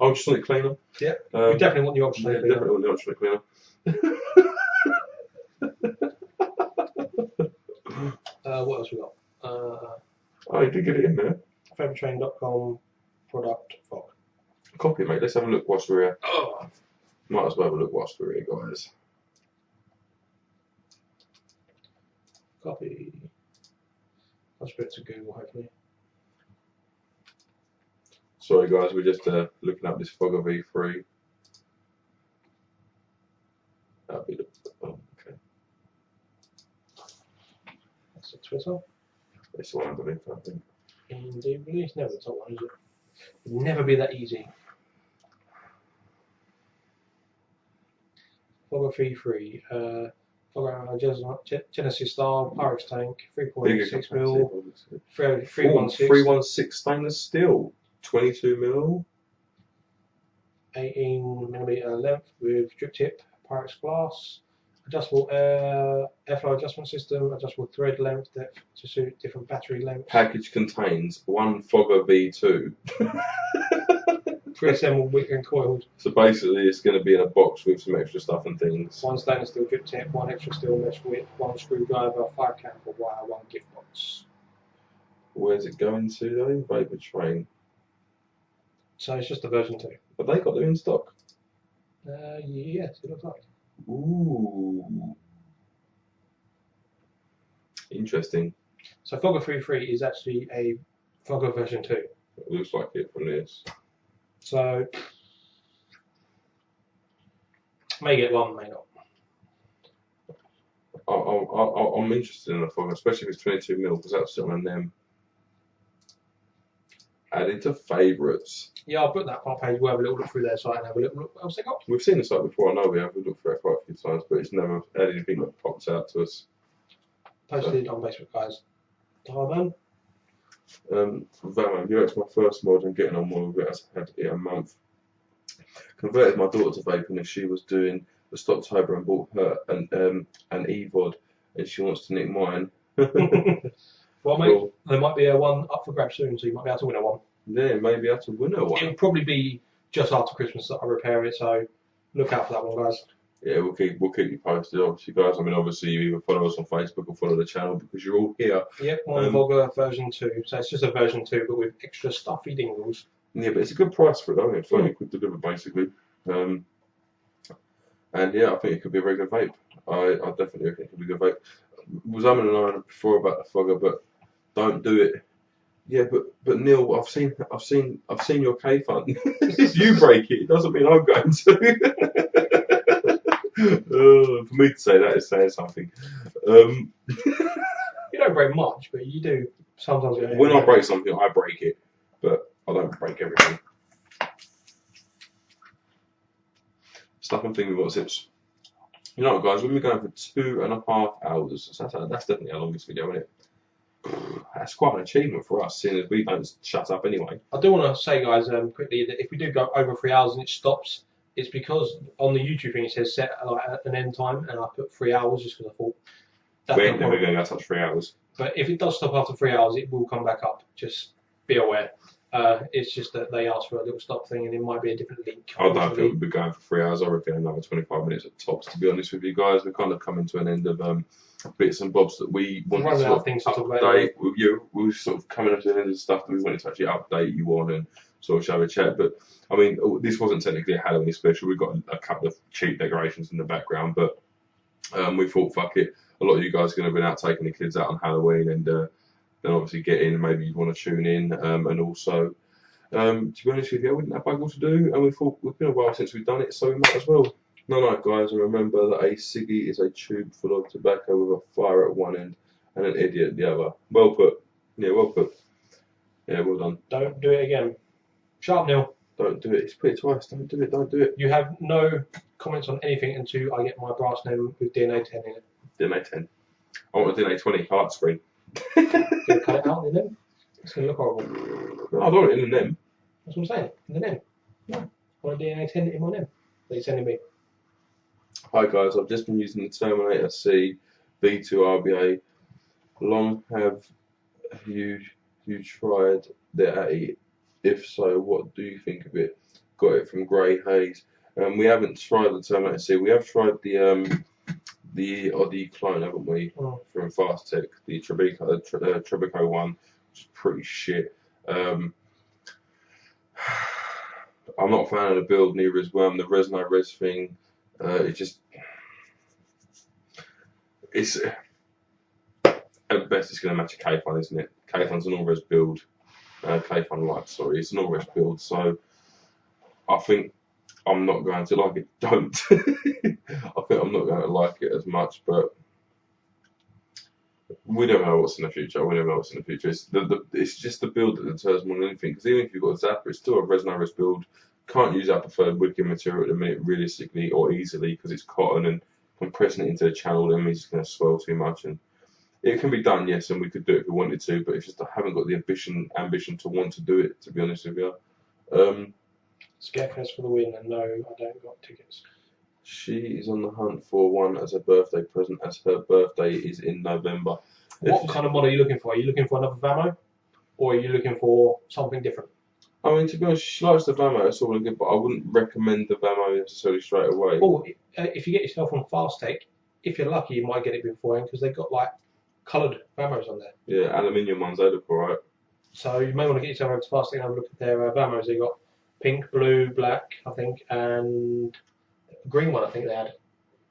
Speaker 2: Ultrasonic cleaner.
Speaker 1: Yeah. We definitely want the ultrasonic cleaner.
Speaker 2: Definitely want the ultrasonic cleaner.
Speaker 1: What else we got?
Speaker 2: Oh, you did get it in there.
Speaker 1: Fabritrain.com product fog.
Speaker 2: Copy it, mate. Let's have a look whilst we're here.
Speaker 1: Oh.
Speaker 2: Might as well have a look whilst we're here, guys.
Speaker 1: Copy. I'll spit it to Google, hopefully.
Speaker 2: Sorry, guys. We're just looking up this Fogger V3. That'll be the. Oh, okay.
Speaker 1: That's the Twitter.
Speaker 2: It's the one underneath, I think.
Speaker 1: Indeed, it's never the top one, is it? It'll never be that easy. Fogger V3. Fogger Genesis style, Pyrex tank, 3.6mm, 316.
Speaker 2: 316 stainless steel, 22mm.
Speaker 1: 18mm length with drip tip, Pyrex glass, adjustable airflow adjustment system, adjustable thread length depth to suit different battery lengths.
Speaker 2: Package contains one Fogger V2.
Speaker 1: Pre-assembled and coiled.
Speaker 2: So basically, it's going to be in a box with some extra stuff and things.
Speaker 1: One stainless steel drip tip, one extra steel mesh whip, one screwdriver, 5 camper wire, one gift box.
Speaker 2: Where's it going to though? Vapor train.
Speaker 1: So it's just a version 2.
Speaker 2: Have they got them in stock?
Speaker 1: Yes, it looks like.
Speaker 2: Ooh. Interesting.
Speaker 1: So Fogger 3.3 is actually a Fogger version 2.
Speaker 2: It looks like it from this.
Speaker 1: So, may get one, may not.
Speaker 2: I'm interested in a Fogger, especially if it's 22mm, because that's still on them. Added to favourites.
Speaker 1: Yeah, I'll put that part page. We'll have a little look through their site and have a little look what else they got.
Speaker 2: We've seen the site before, I know we have. We've looked for it quite a few times, but it's never had anything that pops out to us.
Speaker 1: Posted on Facebook, guys. Darman.
Speaker 2: Vaman, you're my first mod and getting on more with it. I had it a month. Converted my daughter to vaping as she was doing the Stoptober and bought her an EVOD and she wants to nick mine.
Speaker 1: Well, mate, cool. There might be a one up for grab soon, so you might be able to win a one.
Speaker 2: Yeah, maybe able to win a one.
Speaker 1: It'll probably be just after Christmas that I repair it, so look out for that one, guys.
Speaker 2: Yeah, we'll keep you posted, obviously, guys. I mean, obviously, you either follow us on Facebook or follow the channel because you're all here.
Speaker 1: Yep, one Fogger version 2. So it's just a version 2, but with extra stuffy dingles.
Speaker 2: Yeah, but it's a good price for it, though. It's like you could deliver, basically. And yeah, I think it could be a very good vape. I definitely reckon it could be good vape. Was and I before about the fogger, but don't do it. Yeah, but Neil, I've seen your K fund. If you break it, it doesn't mean I'm going to. For me to say that is saying something.
Speaker 1: You don't break much, but you do sometimes.
Speaker 2: When I break something, I break it, but I don't break everything. Stuff I'm thinking about since. You know what, guys? When we're going for 2.5 hours, that's definitely our longest video, isn't it? That's quite an achievement for us, seeing as we don't shut up anyway.
Speaker 1: I do want to say, guys, quickly that if we do go over 3 hours and it stops, it's because on the YouTube thing it says set like an end time, and I put 3 hours just because I thought
Speaker 2: we ain't never going to go touch 3 hours.
Speaker 1: But if it does stop after 3 hours, it will come back up. Just be aware. It's just that they asked for a little stop thing, and it might be a different link.
Speaker 2: I don't think we'll be going for 3 hours. I reckon another 25 minutes at tops. To be honest with you guys, we're kind of coming to an end of bits and bobs that we wanted to sort of update. We're sort of coming up to the end of stuff that we wanted to actually update you on and sort of show a chat. But I mean, this wasn't technically a Halloween special. We've got a couple of cheap decorations in the background, but we thought, fuck it. A lot of you guys are going to be out taking the kids out on Halloween, and then obviously get in. Maybe you want to tune in, and also. To be honest with you, I wouldn't have able to do, and we thought it's been a while since we've done it, so we might as well. No, guys, and remember that a ciggy is a tube full of tobacco with a fire at one end and an idiot at the other. Well put. Yeah, well put. Yeah, well done.
Speaker 1: Don't do it again. Shut up, Neil.
Speaker 2: Don't do it. It's put it twice. Don't do it. Don't do it.
Speaker 1: You have no comments on anything until I get my brass name with DNA 10 in it.
Speaker 2: DNA 10. I want a DNA 20 heart screen.
Speaker 1: You're gonna cut it out in them? It's going to look horrible.
Speaker 2: No, I don't want it in the NEM.
Speaker 1: That's what I'm saying. In the NEM. No. I want a DNA 10 in my NEM that you're sending me.
Speaker 2: Hi guys, I've just been using the Terminator C V2 RBA. Long have you tried the ATI? If so, what do you think of it? Got it from Grey Haze. We haven't tried the Terminator C. We have tried the Oddie clone, haven't we?
Speaker 1: Oh.
Speaker 2: From Fast Tech, the Tribico one. Pretty shit. I'm not a fan of the build, neither is well. The Resno Res thing, it's at best it's going to match a K-Fun, isn't it? K-Fun's an all-res build. K-Fun Light, sorry, it's an all-res build. So I think I'm not going to like it. Don't. I think I'm not going to like it as much, but. We don't know what's in the future. It's just the build that deters more than anything. Because even if you've got a Zapper, it's still a Resno Res build. Can't use our preferred woodkin material at the minute, realistically or easily, because it's cotton, and compressing it into the channel then means it's going to swell too much. And it can be done, yes, and we could do it if we wanted to, but it's just I haven't got the ambition to want to do it. To be honest with you.
Speaker 1: Scarefest for the win, and no, I don't got tickets.
Speaker 2: She is on the hunt for one as a birthday present, as her birthday is in November.
Speaker 1: What kind of mod are you looking for? Are you looking for another Vamo? Or are you looking for something different?
Speaker 2: I mean, to be honest, she likes the Vamo, it's all good, but I wouldn't recommend the Vamo necessarily straight away.
Speaker 1: Or if you get yourself on Fast Tech, if you're lucky, you might get it beforehand, because they've got like coloured Vamos on there.
Speaker 2: Yeah, aluminium ones, they look alright.
Speaker 1: So you may want to get yourself over to Fast Tech and have a look at their Vamos. They've got pink, blue, black, I think, and green one, I think they had.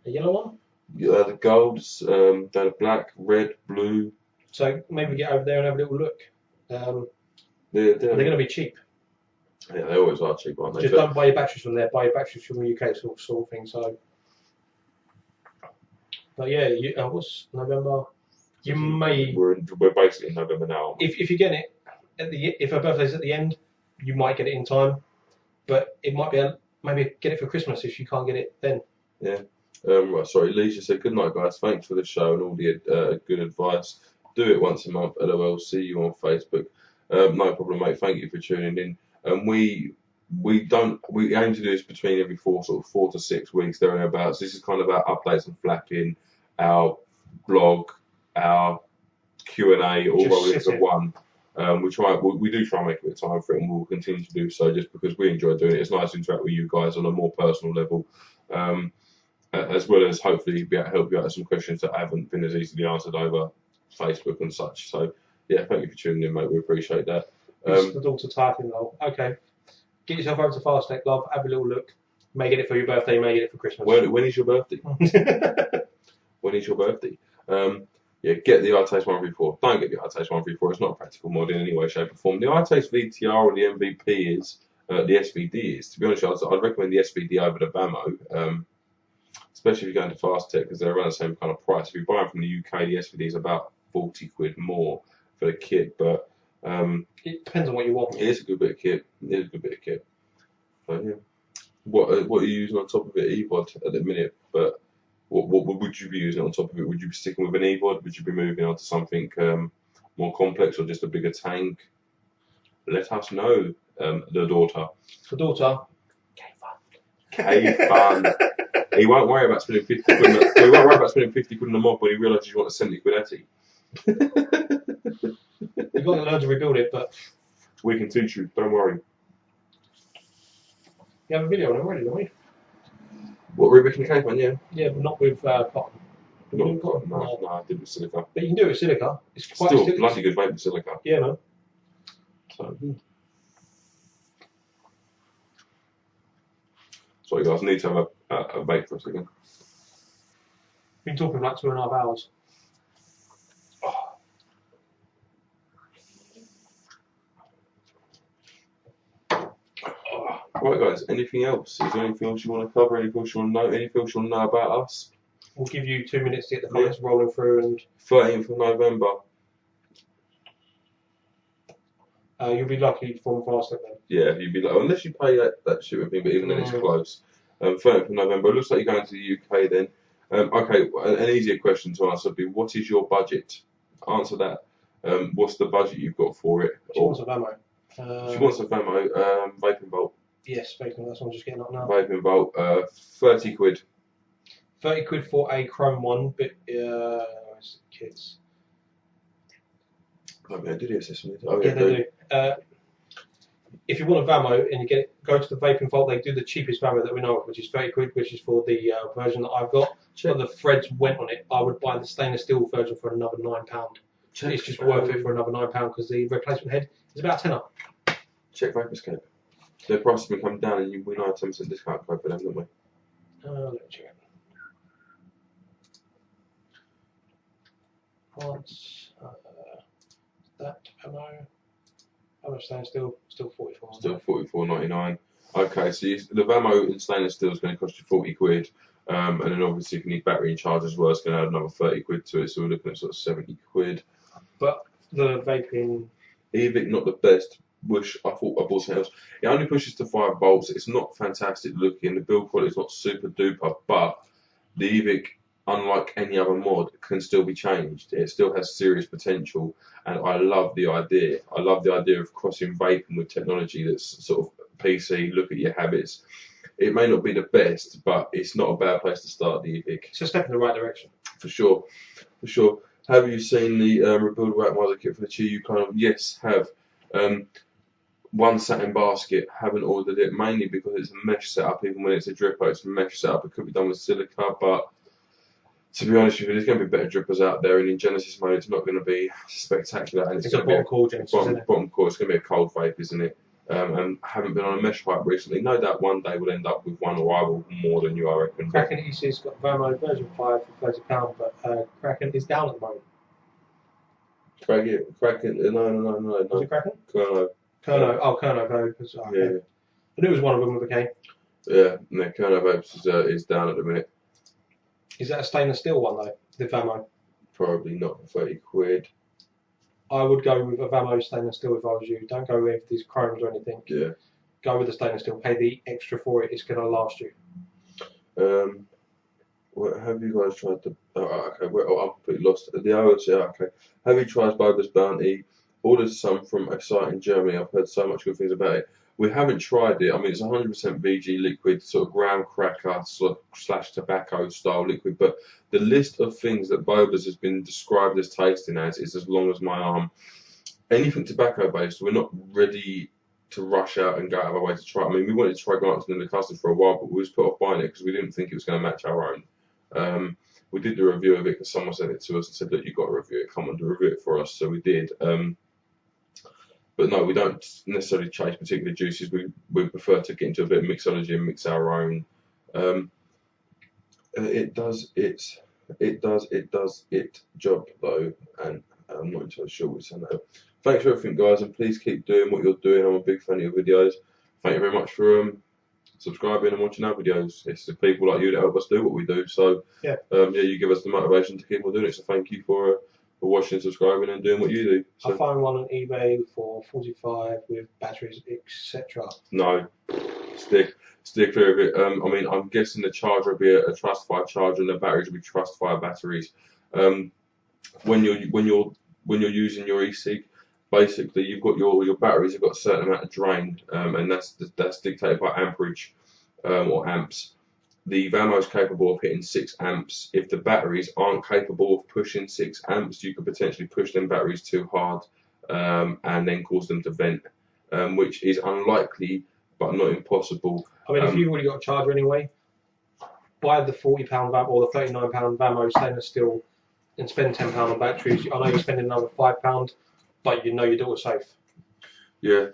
Speaker 1: A yellow one?
Speaker 2: Yeah, they had the golds, they had a black, red, blue.
Speaker 1: So maybe get over there and have a little look.
Speaker 2: They're
Speaker 1: going to be cheap.
Speaker 2: Yeah, they always are cheap, aren't they?
Speaker 1: Just don't buy your batteries from there, buy your batteries from the UK sort of thing. So, but yeah, what's November? You may.
Speaker 2: We're basically in November now.
Speaker 1: If you get it if her birthday's at the end, you might get it in time. But it might be maybe get it for Christmas if you can't get it then.
Speaker 2: Yeah. Right, sorry, Lisa said, good night, guys. Thanks for the show and all the good advice. Do it once a month. LOL. See you on Facebook. No problem, mate. Thank you for tuning in. We aim to do this between every 4 to 6 weeks, thereabouts. This is kind of our updates and flapping, our blog, our Q&A, all rolled into one. We do try and make a bit of time for it, and we'll continue to do so just because we enjoy doing it. It's nice to interact with you guys on a more personal level, as well as hopefully be able to help you out with some questions that haven't been as easily answered over Facebook and such. So yeah, thank you for tuning in, mate. We appreciate that.
Speaker 1: The daughter typing though. Okay, get yourself over to Fast Tech, love. Have a little look. May get it for your birthday. May get it for Christmas.
Speaker 2: When is your birthday? when is your birthday? Yeah, get the iTaste 134. Don't get the iTaste 134. It's not a practical mod in any way, shape, or form. The iTaste VTR or the MVP is, the SVD is. To be honest, I'd recommend the SVD over the Vamo, especially if you're going to Fast Tech because they're around the same kind of price. If you buy them from the UK, the SVD is about 40 quid more for the kit, but
Speaker 1: it depends on what you want.
Speaker 2: It is a good bit of kit. It is a good bit of kit. But yeah, what are you using on top of it? eVod at the minute, but. What would you be using on top of it? Would you be sticking with an e-bod? Would you be moving on to something more complex or just a bigger tank? Let us know, the daughter.
Speaker 1: The daughter.
Speaker 2: K-Fun. He won't worry about spending 50 quid. He won't worry about spending 50 quid on the mod when he realises you want a 70 quid Etty.
Speaker 1: You've got to learn to rebuild it, but
Speaker 2: we can teach you. Don't worry.
Speaker 1: You have a video on it already, don't we?
Speaker 2: What, Rubik and K-Fun, yeah?
Speaker 1: Yeah, but not with Proton.
Speaker 2: Not with Proton, no, I did with silica.
Speaker 1: But you can do it with silica. It's quite
Speaker 2: still bloody good vape with silica.
Speaker 1: Yeah, man.
Speaker 2: So, sorry guys, I need to have a vape for a second.
Speaker 1: Been talking for like 2.5 hours.
Speaker 2: Right guys, anything else? Is there anything else you want to cover? Anything else you want to know? Anything else you want to know about us?
Speaker 1: We'll give you 2 minutes to get the comments rolling through. And
Speaker 2: 13th of November.
Speaker 1: You'll be lucky from Fast then.
Speaker 2: Yeah, you'd be like, unless you pay that shit with me, but even then it's close. 13th of November. It looks like you're going to the UK then. Okay, an easier question to answer would be, what is your budget? Answer that. What's the budget you've got for it?
Speaker 1: She wants a Vamo.
Speaker 2: She wants a Vamo, Vaping Vault.
Speaker 1: Yes, Vaping, that's what I'm just getting up now.
Speaker 2: Vaping Vault, 30 quid.
Speaker 1: 30 quid for a chrome one, but kids.
Speaker 2: Oh, yeah, did he assist me?
Speaker 1: Oh, yeah, they do. If you want a Vamo and you get it, go to the Vaping Vault, they do the cheapest Vamo that we know of, which is 30 quid, which is for the version that I've got. But the threads went on it. I would buy the stainless steel version for another £9. It's just worth it for another £9 because the replacement head is about a tenner.
Speaker 2: Check Vaporscape. Their prices will come down and we know a 10% discount code for them, don't we?
Speaker 1: Let me check it. Once that Vamo. How much stainless steel? Still 44.
Speaker 2: Still 44.99. Okay, so the Vamo in stainless steel is going to cost you 40 quid. And then obviously if you need battery and charge as well, it's going to add another 30 quid to it. So we're looking at sort of 70 quid.
Speaker 1: But the vaping...
Speaker 2: e-cig, not the best. Wish I thought I bought something else. It only pushes to 5 volts. It's not fantastic looking. The build quality is not super duper, but the e-cig, unlike any other mod, can still be changed. It still has serious potential, and I love the idea. I love the idea of crossing vaping with technology that's sort of PC, look at your habits. It may not be the best, but it's not a bad place to start the e-cig.
Speaker 1: It's a step in the right direction.
Speaker 2: For sure, for sure. Have you seen the rebuildable atomizer kit for the Qi kind of? Yes, have. One satin basket, haven't ordered it, mainly because it's a mesh setup. Even when it's a dripper, it's a mesh setup. It could be done with silica, but to be honest with you, there's going to be better drippers out there, and in Genesis mode, it's not going to be spectacular. And
Speaker 1: it's a bottom core, Genesis,
Speaker 2: bottom core. It's going to be a cold vape, isn't it? And I haven't been on a mesh pipe recently. No doubt one day we'll end up with one, or I will more than you, I reckon.
Speaker 1: Kraken e-cig's got Vamo version 5 for £30, but Kraken is down at the moment.
Speaker 2: Kraken, no.
Speaker 1: Was it Kraken?
Speaker 2: Kerno.
Speaker 1: Oh, Kerno Vapes. Oh, okay.
Speaker 2: Yeah.
Speaker 1: I knew it was one of them with a K.
Speaker 2: Yeah, no, Kerno Vapes is down at the minute.
Speaker 1: Is that a stainless steel one though, the Vamo?
Speaker 2: Probably not for 30 quid.
Speaker 1: I would go with a Vamo stainless steel if I was you. Don't go with these chromes or anything.
Speaker 2: Yeah.
Speaker 1: Go with the stainless steel. Pay the extra for it. It's going to last you.
Speaker 2: What have you guys tried the? Okay, I'm completely lost. The OS, yeah, okay. Have you tried Boba's Bounty? Ordered some from a site in Germany. I've heard so much good things about it. We haven't tried it. I mean, it's 100% VG liquid, sort of graham cracker / tobacco style liquid. But the list of things that Boba's has been described as tasting as is as long as my arm. Anything tobacco based, we're not ready to rush out and go out of our way to try. I mean, we wanted to try Glanton in the custard for a while, but we was put off buying it because we didn't think it was going to match our own. We did the review of it because someone sent it to us and said, look, you've got to review it, come on, to review it for us. So we did. But no, we don't necessarily chase particular juices. We prefer to get into a bit of mixology and mix our own. It does its it does its job though, and I'm not entirely sure what's on that. Thanks for everything, guys, and please keep doing what you're doing. I'm a big fan of your videos. Thank you very much for subscribing and watching our videos. It's the people like you that help us do what we do. So
Speaker 1: yeah,
Speaker 2: you give us the motivation to keep on doing it. So thank you for watching, subscribing, and doing what you do. So,
Speaker 1: I found one on eBay for 45 with batteries, etc.
Speaker 2: No, stick clear of it. I mean, I'm guessing the charger will be a Trustfire charger, and the batteries will be Trustfire batteries. When you're using your e-cig, basically you've got your batteries have got a certain amount of drain, and that's dictated by amperage or amps. The Vamo is capable of hitting 6 amps. If the batteries aren't capable of pushing 6 amps, you could potentially push them batteries too hard and then cause them to vent, which is unlikely but not impossible.
Speaker 1: I mean, if you've already got a charger anyway, buy the £40 Vamo or the £39 Vamo stainless steel and spend £10 on batteries. I know you're spending another £5, but you know your daughter's safe.
Speaker 2: Yeah,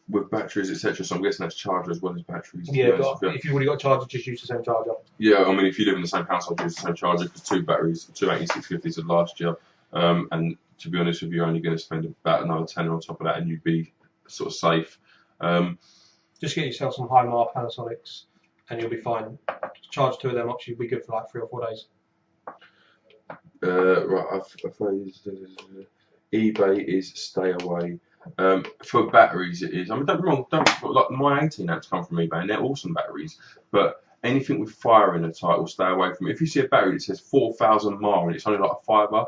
Speaker 2: with batteries, etc. So I'm guessing that's charger as well as batteries.
Speaker 1: Yeah, but if you've already got a charger, just use the same charger.
Speaker 2: Yeah, I mean, if you live in the same household, use the same charger, because 2 batteries, 2 8650s of last year, and to be honest with you, you're only going to spend about another 10 on top of that, and you'd be sort of safe.
Speaker 1: Just get yourself some high mar Panasonics, and you'll be fine. Charge 2 of them up, you'll be good for like 3 or 4 days.
Speaker 2: Right, I've eBay is stay away. For batteries, it is. I mean, don't be wrong. Like my 18 amps come from eBay, and they're awesome batteries. But anything with fire in the title, stay away from it. If you see a battery that says 4,000 mAh and it's only like a fiver,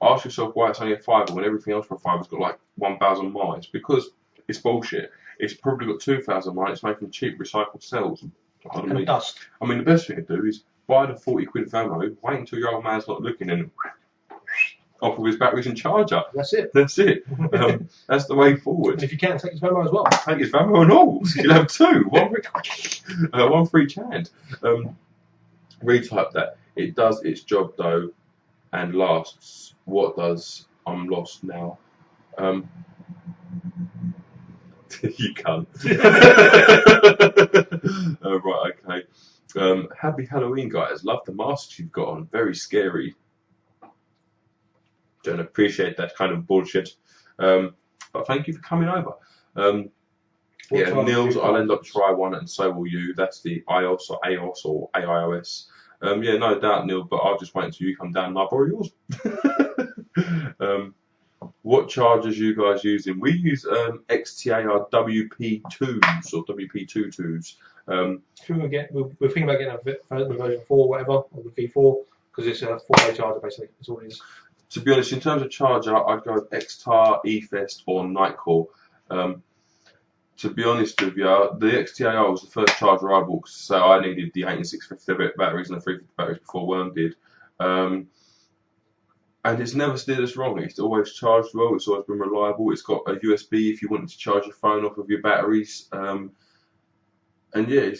Speaker 2: ask yourself why it's only a fiver when everything else for a fiver's got like 1,000 mAh. It's because it's bullshit. It's probably got 2,000 mAh. It's making cheap recycled cells.
Speaker 1: And dust.
Speaker 2: I mean, the best thing to do is buy the 40 quid Vamo, wait until your old man's not looking, and off with his batteries and charger.
Speaker 1: That's it.
Speaker 2: That's it. That's the way forward.
Speaker 1: And if you can, take his Vamo as well.
Speaker 2: Take his Vamo and all. You'll have 2. One for each hand. Retype that. It does its job though, and lasts. What does? I'm lost now. You can't. Right, okay. Happy Halloween, guys. Love the masks you've got on. Very scary. Don't appreciate that kind of bullshit. But thank you for coming over. Yeah, Nils, I'll end up try one, and so will you. That's the iOS or AOS or AIOS. Yeah, no doubt, Neil, but I'll just wait until you come down and I'll borrow yours. What chargers you guys using? We use XTAR WP2s or WP22s.
Speaker 1: We're thinking about getting a version 4 or whatever, or the V4, because it's a 4-way charger basically. That's all it is.
Speaker 2: To be honest, in terms of charger, I'd go with XTAR, eFest, or Nightcore. To be honest with you, the XTAR was the first charger I bought, so I needed the 18650 batteries and the 350 batteries before Worm did. And it's never steered us wrong. It's always charged well. It's always been reliable. It's got a USB if you wanted to charge your phone off of your batteries. And yeah,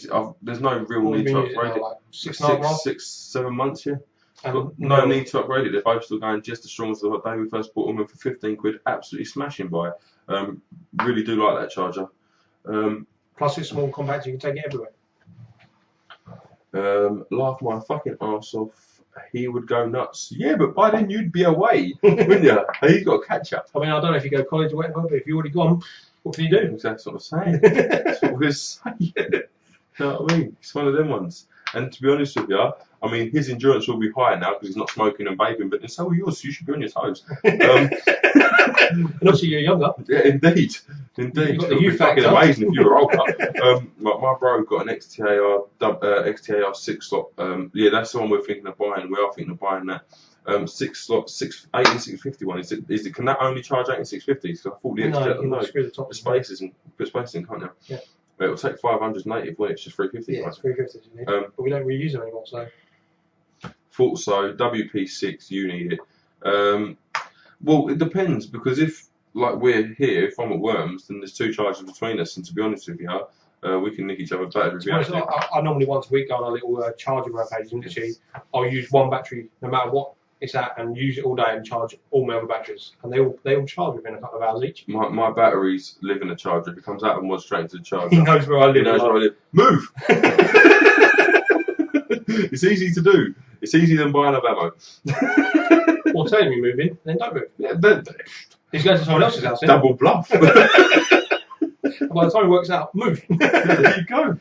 Speaker 2: there's no real need to upgrade it. Like 6, 7 months, yeah. No need to upgrade it. They're both still going just as strong as the day we first bought them, and for 15 quid, absolutely smashing by. Really do like that charger.
Speaker 1: Plus, it's small, compact. You can take it
Speaker 2: everywhere. Laugh my fucking arse off. He would go nuts. Yeah, but by then you'd be away, wouldn't you? You've got to catch up.
Speaker 1: I mean, I don't know if you go to college or whatever, but if you're already gone, what can you do?
Speaker 2: That's what I'm saying. That's what we're saying. You know what I mean? It's one of them ones. And to be honest with you, I mean, his endurance will be higher now because he's not smoking and vaping, but then so will yours, so you should be on your toes.
Speaker 1: And also, you're younger.
Speaker 2: Yeah, indeed. It would be fucking amazing if you were older. My bro got an XTAR 6 slot. Yeah, that's the one we're thinking of buying. We are thinking of buying that. 6 slot, 18650 one. Can that only charge 18650? So I thought the XTAR, no, the spaces and put spaces in, can't you?
Speaker 1: Yeah.
Speaker 2: But it'll take 500 native when it's just 350.
Speaker 1: Yeah, it's 350 you need. But we don't reuse them anymore, so.
Speaker 2: Thought so. WP6, you need it. Well, it depends, because if, like, we're here, if I'm at Worms, then there's 2 charges between us, and to be honest with you, we can nick each other's batteries.
Speaker 1: I normally once a week go on a little charging rampage, and literally I'll use one battery no matter what it's at, and use it all day and charge all my other batteries, and they all charge within a couple of hours each.
Speaker 2: My batteries live in a charger. If it comes out of one straight into the charger,
Speaker 1: he knows where I live.
Speaker 2: He knows where I live. Move. It's easy to do. It's easier than buying a ammo.
Speaker 1: Or telling me move in, then don't move.
Speaker 2: Yeah, then
Speaker 1: He's going to someone else's house.
Speaker 2: double bluff.
Speaker 1: By the time it works out, move.
Speaker 2: There you go.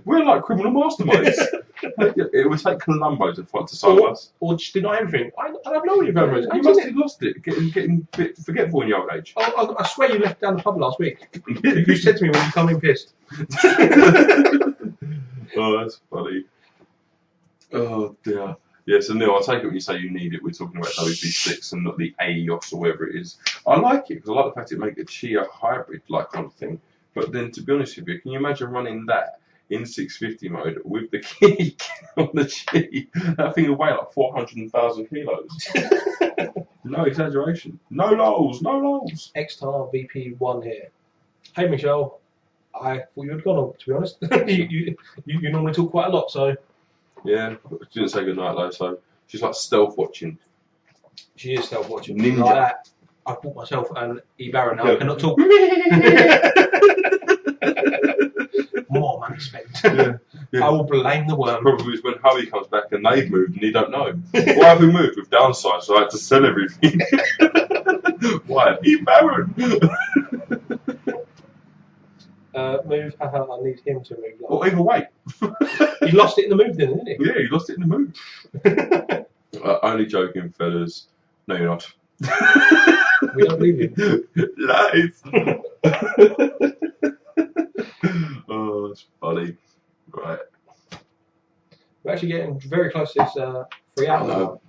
Speaker 2: We're like criminal masterminds. It would take Columbo to fight to solve us.
Speaker 1: Or just deny everything. I don't know what you've done.
Speaker 2: You must have lost it, getting a bit forgetful in your old age.
Speaker 1: Oh, I swear you left down the pub last week. You said to me when you come in pissed.
Speaker 2: Oh, that's funny. Oh dear. Yeah, so Neil, I take it when you say you need it, we're talking about WP6 and not the AEOS or whatever it is. I like it because I like the fact it makes a Chia hybrid like kind of thing. But then, to be honest with you, can you imagine running that in 650 mode with the key on the Chi? That thing will weigh like 400,000 kilos. No exaggeration. No lols, no lols.
Speaker 1: Xtar VP1 here. Hey Michelle, I thought you had gone on, to be honest. you normally talk quite a lot, so.
Speaker 2: Yeah, she didn't say goodnight though, so she's like stealth watching.
Speaker 1: She is stealth watching.
Speaker 2: Ninja.
Speaker 1: Like that. I bought myself an e-Baron now, I cannot talk. More money spent. Yeah. I will blame the worm.
Speaker 2: Probably is when Howie comes back and they've moved and he don't know. Why have we moved? We've downsized, so I had to sell everything. Why? E-Baron!
Speaker 1: Move, I need him to move.
Speaker 2: Well, either way.
Speaker 1: He lost it in the move then, didn't he?
Speaker 2: Yeah, he lost it in the move. Only joking, fellas. No, you're not.
Speaker 1: We don't believe you.
Speaker 2: Lies! Oh, that's funny. Right.
Speaker 1: We're actually getting very close to this 3 hours now.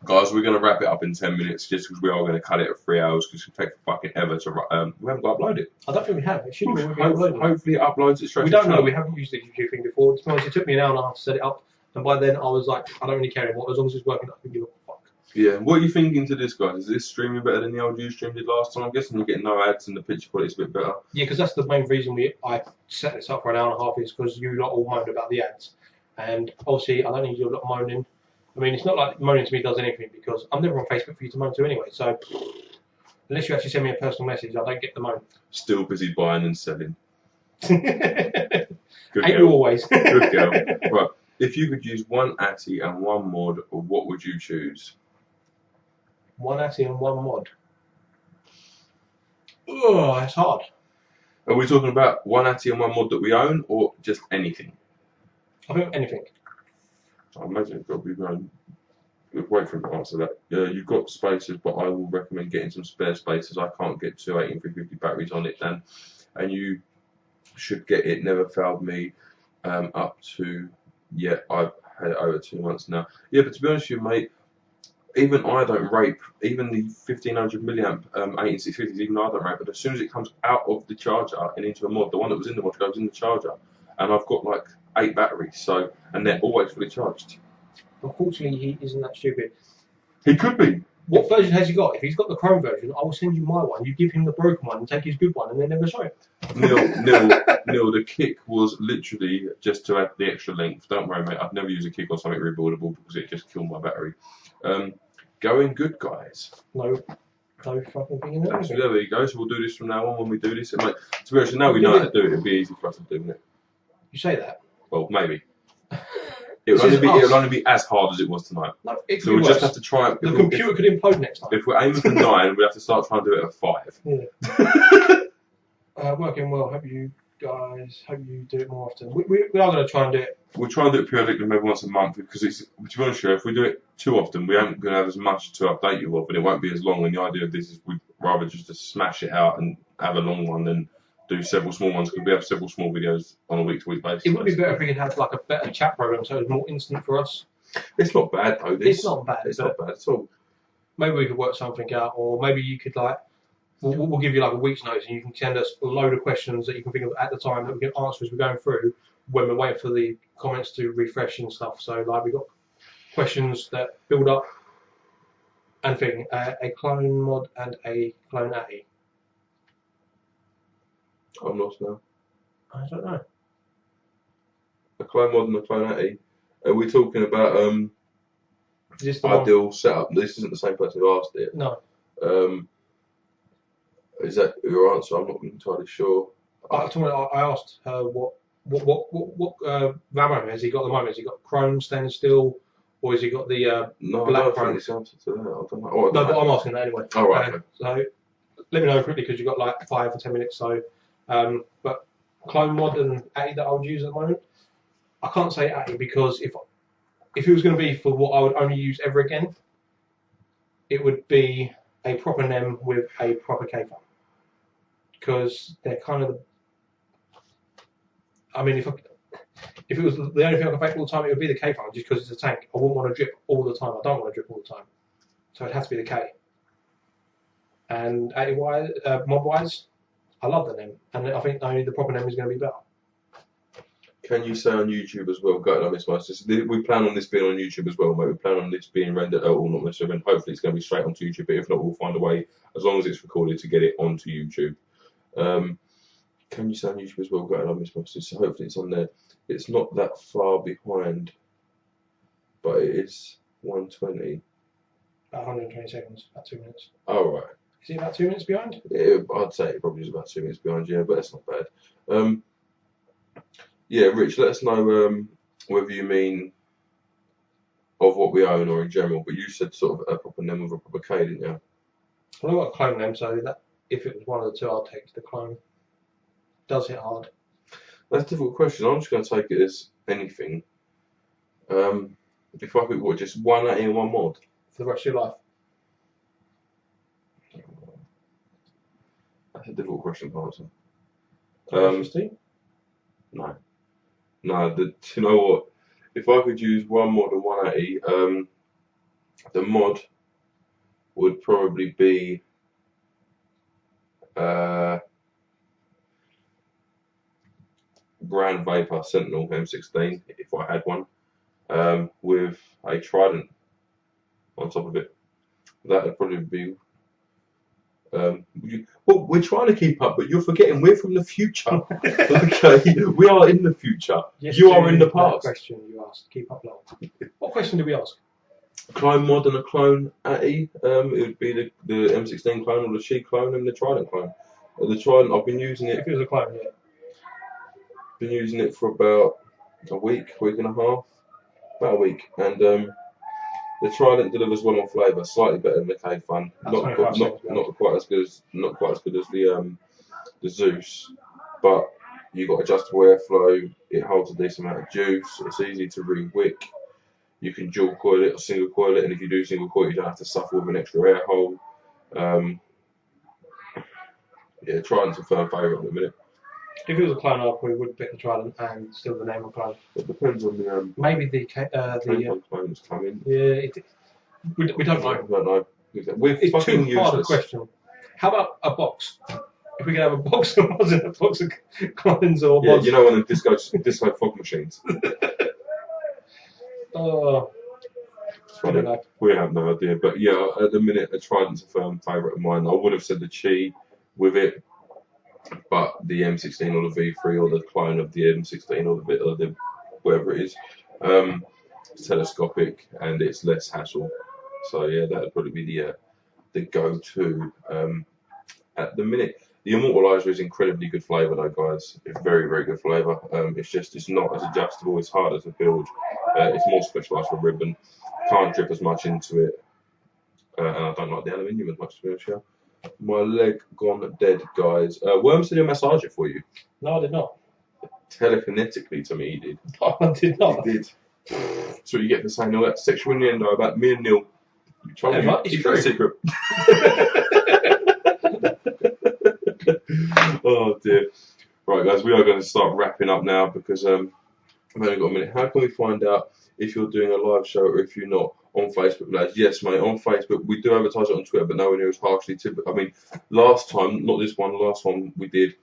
Speaker 2: Guys, we're going to wrap it up in 10 minutes just because we are going to cut it at 3 hours because it takes fucking ever to. We haven't got to upload it.
Speaker 1: I don't think we have. It should be.
Speaker 2: Hopefully it uploads it straight.
Speaker 1: We don't know. We haven't used the YouTube thing before. To be honest, it took me an hour and a half to set it up, and by then I was like, I don't really care anymore. As long as it's working, I can give a fuck.
Speaker 2: Yeah. What are you thinking to this, guys? Is this streaming better than the old Ustream did last time? I'm guessing you get no ads and the picture quality's a bit better.
Speaker 1: Yeah, because that's the main reason I set this up for an hour and a half is because you lot all moaned about the ads, and obviously I don't need you lot moaning. I mean, it's not like moaning to me does anything because I'm never on Facebook for you to moan to anyway. So unless you actually send me a personal message, I don't get the moan.
Speaker 2: Still busy buying and selling.
Speaker 1: Good
Speaker 2: girl.
Speaker 1: Ain't you always?
Speaker 2: Good girl. Right. If you could use one ATI and one mod, what would you choose?
Speaker 1: One ATI and one mod. Oh, that's hard.
Speaker 2: Are we talking about one ATI and one mod that we own, or just anything?
Speaker 1: I think anything.
Speaker 2: I imagine it's got to be going. Wait for him to answer that. You've got spacers, but I will recommend getting some spare spacers. I can't get two 18350 batteries on it, and you should get it. Never failed me. Up to I've had it over 2 months now. Yeah, but to be honest with you, mate, even I don't rape. Even the 1500 milliamp 18650s, even I don't rape. But as soon as it comes out of the charger and into a mod, the one that was in the mod goes in the charger, and I've got like 8 batteries, so and they're always fully charged.
Speaker 1: Unfortunately, he isn't that stupid.
Speaker 2: He could be.
Speaker 1: What version has he got? If he's got the Chrome version, I will send you my one. You give him the broken one and take his good one, and then never show it.
Speaker 2: Neil, the kick was literally just to add the extra length. Don't worry, mate. I've never used a kick on something rebuildable because it just killed my battery. Going good, guys.
Speaker 1: No fucking thing in there.
Speaker 2: So there you go. So we'll do this from now on when we do this. And, mate, to be honest, now we know how to do it. It'll be easy for us to do, won't it?
Speaker 1: You say that?
Speaker 2: Well, maybe. It'll only be as hard as it was tonight.
Speaker 1: No, it could
Speaker 2: so
Speaker 1: be
Speaker 2: we'll
Speaker 1: worse.
Speaker 2: just have to try.
Speaker 1: The computer could implode next time.
Speaker 2: If we're aiming for 9, we have to start trying to do it at 5.
Speaker 1: Yeah. Working well. Hope you do it more often. We are going to try and do it.
Speaker 2: We'll try and do it periodically, maybe once a month, because it's, to be honest with you, if we do it too often, we aren't going to have as much to update you of, and it won't be as long. And the idea of this is we'd rather just to smash it out and have a long one than do several small ones, because we have several small videos on a week-to-week basis.
Speaker 1: It would be better if we could have like a better chat program, so it's more instant for us.
Speaker 2: It's not bad though.
Speaker 1: It's not bad.
Speaker 2: It's not bad at all.
Speaker 1: Maybe we could work something out, or maybe you could like. We'll give you like a week's notice, and you can send us a load of questions that you can think of at the time that we can answer as we're going through when we're waiting for the comments to refresh and stuff. So like we've got questions that build up and thing, a clone mod and a clone ATI.
Speaker 2: I'm lost now.
Speaker 1: I don't know.
Speaker 2: A clone mod and a clone ATI. Are we talking about
Speaker 1: Is this the
Speaker 2: ideal
Speaker 1: one?
Speaker 2: setup? This isn't the same person who asked it.
Speaker 1: No.
Speaker 2: Is that your answer? I'm not entirely sure.
Speaker 1: I asked her what Vamo has he got at the moment? Has he got chrome, stainless steel, or has he got the
Speaker 2: No,
Speaker 1: black
Speaker 2: I don't
Speaker 1: chrome?
Speaker 2: think it's the answer to that. I don't know. Oh, I
Speaker 1: No,
Speaker 2: don't
Speaker 1: but
Speaker 2: know.
Speaker 1: I'm asking that anyway.
Speaker 2: Oh, right. Okay.
Speaker 1: So let me know quickly because you've got like 5 or 10 minutes. So, but clone mod and Atty that I would use at the moment, I can't say Atty because if it was going to be for what I would only use ever again, it would be a proper NEM with a proper K-phone. Because they're kind of, I mean, if it was the only thing I could vape all the time, it would be the K-phone just because it's a tank. I wouldn't want to drip all the time. I don't want to drip all the time. So it'd have to be the K. And mod-wise, I love the NEM. And I think only the proper NEM is going to be better.
Speaker 2: Can you say on YouTube as well, go on this one, we plan on this being on YouTube as well, mate. We plan on this being rendered out, or not necessarily, hopefully it's going to be straight onto YouTube, but if not, we'll find a way, as long as it's recorded, to get it onto YouTube. Can you say on YouTube as well, go on this one, so hopefully it's on there. It's not that far behind, but it is 120.
Speaker 1: About 120 seconds, about 2 minutes.
Speaker 2: Oh, right.
Speaker 1: Is it about 2 minutes behind?
Speaker 2: I'd say it probably is about 2 minutes behind, yeah, but that's not bad. Yeah, Rich, let us know whether you mean of what we own or in general, but you said sort of a proper NEM with a proper K, didn't you?
Speaker 1: Well, I've got a clone NEM, so that if it was one of the two, I'll take the clone. Does hit hard.
Speaker 2: That's a difficult question. I'm just going to take it as anything. If I could, what, just one Atty and one mod?
Speaker 1: For the rest of your life.
Speaker 2: That's a difficult question to answer. No. No, do you know what? If I could use one mod and one Atty, the mod would probably be Grand Vapor Sentinel M16, if I had one, with a Trident on top of it. That would probably be. Well, we're trying to keep up, but you're forgetting we're from the future. Okay, we are in the future.
Speaker 1: Yes,
Speaker 2: you are in the past.
Speaker 1: Question you asked. Keep up long. What question did we ask?
Speaker 2: Clone mod and a clone Atty. It would be the M16 clone or the She clone and the Trident clone. The Trident, I've been using it.
Speaker 1: If it was a clone, yeah.
Speaker 2: Been using it for about a week and a half, about a week, and the Trident delivers well on flavour, slightly better than the K-Fun. Not quite as good as the Zeus, but you got adjustable airflow. It holds a decent amount of juice. It's easy to re-wick. You can dual coil it or single coil it, and if you do single coil, you don't have to suffer with an extra air hole. Yeah, Trident's a firm favourite at the minute.
Speaker 1: If it was a clone, I probably would pick the Trident and still the name of clone.
Speaker 2: It depends on the
Speaker 1: maybe the
Speaker 2: clones coming.
Speaker 1: Yeah, we don't know.
Speaker 2: I don't know.
Speaker 1: It's
Speaker 2: fucking
Speaker 1: too hard a
Speaker 2: useless.
Speaker 1: question. How about a box? If we could have a box of mods and a box of clones or mods.
Speaker 2: Yeah, you know, one of the disco fog machines.
Speaker 1: Oh, I don't know.
Speaker 2: We have no idea, but yeah, at the minute, a Trident's a firm favourite of mine. I would have said the Chi with it, but the M16 or the V3 or the clone of the M16 or the whatever it is, it's telescopic and it's less hassle. So yeah, that would probably be the go-to at the minute. The Immortalizer is incredibly good flavour though, guys. It's very, very good flavour. It's not as adjustable. It's harder to build. It's more specialised for ribbon. Can't drip as much into it, and I don't like the aluminium as much, to be honest. My leg gone dead, guys. Worm said he'll massage it for you.
Speaker 1: No, I did not.
Speaker 2: Telekinetically to me, he did.
Speaker 1: No, I did not.
Speaker 2: He did. So you get to say all that sexual innuendo about me and Neil.
Speaker 1: It's true.
Speaker 2: A secret. Oh dear. Right, guys, we are going to start wrapping up now because I've only got a minute. How can we find out if you're doing a live show or if you're not on Facebook, lads? Yes, mate, on Facebook. We do advertise it on Twitter, but nowhere near as harshly. I mean, last time, not this one, last one we did,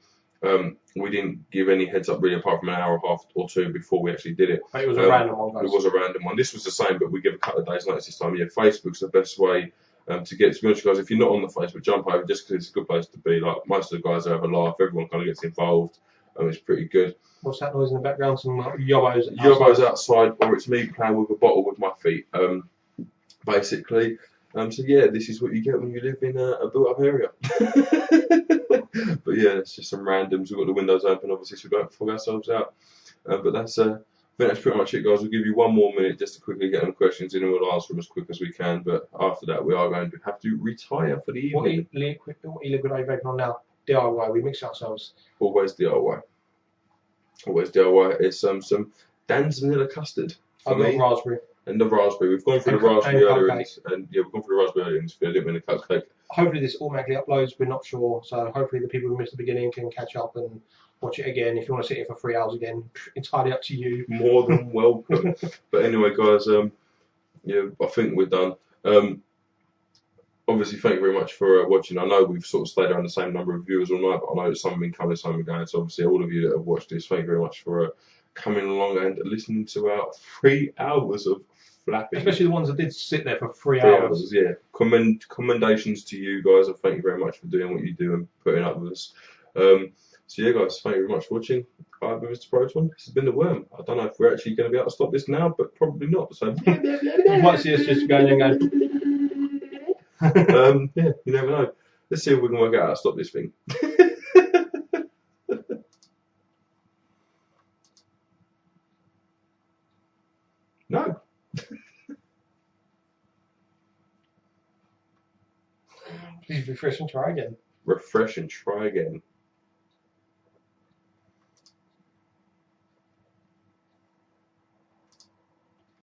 Speaker 2: we didn't give any heads up really apart from an hour and a half or two before we actually did it.
Speaker 1: But it was a random one, guys.
Speaker 2: It was a random one. This was the same, but we give a couple of days notice this time. Yeah, Facebook's the best way to get to be honest, guys. If you're not on the Facebook, jump over just because it's a good place to be. Like most of the guys have a laugh, everyone kind of gets involved. It's pretty good.
Speaker 1: What's that noise in the background? Some yobbos.
Speaker 2: Yobbos outside, or it's me playing with a bottle with my feet, basically. So yeah, this is what you get when you live in a built-up area. But yeah, it's just some randoms. We've got the windows open, obviously, so we don't fog ourselves out. But that's think that's pretty much it, guys. We'll give you 1 more minute just to quickly get them questions in, and we'll answer them as quick as we can. But after that, we are going to have to retire for the evening.
Speaker 1: What e-liquid are you vaping on now? DIY. We mix it ourselves.
Speaker 2: Always DIY. Always DIY. It's some Dan's vanilla custard for
Speaker 1: I've got
Speaker 2: me.
Speaker 1: raspberry.
Speaker 2: And the raspberry. We've gone through the raspberry earlier, and yeah, we've gone through the raspberry earlier for a little bit of cupcake.
Speaker 1: Hopefully this automatically uploads. We're not sure, so hopefully the people who missed the beginning can catch up and watch it again. If you want to sit here for 3 hours again, entirely up to you.
Speaker 2: More than welcome. But anyway, guys, yeah, I think we're done. Obviously, thank you very much for watching. I know we've sort of stayed around the same number of viewers all night, but I know some have been coming, some have been going. So obviously, all of you that have watched this, thank you very much for coming along and listening to our 3 hours of flapping.
Speaker 1: Especially the ones that did sit there for 3 hours.
Speaker 2: Yeah. Commendations to you guys, and thank you very much for doing what you do and putting up with us. So yeah, guys, thank you very much for watching. I've been Mr. Proton. This has been the Worm. I don't know if we're actually going to be able to stop this now, but probably not. So
Speaker 1: You might see us just going and going.
Speaker 2: yeah, you never know. Let's see if we can work out how to stop this thing. No.
Speaker 1: Please refresh and try again.
Speaker 2: Refresh and try again.